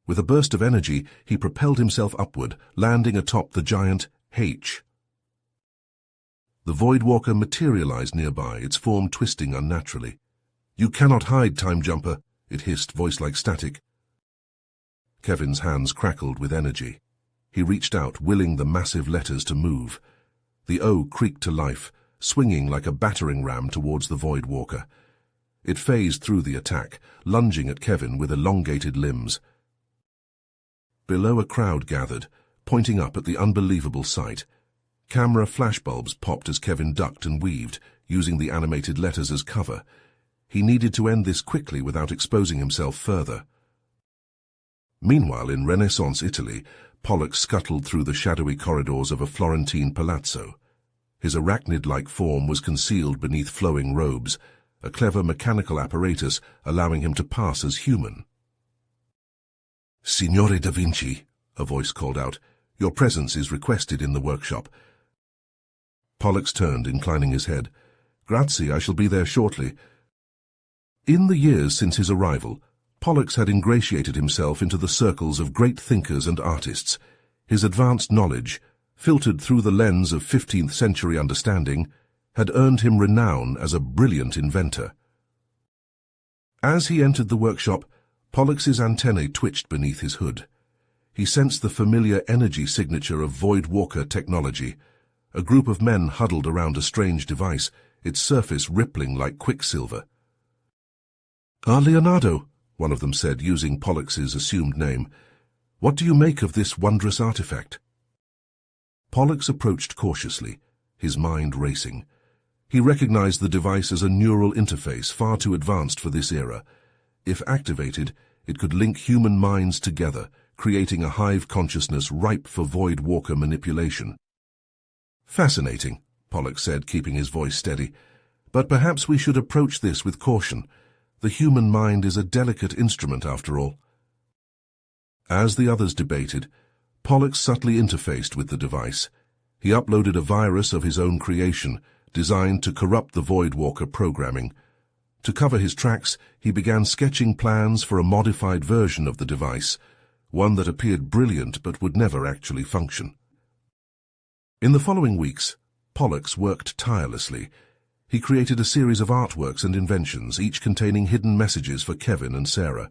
With a burst of energy, he propelled himself upward, landing atop the giant H. The Voidwalker materialized nearby, its form twisting unnaturally. You cannot hide, time jumper, it hissed, voice like static. Kevin's hands crackled with energy. He reached out, willing the massive letters to move. The O creaked to life, swinging like a battering ram towards the Voidwalker. It phased through the attack, lunging at Kevin with elongated limbs. Below, a crowd gathered, pointing up at the unbelievable sight. Camera flashbulbs popped as Kevin ducked and weaved, using the animated letters as cover. He needed to end this quickly without exposing himself further. Meanwhile, in Renaissance Italy, Pollux scuttled through the shadowy corridors of a Florentine palazzo. His arachnid-like form was concealed beneath flowing robes, a clever mechanical apparatus allowing him to pass as human. Signore da Vinci, a voice called out, your presence is requested in the workshop. Pollux turned, inclining his head. Grazie, I shall be there shortly. In the years since his arrival, Pollux had ingratiated himself into the circles of great thinkers and artists. His advanced knowledge, filtered through the lens of 15th century understanding, had earned him renown as a brilliant inventor. As he entered the workshop, Pollux's antennae twitched beneath his hood. He sensed the familiar energy signature of Voidwalker technology. A group of men huddled around a strange device, its surface rippling like quicksilver. Ah, Leonardo, one of them said, using Pollux's assumed name. What do you make of this wondrous artifact? Pollux approached cautiously, his mind racing. He recognized the device as a neural interface far too advanced for this era. If activated, It could link human minds together, creating a hive consciousness ripe for Void Walker manipulation. Fascinating, Pollux said, keeping his voice steady. But perhaps we should approach this with caution. The human mind is a delicate instrument, after all. As the others debated, Pollux subtly interfaced with the device. He uploaded a virus of his own creation, designed to corrupt the Void Walker programming. To cover his tracks, he began sketching plans for a modified version of the device, one that appeared brilliant but would never actually function. In the following weeks, Pollux worked tirelessly. He created a series of artworks and inventions, each containing hidden messages for Kevin and Sarah.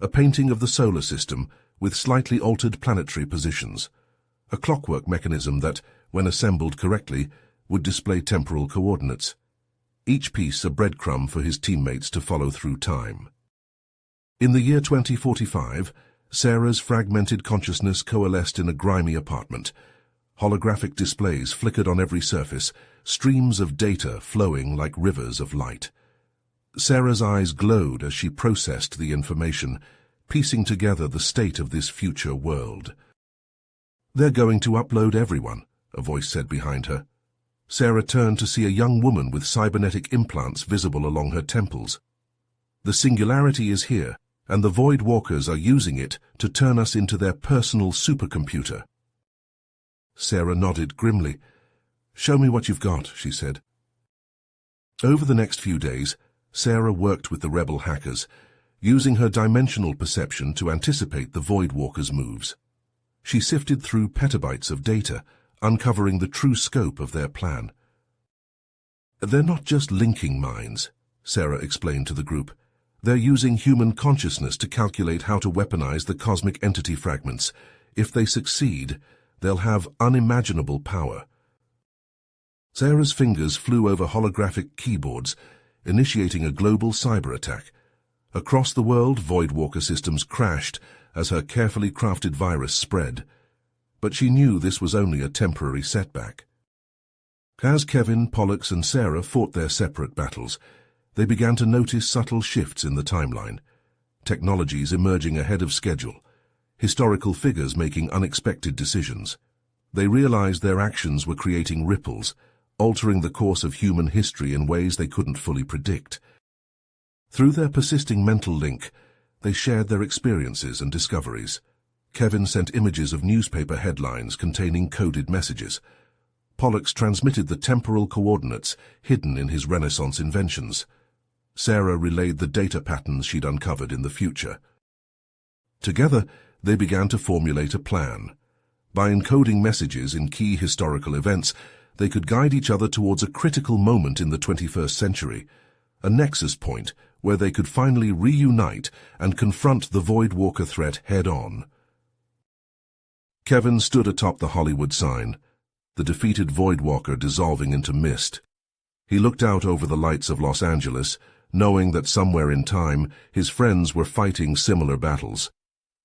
A painting of the solar system with slightly altered planetary positions. A clockwork mechanism that, when assembled correctly, would display temporal coordinates. Each piece a breadcrumb for his teammates to follow through time. In the year 2045, Sarah's fragmented consciousness coalesced in a grimy apartment. Holographic displays flickered on every surface, streams of data flowing like rivers of light. Sarah's eyes glowed as she processed the information, piecing together the state of this future world. "They're going to upload everyone," a voice said behind her. Sarah turned to see a young woman with cybernetic implants visible along her temples. "The singularity is here, and the Void Walkers are using it to turn us into their personal supercomputer." Sarah nodded grimly. "Show me what you've got," she said. Over the next few days, Sarah worked with the rebel hackers, using her dimensional perception to anticipate the Void Walkers' moves. She sifted through petabytes of data, uncovering the true scope of their plan. "They're not just linking minds," Sarah explained to the group. "They're using human consciousness to calculate how to weaponize the cosmic entity fragments. If they succeed, they'll have unimaginable power." Sarah's fingers flew over holographic keyboards, initiating a global cyber attack. Across the world, Void Walker systems crashed as her carefully crafted virus spread. But she knew this was only a temporary setback. As Kevin, Pollux, and Sarah fought their separate battles, they began to notice subtle shifts in the timeline. Technologies emerging ahead of schedule. Historical figures making unexpected decisions. They realized their actions were creating ripples, altering the course of human history in ways they couldn't fully predict. Through their persisting mental link, they shared their experiences and discoveries. Kevin sent images of newspaper headlines containing coded messages. Pollux transmitted the temporal coordinates hidden in his Renaissance inventions. Sarah relayed the data patterns she'd uncovered in the future. Together, they began to formulate a plan. By encoding messages in key historical events, they could guide each other towards a critical moment in the 21st century, a nexus point where they could finally reunite and confront the Void Walker threat head-on. Kevin stood atop the Hollywood sign, the defeated Void Walker dissolving into mist. He looked out over the lights of Los Angeles, knowing that somewhere in time his friends were fighting similar battles.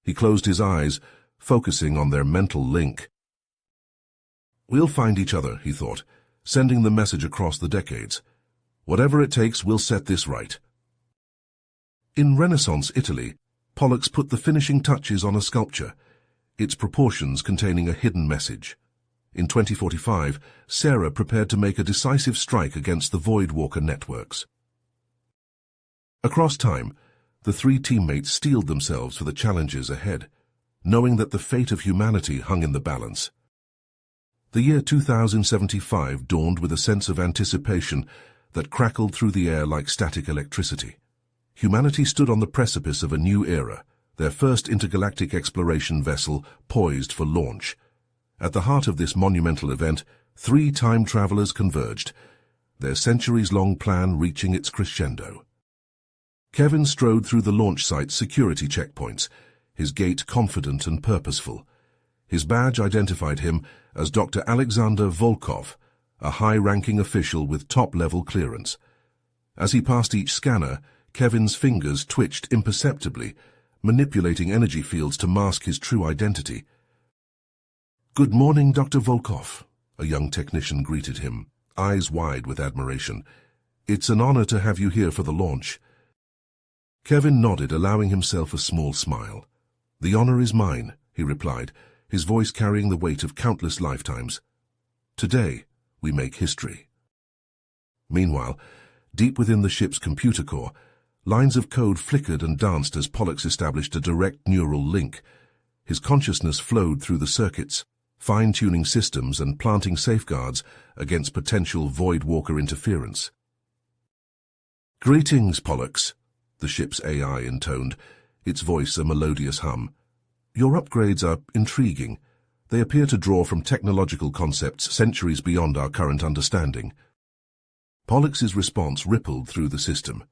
He closed his eyes, focusing on their mental link. "We'll find each other," he thought, sending the message across the decades. "Whatever it takes, we'll set this right." In Renaissance Italy, Pollux put the finishing touches on a sculpture, its proportions containing a hidden message. In 2045, Sarah prepared to make a decisive strike against the Void Walker networks. Across time, the three teammates steeled themselves for the challenges ahead, knowing that the fate of humanity hung in the balance. The year 2075 dawned with a sense of anticipation that crackled through the air like static electricity. Humanity stood on the precipice of a new era, their first intergalactic exploration vessel poised for launch. At the heart of this monumental event, three time travelers converged, their centuries-long plan reaching its crescendo. Kevin strode through the launch site's security checkpoints, his gait confident and purposeful. His badge identified him as Dr. Alexander Volkov, a high-ranking official with top-level clearance. As he passed each scanner, Kevin's fingers twitched imperceptibly, manipulating energy fields to mask his true identity. "Good morning, Dr. Volkov," a young technician greeted him, eyes wide with admiration. "It's an honor to have you here for the launch." Kevin nodded, allowing himself a small smile. "The honor is mine," he replied, his voice carrying the weight of countless lifetimes. "Today, we make history." Meanwhile, deep within the ship's computer core, lines of code flickered and danced as Pollux established a direct neural link. His consciousness flowed through the circuits, fine-tuning systems and planting safeguards against potential Void Walker interference. "Greetings, Pollux," the ship's AI intoned, its voice a melodious hum. "Your upgrades are intriguing. They appear to draw from technological concepts centuries beyond our current understanding." Pollux's response rippled through the system.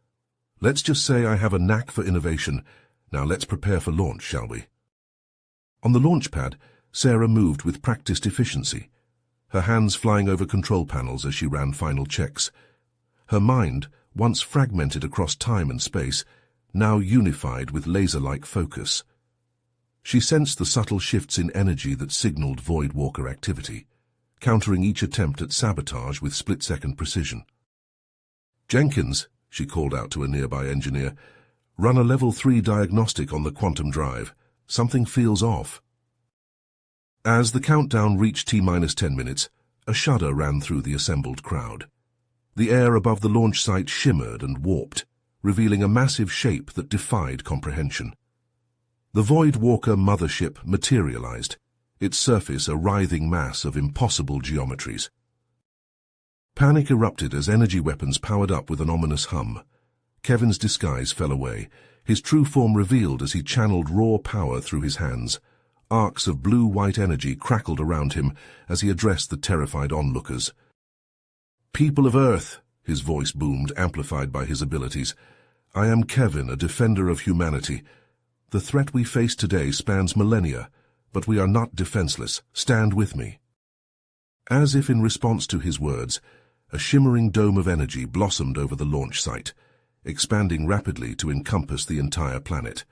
"Let's just say I have a knack for innovation. Now let's prepare for launch, shall we?" On the launch pad, Sarah moved with practiced efficiency, her hands flying over control panels as she ran final checks. Her mind, once fragmented across time and space, now unified with laser-like focus. She sensed the subtle shifts in energy that signaled Void Walker activity, countering each attempt at sabotage with split-second precision. "Jenkins," she called out to a nearby engineer, "run a Level 3 diagnostic on the quantum drive. Something feels off." As the countdown reached T-10 minutes, a shudder ran through the assembled crowd. The air above the launch site shimmered and warped, revealing a massive shape that defied comprehension. The Void Walker mothership materialized, its surface a writhing mass of impossible geometries. Panic erupted as energy weapons powered up with an ominous hum. Kevin's disguise fell away, his true form revealed as he channeled raw power through his hands. Arcs of blue-white energy crackled around him as he addressed the terrified onlookers. "People of Earth," his voice boomed, amplified by his abilities, "I am Kevin, a defender of humanity. The threat we face today spans millennia, but we are not defenseless. Stand with me." As if in response to his words, a shimmering dome of energy blossomed over the launch site, expanding rapidly to encompass the entire planet.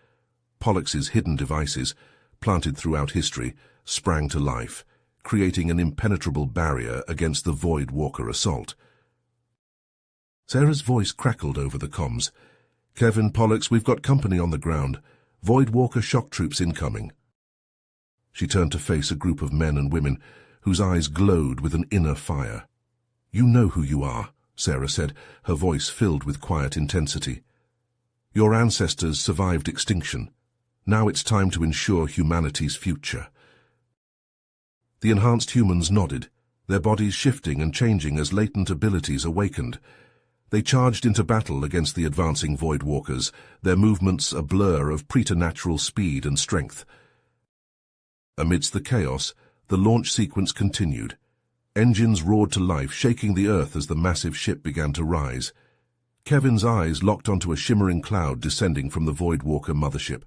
Pollux's hidden devices, planted throughout history, sprang to life, creating an impenetrable barrier against the Void Walker assault. Sarah's voice crackled over the comms. "Kevin, Pollux, we've got company on the ground. Void Walker shock troops incoming." She turned to face a group of men and women whose eyes glowed with an inner fire. "You know who you are," Sarah said, her voice filled with quiet intensity. "Your ancestors survived extinction. Now it's time to ensure humanity's future." The enhanced humans nodded, their bodies shifting and changing as latent abilities awakened. They charged into battle against the advancing Void Walkers, their movements a blur of preternatural speed and strength. Amidst the chaos, the launch sequence continued. Engines roared to life, shaking the earth as the massive ship began to rise. Kevin's eyes locked onto a shimmering cloud descending from the Void Walker mothership.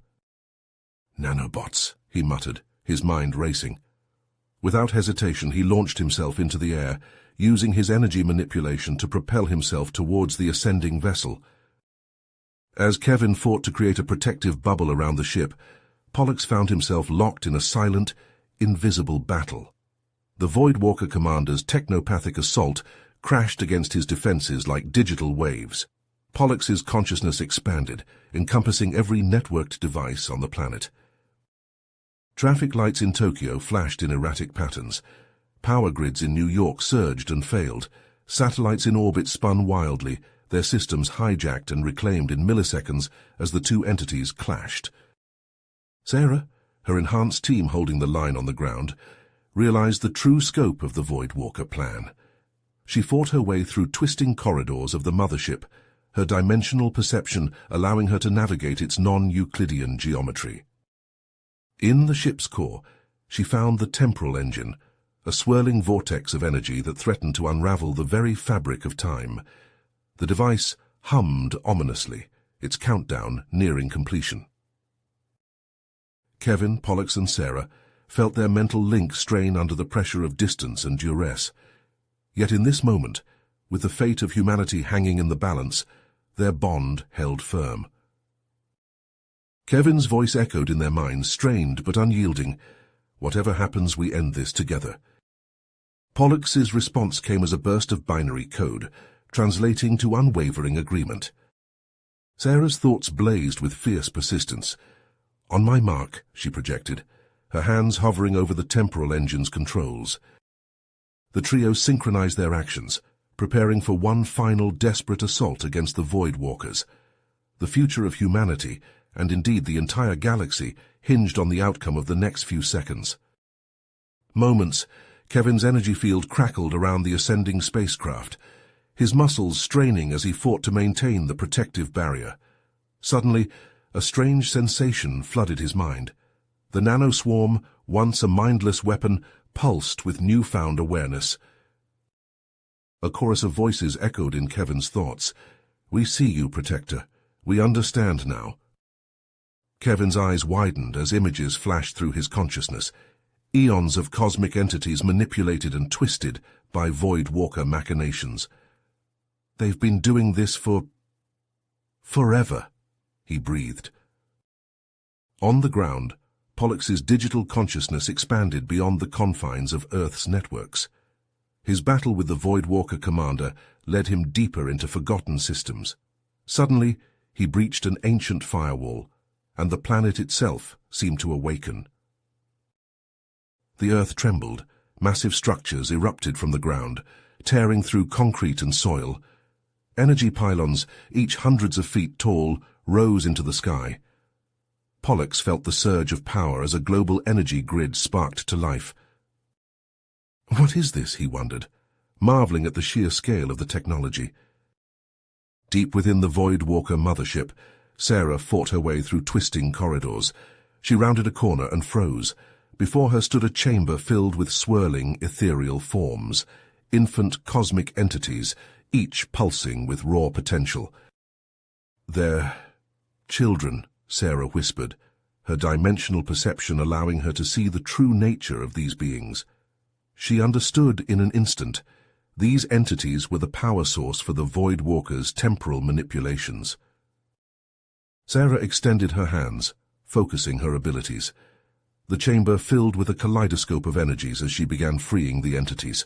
"Nanobots," he muttered, his mind racing. Without hesitation, he launched himself into the air, using his energy manipulation to propel himself towards the ascending vessel. As Kevin fought to create a protective bubble around the ship, Pollux found himself locked in a silent, invisible battle. The Void Walker commander's technopathic assault crashed against his defenses like digital waves. Pollux's consciousness expanded, encompassing every networked device on the planet. Traffic lights in Tokyo flashed in erratic patterns. Power grids in New York surged and failed. Satellites in orbit spun wildly, their systems hijacked and reclaimed in milliseconds as the two entities clashed. Sarah, her enhanced team holding the line on the ground, realized the true scope of the Void Walker plan. She fought her way through twisting corridors of the mothership, her dimensional perception allowing her to navigate its non-Euclidean geometry. In the ship's core, she found the temporal engine, a swirling vortex of energy that threatened to unravel the very fabric of time. The device hummed ominously, its countdown nearing completion. Kevin, Pollux, and Sarah felt their mental link strain under the pressure of distance and duress. Yet in this moment, with the fate of humanity hanging in the balance, their bond held firm. Kevin's voice echoed in their minds, strained but unyielding. "Whatever happens, we end this together." Pollux's response came as a burst of binary code, translating to unwavering agreement. Sarah's thoughts blazed with fierce persistence. On my mark, she projected, her hands hovering over the temporal engine's controls. The trio synchronized their actions, preparing for one final desperate assault against the Void Walkers. The future of humanity, and indeed the entire galaxy, hinged on the outcome of the next few seconds. Moments, Kevin's energy field crackled around the ascending spacecraft, his muscles straining as he fought to maintain the protective barrier. Suddenly, a strange sensation flooded his mind. The nanoswarm, once a mindless weapon, pulsed with newfound awareness. A chorus of voices echoed in Kevin's thoughts. "We see you, Protector. We understand now." Kevin's eyes widened as images flashed through his consciousness. Eons of cosmic entities manipulated and twisted by Void Walker machinations. "They've been doing this for forever," he breathed. On the ground, Pollux's digital consciousness expanded beyond the confines of Earth's networks. His battle with the Void Walker commander led him deeper into forgotten systems. Suddenly, he breached an ancient firewall, and the planet itself seemed to awaken. The Earth trembled, massive structures erupted from the ground, tearing through concrete and soil. Energy pylons, each hundreds of feet tall, rose into the sky. Pollux felt the surge of power as a global energy grid sparked to life. "What is this?" he wondered, marveling at the sheer scale of the technology. Deep within the Void Walker mothership, Sarah fought her way through twisting corridors. She rounded a corner and froze. Before her stood a chamber filled with swirling, ethereal forms, infant cosmic entities, each pulsing with raw potential. "They're children," Sarah whispered, her dimensional perception allowing her to see the true nature of these beings. She understood in an instant. These entities were the power source for the Void Walker's temporal manipulations. Sarah extended her hands, focusing her abilities. The chamber filled with a kaleidoscope of energies as she began freeing the entities.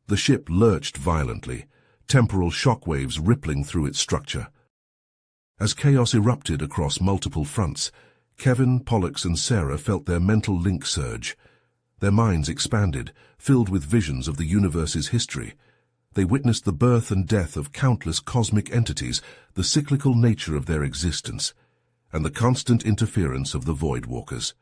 The ship lurched violently, temporal shockwaves rippling through its structure. As chaos erupted across multiple fronts, Kevin, Pollux, and Sarah felt their mental link surge. Their minds expanded, filled with visions of the universe's history. They witnessed the birth and death of countless cosmic entities, the cyclical nature of their existence, and the constant interference of the Void Walkers.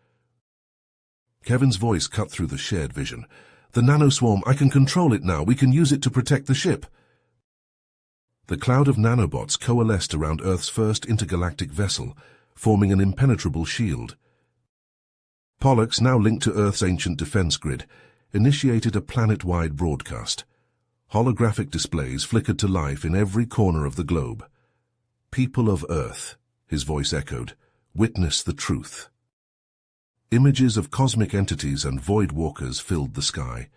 Kevin's voice cut through the shared vision. "The nanoswarm, I can control it now. We can use it to protect the ship." The cloud of nanobots coalesced around Earth's first intergalactic vessel, forming an impenetrable shield. Pollux, now linked to Earth's ancient defense grid, initiated a planet-wide broadcast. Holographic displays flickered to life in every corner of the globe. "People of Earth," his voice echoed, "witness the truth." Images of cosmic entities and Void Walkers filled the sky.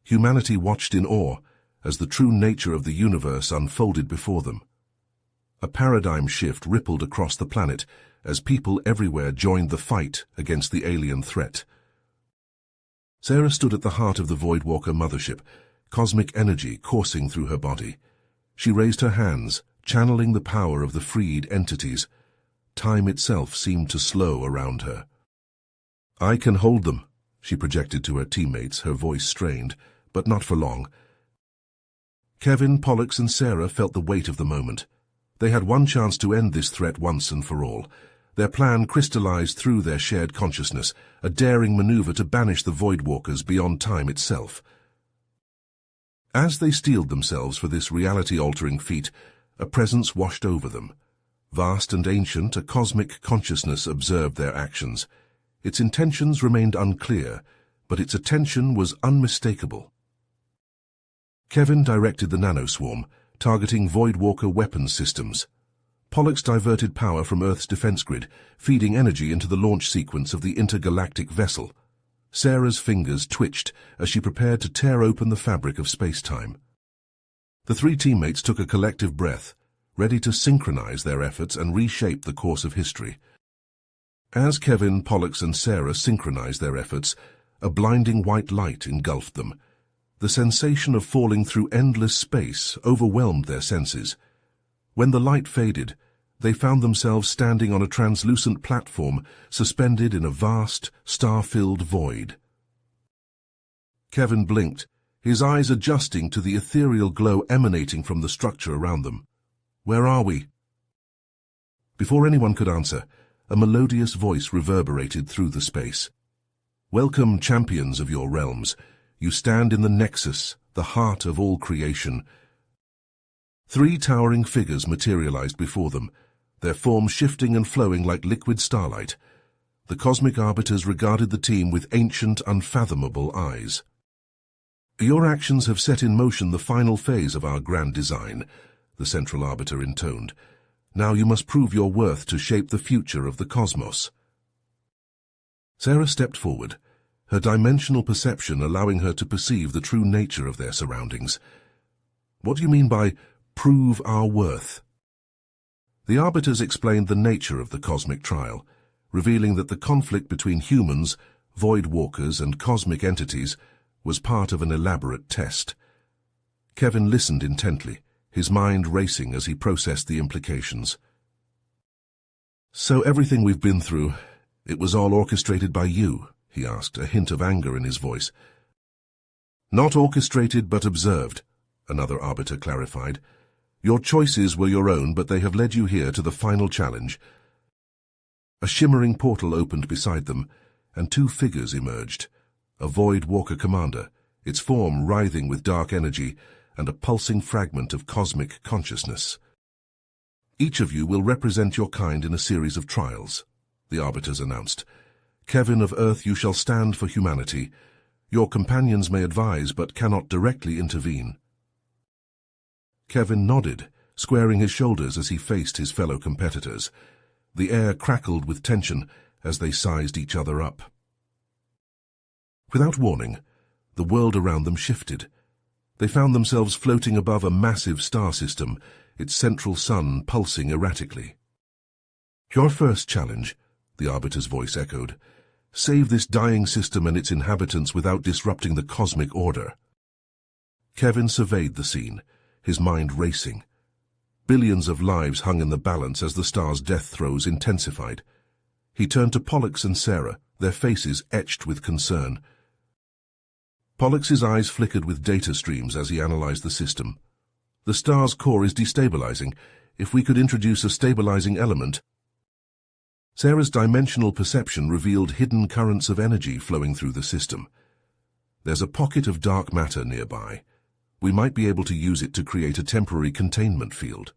Humanity watched in awe as the true nature of the universe unfolded before them. A paradigm shift rippled across the planet as people everywhere joined the fight against the alien threat. Sarah stood at the heart of the Void Walker mothership, cosmic energy coursing through her body. She raised her hands, channeling the power of the freed entities. Time itself seemed to slow around her. "I can hold them," she projected to her teammates, her voice strained, but not for long. Kevin, Pollux, and Sarah felt the weight of the moment. They had one chance to end this threat once and for all. Their plan crystallized through their shared consciousness, a daring maneuver to banish the Void Walkers beyond time itself. As they steeled themselves for this reality-altering feat, a presence washed over them. Vast and ancient, a cosmic consciousness observed their actions. Its intentions remained unclear, but its attention was unmistakable. Kevin directed the nanoswarm, targeting Void Walker weapons systems. Pollux diverted power from Earth's defense grid, feeding energy into the launch sequence of the intergalactic vessel. Sarah's fingers twitched as she prepared to tear open the fabric of space-time. The three teammates took a collective breath, ready to synchronize their efforts and reshape the course of history. As Kevin, Pollux, and Sarah synchronized their efforts, a blinding white light engulfed them. The sensation of falling through endless space overwhelmed their senses. When the light faded, they found themselves standing on a translucent platform suspended in a vast, star-filled void. Kevin blinked, his eyes adjusting to the ethereal glow emanating from the structure around them. "Where are we?" Before anyone could answer, a melodious voice reverberated through the space. "Welcome, champions of your realms. You stand in the nexus, the heart of all creation." 3 towering figures materialized before them, their forms shifting and flowing like liquid starlight. The cosmic arbiters regarded the team with ancient, unfathomable eyes. "Your actions have set in motion the final phase of our grand design," the central arbiter intoned. "Now you must prove your worth to shape the future of the cosmos." Sarah stepped forward, her dimensional perception allowing her to perceive the true nature of their surroundings. "What do you mean by prove our worth?" The arbiters explained the nature of the cosmic trial, revealing that the conflict between humans, void walkers, and cosmic entities was part of an elaborate test. Kevin listened intently, his mind racing as he processed the implications. "So everything we've been through, it was all orchestrated by you?" he asked, a hint of anger in his voice. "Not orchestrated but observed," another arbiter clarified. "Your choices were your own, but they have led you here to the final challenge." A shimmering portal opened beside them, and 2 figures emerged. A Void Walker commander, its form writhing with dark energy, and a pulsing fragment of cosmic consciousness. "Each of you will represent your kind in a series of trials," the arbiters announced. "Kevin of Earth, you shall stand for humanity. Your companions may advise but cannot directly intervene." Kevin nodded, squaring his shoulders as he faced his fellow competitors. The air crackled with tension as they sized each other up. Without warning, the world around them shifted. They found themselves floating above a massive star system, its central sun pulsing erratically. "Your first challenge," the arbiter's voice echoed. "Save this dying system and its inhabitants without disrupting the cosmic order." Kevin surveyed the scene, his mind racing. Billions of lives hung in the balance as the star's death throes intensified. He turned to Pollux and Sarah, their faces etched with concern. Pollux's eyes flickered with data streams as he analyzed the system. "The star's core is destabilizing. If we could introduce a stabilizing element..." Sarah's dimensional perception revealed hidden currents of energy flowing through the system. "There's a pocket of dark matter nearby. We might be able to use it to create a temporary containment field."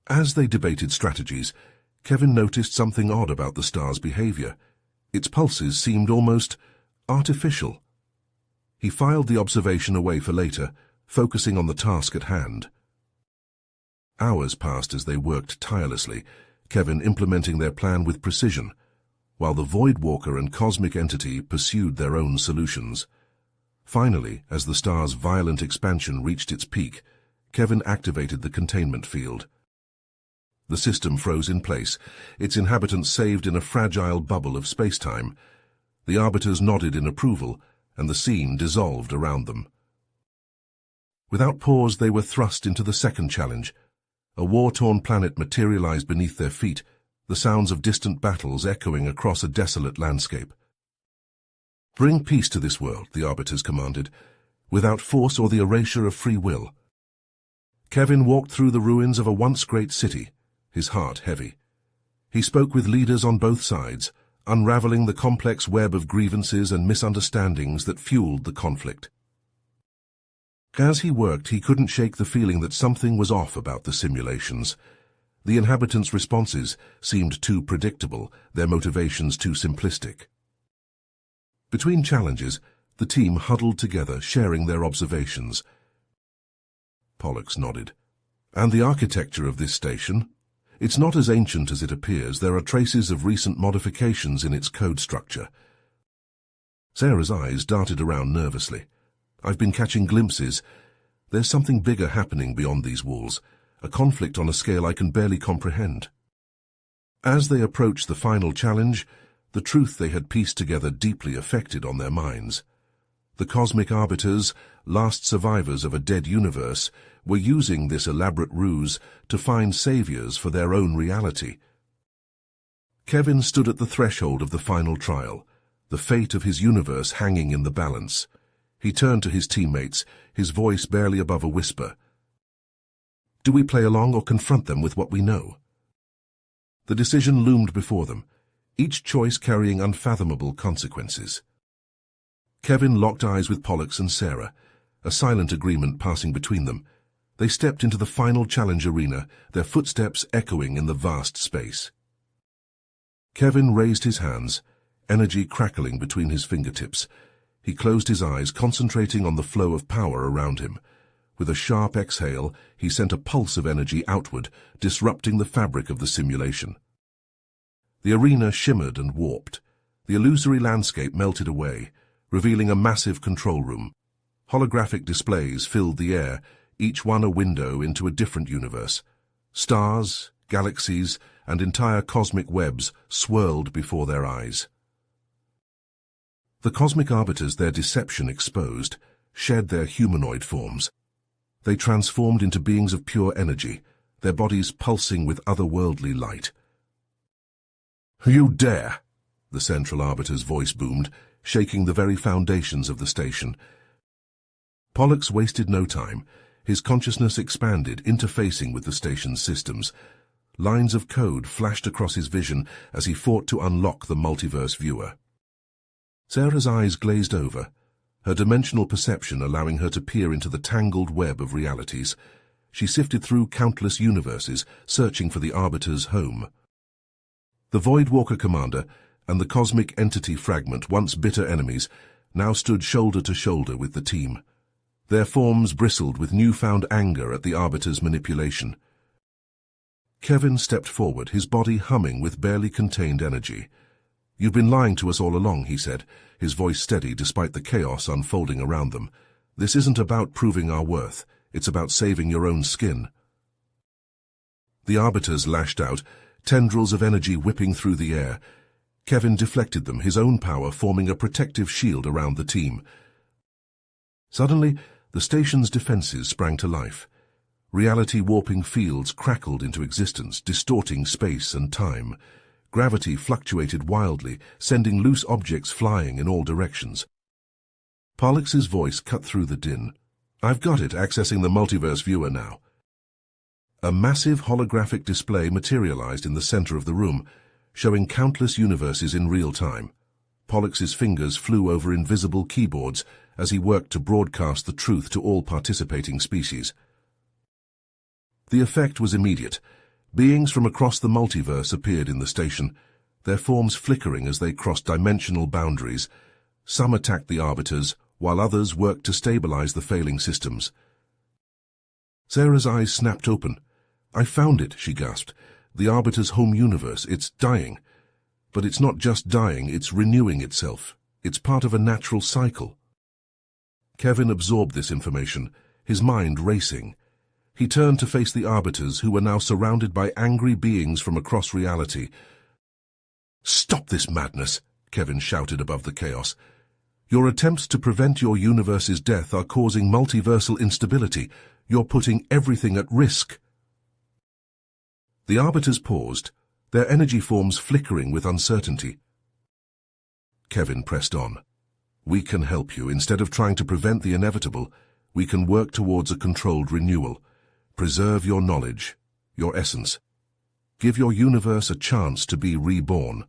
As they debated strategies, Kevin noticed something odd about the star's behavior. Its pulses seemed almost artificial. He filed the observation away for later, focusing on the task at hand. Hours passed as they worked tirelessly, Kevin implementing their plan with precision, while the Void Walker and Cosmic Entity pursued their own solutions. Finally, as the star's violent expansion reached its peak, Kevin activated the containment field. The system froze in place, its inhabitants saved in a fragile bubble of space-time. The arbiters nodded in approval, and the scene dissolved around them. Without pause, they were thrust into the second challenge. A war-torn planet materialized beneath their feet, the sounds of distant battles echoing across a desolate landscape. "Bring peace to this world," the arbiters commanded, "without force or the erasure of free will." Kevin walked through the ruins of a once great city, his heart heavy. He spoke with leaders on both sides, unraveling the complex web of grievances and misunderstandings that fueled the conflict. As he worked, he couldn't shake the feeling that something was off about the simulations. The inhabitants' responses seemed too predictable, their motivations too simplistic. Between challenges, the team huddled together, sharing their observations. Pollux nodded. "And the architecture of this station? It's not as ancient as it appears. There are traces of recent modifications in its code structure." Sarah's eyes darted around nervously. "I've been catching glimpses. There's something bigger happening beyond these walls, a conflict on a scale I can barely comprehend." As they approached the final challenge, the truth they had pieced together deeply affected on their minds. The cosmic arbiters, last survivors of a dead universe, were using this elaborate ruse to find saviors for their own reality. Kevin stood at the threshold of the final trial, the fate of his universe hanging in the balance. He turned to his teammates, his voice barely above a whisper. Do we play along or confront them with what we know? The decision loomed before them, each choice carrying unfathomable consequences. Kevin locked eyes with Pollux and Sarah, a silent agreement passing between them. They stepped into the final challenge arena, their footsteps echoing in the vast space. Kevin raised his hands, energy crackling between his fingertips. He closed his eyes, concentrating on the flow of power around him. With a sharp exhale, he sent a pulse of energy outward, disrupting the fabric of the simulation. The arena shimmered and warped. The illusory landscape melted away, revealing a massive control room. Holographic displays filled the air, each one a window into a different universe. Stars, galaxies, and entire cosmic webs swirled before their eyes. The cosmic arbiters, their deception exposed, shed their humanoid forms. They transformed into beings of pure energy, their bodies pulsing with otherworldly light. "You dare!" the central arbiter's voice boomed, shaking the very foundations of the station. Pollux wasted no time. His consciousness expanded, interfacing with the station's systems. Lines of code flashed across his vision as he fought to unlock the multiverse viewer. Sarah's eyes glazed over, her dimensional perception allowing her to peer into the tangled web of realities. She sifted through countless universes, searching for the Arbiter's home. The Voidwalker commander and the cosmic entity fragment, once bitter enemies, now stood shoulder to shoulder with the team. Their forms bristled with newfound anger at the Arbiter's manipulation. Kevin stepped forward, his body humming with barely contained energy. "You've been lying to us all along," he said, his voice steady despite the chaos unfolding around them. "This isn't about proving our worth. It's about saving your own skin." The Arbiters lashed out, tendrils of energy whipping through the air. Kevin deflected them, his own power forming a protective shield around the team. Suddenly, the station's defenses sprang to life. Reality-warping fields crackled into existence, distorting space and time. Gravity fluctuated wildly, sending loose objects flying in all directions. Pollux's voice cut through the din. "I've got it, accessing the multiverse viewer now." A massive holographic display materialized in the center of the room, showing countless universes in real time. Pollux's fingers flew over invisible keyboards as he worked to broadcast the truth to all participating species. The effect was immediate. Beings from across the multiverse appeared in the station, their forms flickering as they crossed dimensional boundaries. Some attacked the Arbiters, while others worked to stabilize the failing systems. Sarah's eyes snapped open. "I found it," she gasped. "The Arbiter's home universe. It's dying. But it's not just dying, it's renewing itself. It's part of a natural cycle." Kevin absorbed this information, his mind racing. He turned to face the Arbiters, who were now surrounded by angry beings from across reality. "Stop this madness," Kevin shouted above the chaos. "Your attempts to prevent your universe's death are causing multiversal instability. You're putting everything at risk." The Arbiters paused, their energy forms flickering with uncertainty. Kevin pressed on. "We can help you. Instead of trying to prevent the inevitable, we can work towards a controlled renewal. Preserve your knowledge, your essence. Give your universe a chance to be reborn."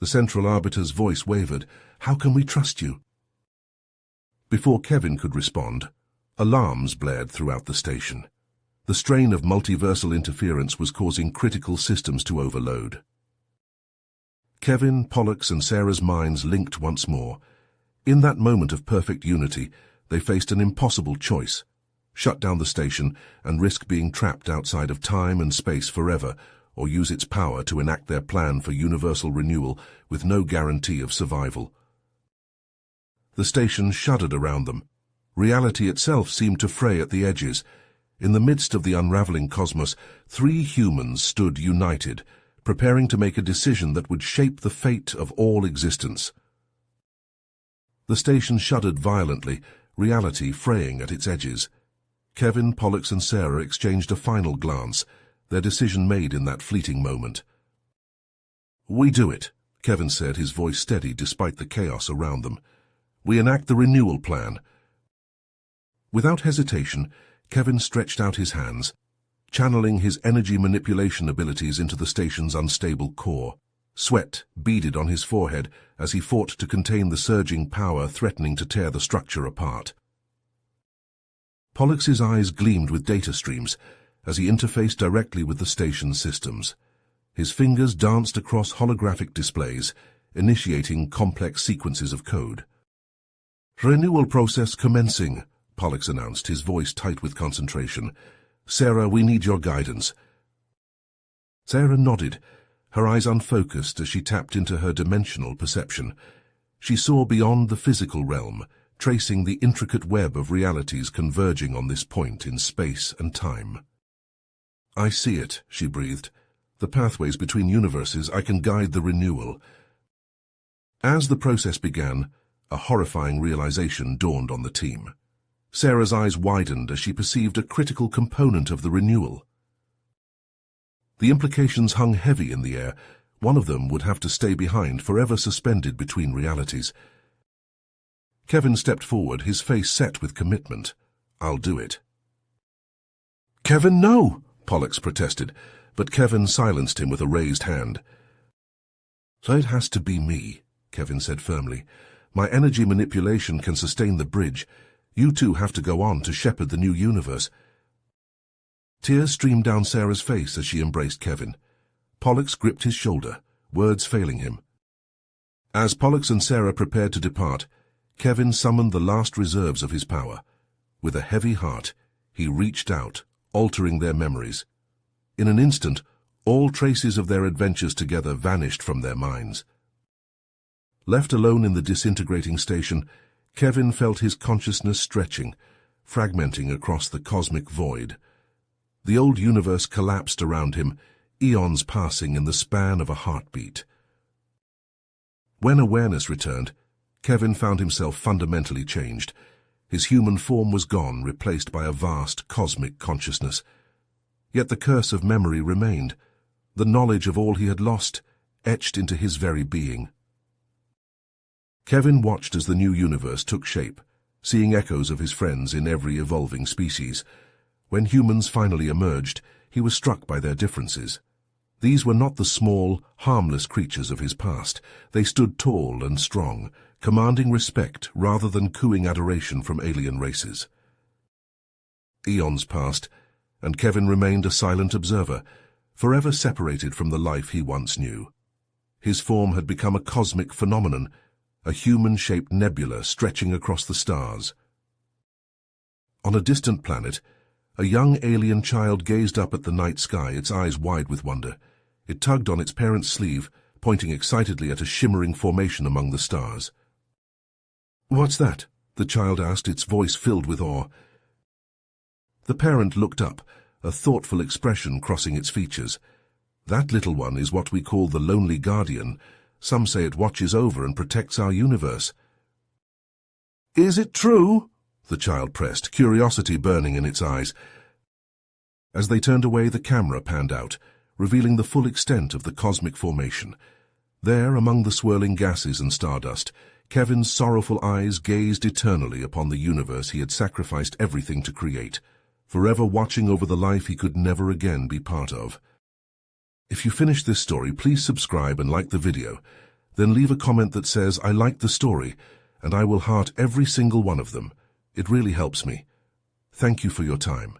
The Central Arbiter's voice wavered. "How can we trust you?" Before Kevin could respond, alarms blared throughout the station. The strain of multiversal interference was causing critical systems to overload. Kevin, Pollux, and Sarah's minds linked once more. In that moment of perfect unity, they faced an impossible choice: shut down the station and risk being trapped outside of time and space forever, or use its power to enact their plan for universal renewal with no guarantee of survival. The station shuddered around them. Reality itself seemed to fray at the edges. In the midst of the unraveling cosmos, 3 humans stood united, preparing to make a decision that would shape the fate of all existence. The station shuddered violently, reality fraying at its edges. Kevin, Pollux, and Sarah exchanged a final glance, their decision made in that fleeting moment. "We do it," Kevin said, his voice steady despite the chaos around them. "We enact the renewal plan." Without hesitation, Kevin stretched out his hands, channeling his energy manipulation abilities into the station's unstable core. Sweat beaded on his forehead as he fought to contain the surging power threatening to tear the structure apart. Pollux's eyes gleamed with data streams as he interfaced directly with the station's systems. His fingers danced across holographic displays, initiating complex sequences of code. "Renewal process commencing," Pollux announced, his voice tight with concentration. "Sarah, we need your guidance." Sarah nodded, her eyes unfocused as she tapped into her dimensional perception. She saw beyond the physical realm, tracing the intricate web of realities converging on this point in space and time. "I see it," she breathed. "The pathways between universes, I can guide the renewal." As the process began, a horrifying realization dawned on the team. Sarah's eyes widened as she perceived a critical component of the renewal. The implications hung heavy in the air. One of them would have to stay behind, forever suspended between realities. Kevin stepped forward, his face set with commitment. "I'll do it." "Kevin, no!" Pollux protested, but Kevin silenced him with a raised hand. "So it has to be me," Kevin said firmly. "My energy manipulation can sustain the bridge. You two have to go on to shepherd the new universe." Tears streamed down Sarah's face as she embraced Kevin. Pollux gripped his shoulder, words failing him. As Pollux and Sarah prepared to depart, Kevin summoned the last reserves of his power. With a heavy heart, he reached out, altering their memories. In an instant, all traces of their adventures together vanished from their minds. Left alone in the disintegrating station, Kevin felt his consciousness stretching, fragmenting across the cosmic void. The old universe collapsed around him, eons passing in the span of a heartbeat. When awareness returned, Kevin found himself fundamentally changed. His human form was gone, replaced by a vast cosmic consciousness. Yet the curse of memory remained, the knowledge of all he had lost, etched into his very being. Kevin watched as the new universe took shape, seeing echoes of his friends in every evolving species. When humans finally emerged, he was struck by their differences. These were not the small, harmless creatures of his past. They stood tall and strong, commanding respect rather than cooing adoration from alien races. Eons passed, and Kevin remained a silent observer, forever separated from the life he once knew. His form had become a cosmic phenomenon, a human-shaped nebula stretching across the stars. On a distant planet, a young alien child gazed up at the night sky, its eyes wide with wonder. It tugged on its parent's sleeve, pointing excitedly at a shimmering formation among the stars. "What's that?" the child asked, its voice filled with awe. The parent looked up, a thoughtful expression crossing its features. "That little one is what we call the Lonely Guardian. Some say it watches over and protects our universe." "Is it true?" the child pressed, curiosity burning in its eyes. As they turned away, the camera panned out, revealing the full extent of the cosmic formation. There, among the swirling gases and stardust, Kevin's sorrowful eyes gazed eternally upon the universe he had sacrificed everything to create, forever watching over the life he could never again be part of. If you finished this story, please subscribe and like the video. Then leave a comment that says, "I liked the story," and I will heart every single one of them. It really helps me. Thank you for your time.